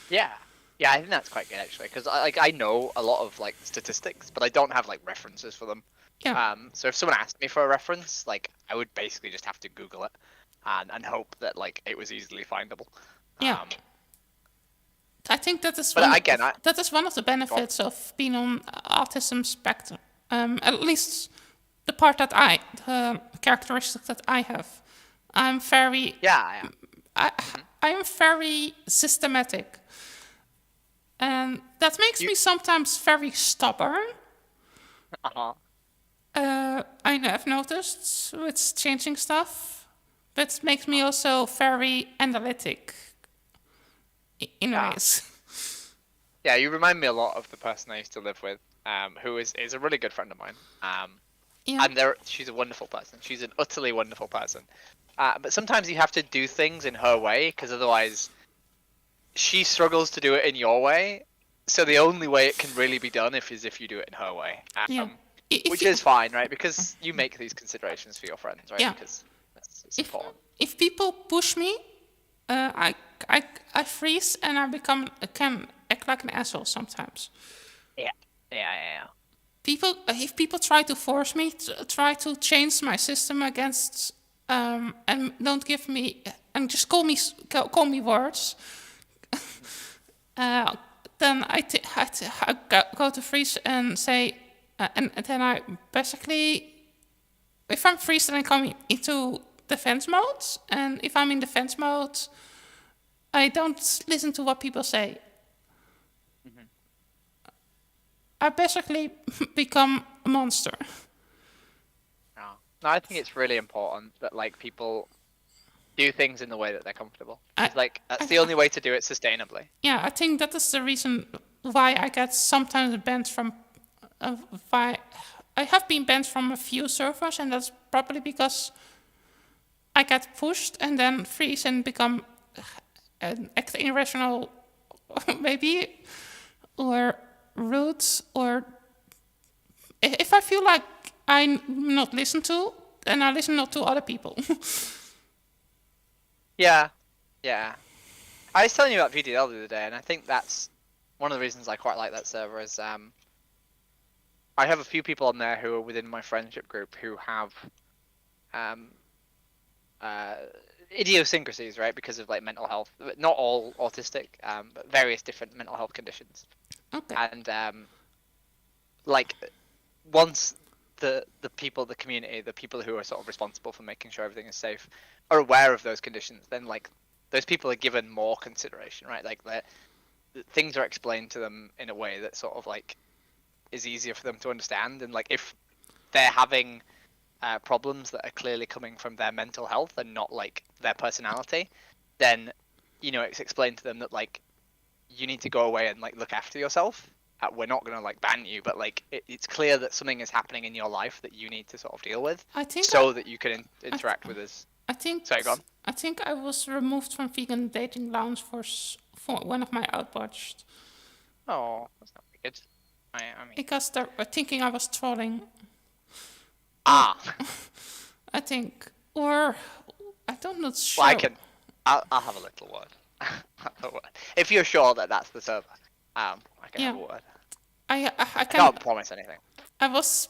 Yeah. Yeah, I think that's quite good actually, because I know a lot of like statistics, but I don't have like references for them. Yeah. So if someone asked me for a reference, like I would basically just have to Google it, and hope that like it was easily findable. Yeah. I think that is But again, that is one of the benefits of being on autism spectrum. At least the part that the characteristics that I have. I'm very yeah. I am very systematic, and that makes me sometimes very stubborn. I have noticed with changing stuff, but it makes me also very analytic in ways. Yeah, you remind me a lot of the person I used to live with, who is a really good friend of mine. And she's a wonderful person. She's an utterly wonderful person. But sometimes you have to do things in her way, because otherwise she struggles to do it in your way. So the only way it can really be done is if you do it in her way. Which is fine, right? Because you make these considerations for your friends, right? Yeah. Because it's important. If people push me, I freeze and I can act like an asshole sometimes. Yeah. If people try to force me, try to change my system against, and don't give me, and just call me words, then I go to freeze and say, and then I basically, if I'm freeze, then I come into defense mode, and if I'm in defense mode, I don't listen to what people say. I basically become a monster. No, I think it's really important that like people do things in the way that they're comfortable. That's the only way to do it sustainably. Yeah, I think that is the reason why I get sometimes banned from. I have been banned from a few servers, and that's probably because I get pushed and then freeze and become act irrational, maybe, or rude, or if I feel like I'm not listened to, then I listen not to other people. Yeah. I was telling you about VDL the other day, and I think that's one of the reasons I quite like that server is I have a few people on there who are within my friendship group who have idiosyncrasies, right? Because of like mental health, not all autistic, but various different mental health conditions. Okay. And like once the people, the community, the people who are sort of responsible for making sure everything is safe are aware of those conditions, then like those people are given more consideration, right? Like things are explained to them in a way that sort of like is easier for them to understand. And like if they're having problems that are clearly coming from their mental health and not like their personality, then it's explained to them that like you need to go away and like look after yourself. We're not going to like ban you, but like it's clear that something is happening in your life that you need to sort of deal with, that you can interact with us. Sorry, go on. I think I was removed from vegan dating lounge for one of my outbursts. Oh, that's not very good. I mean, because they were thinking I was trolling. I think, or I don't know. Sure. Well, I'll have a little word. If you're sure that that's the server, I can have a word. I can't promise anything. I was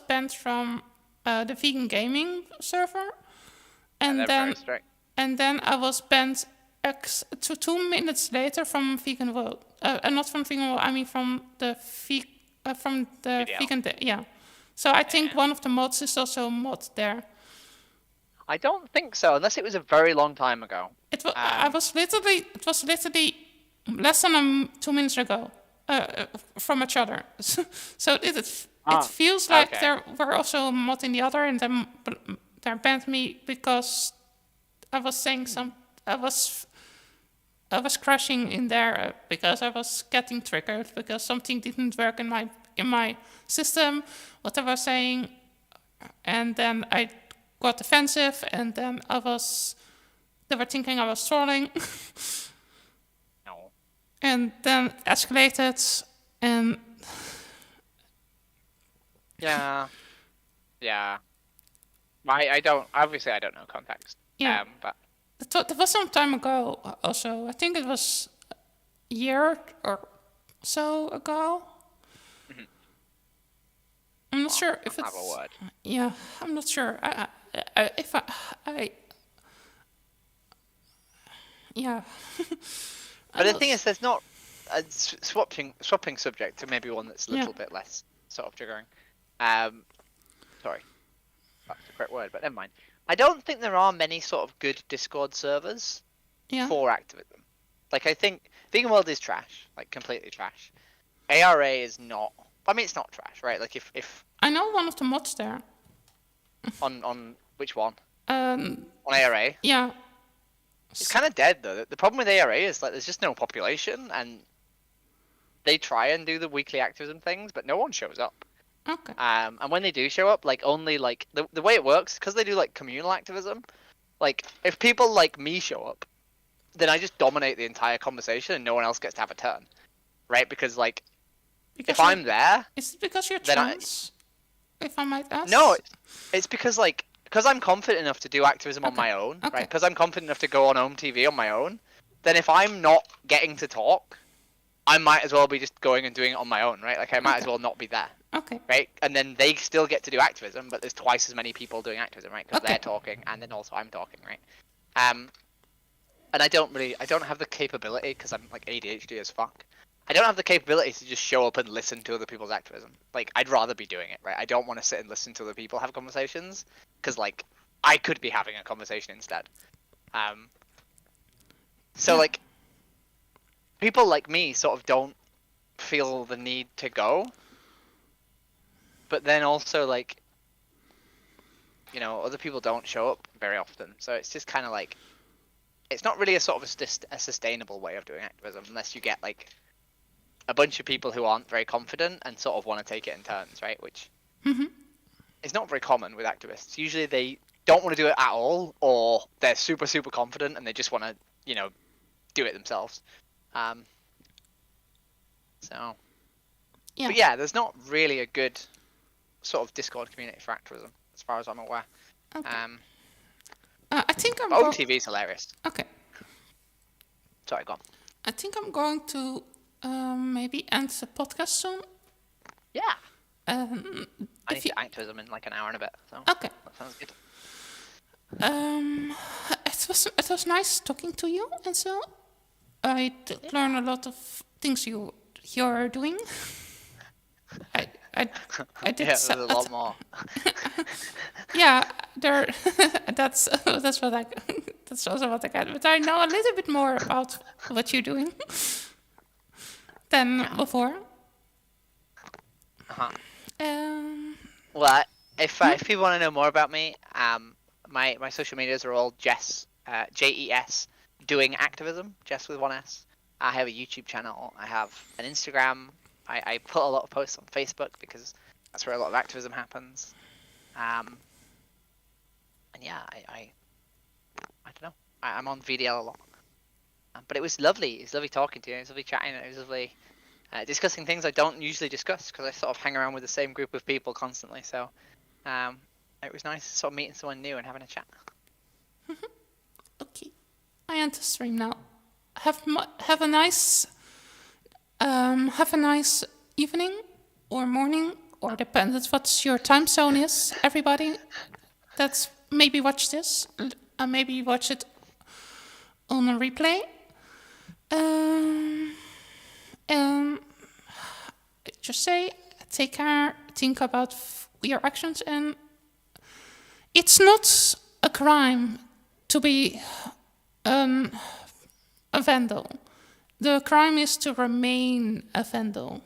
banned from the vegan gaming server, and then I was banned 2 minutes later from vegan world. Not from vegan world. I mean from the vegan. Yeah. So I think one of the mods is also a mod there. I don't think so, unless it was a very long time ago. It was literally less than 2 minutes ago from each other. So it feels like there were also a mod in the other, and then they banned me because I was saying I was crashing in there because I was getting triggered because something didn't work in my system, what I was saying, and then I got defensive, and then they were thinking I was trolling, No. and then it escalated, and Yeah. Yeah. I don't know context. yeah, But that was some time ago. Also, I think it was a year or so ago. I'm not sure if have a it's. word. Yeah, I'm not sure. If I yeah. But the thing is, there's not swapping subject to maybe one that's a little bit less sort of triggering. Sorry, that's the correct word, but never mind. I don't think there are many sort of good Discord servers for activism. Like, I think Vegan World is trash, like completely trash. ARA is not. I mean, it's not trash, right? Like, if I know one of the mods there. on which one? On ARA. Yeah. It's kind of dead though. The problem with ARA is like there's just no population, and they try and do the weekly activism things, but no one shows up. Okay. And when they do show up, like only like the way it works, because they do like communal activism, like if people like me show up, then I just dominate the entire conversation and no one else gets to have a turn, right? Because like if I'm there, is it because you're then trans? If I might ask. No, it's because I'm confident enough to do activism on my own, right? Because I'm confident enough to go on home TV on my own. Then if I'm not getting to talk, I might as well be just going and doing it on my own, right? Like I might as well not be there. Okay. Right? And then they still get to do activism, but there's twice as many people doing activism, right? Because they're talking and then also I'm talking, right? And I don't have the capability because I'm like ADHD as fuck. I don't have the capability to just show up and listen to other people's activism. Like, I'd rather be doing it, right? I don't want to sit and listen to other people have conversations, because, like, I could be having a conversation instead. Like, people like me sort of don't feel the need to go, but then also, like, you know, other people don't show up very often, so it's just kind of like, it's not really a sort of a sustainable way of doing activism, unless you get, like, a bunch of people who aren't very confident and sort of want to take it in turns, right? Which is not very common with activists. Usually they don't want to do it at all, or they're super, super confident and they just want to, you know, do it themselves. But yeah, there's not really a good sort of Discord community for activism, as far as I'm aware. Okay. I think I'm. OTV is hilarious. Okay. Sorry, go on. I think I'm going to maybe end the podcast soon. Yeah. I need to activism in like an hour and a bit. So okay. That sounds good. It was nice talking to you, and so I did learn a lot of things you're doing. I did. Yeah, there's a lot more. Yeah, there. that's what I. That's also what I get. But I know a little bit more about what you're doing than before. Well, if people want to know more about me, my social medias are all Jess, Jes, doing activism, Jess with one S. I have a YouTube channel. I have an Instagram. I put a lot of posts on Facebook because that's where a lot of activism happens. And yeah, I don't know. I'm on VDL a lot. But it was lovely. It was lovely talking to you. It was lovely chatting. It was lovely discussing things I don't usually discuss because I sort of hang around with the same group of people constantly. So it was nice sort of meeting someone new and having a chat. Okay, I end the stream now. Have a nice evening or morning, or depends what your time zone is. Everybody that's maybe watch this, maybe watch it on a replay. Just say, take care, think about your actions, and it's not a crime to be a vandal. The crime is to remain a vandal.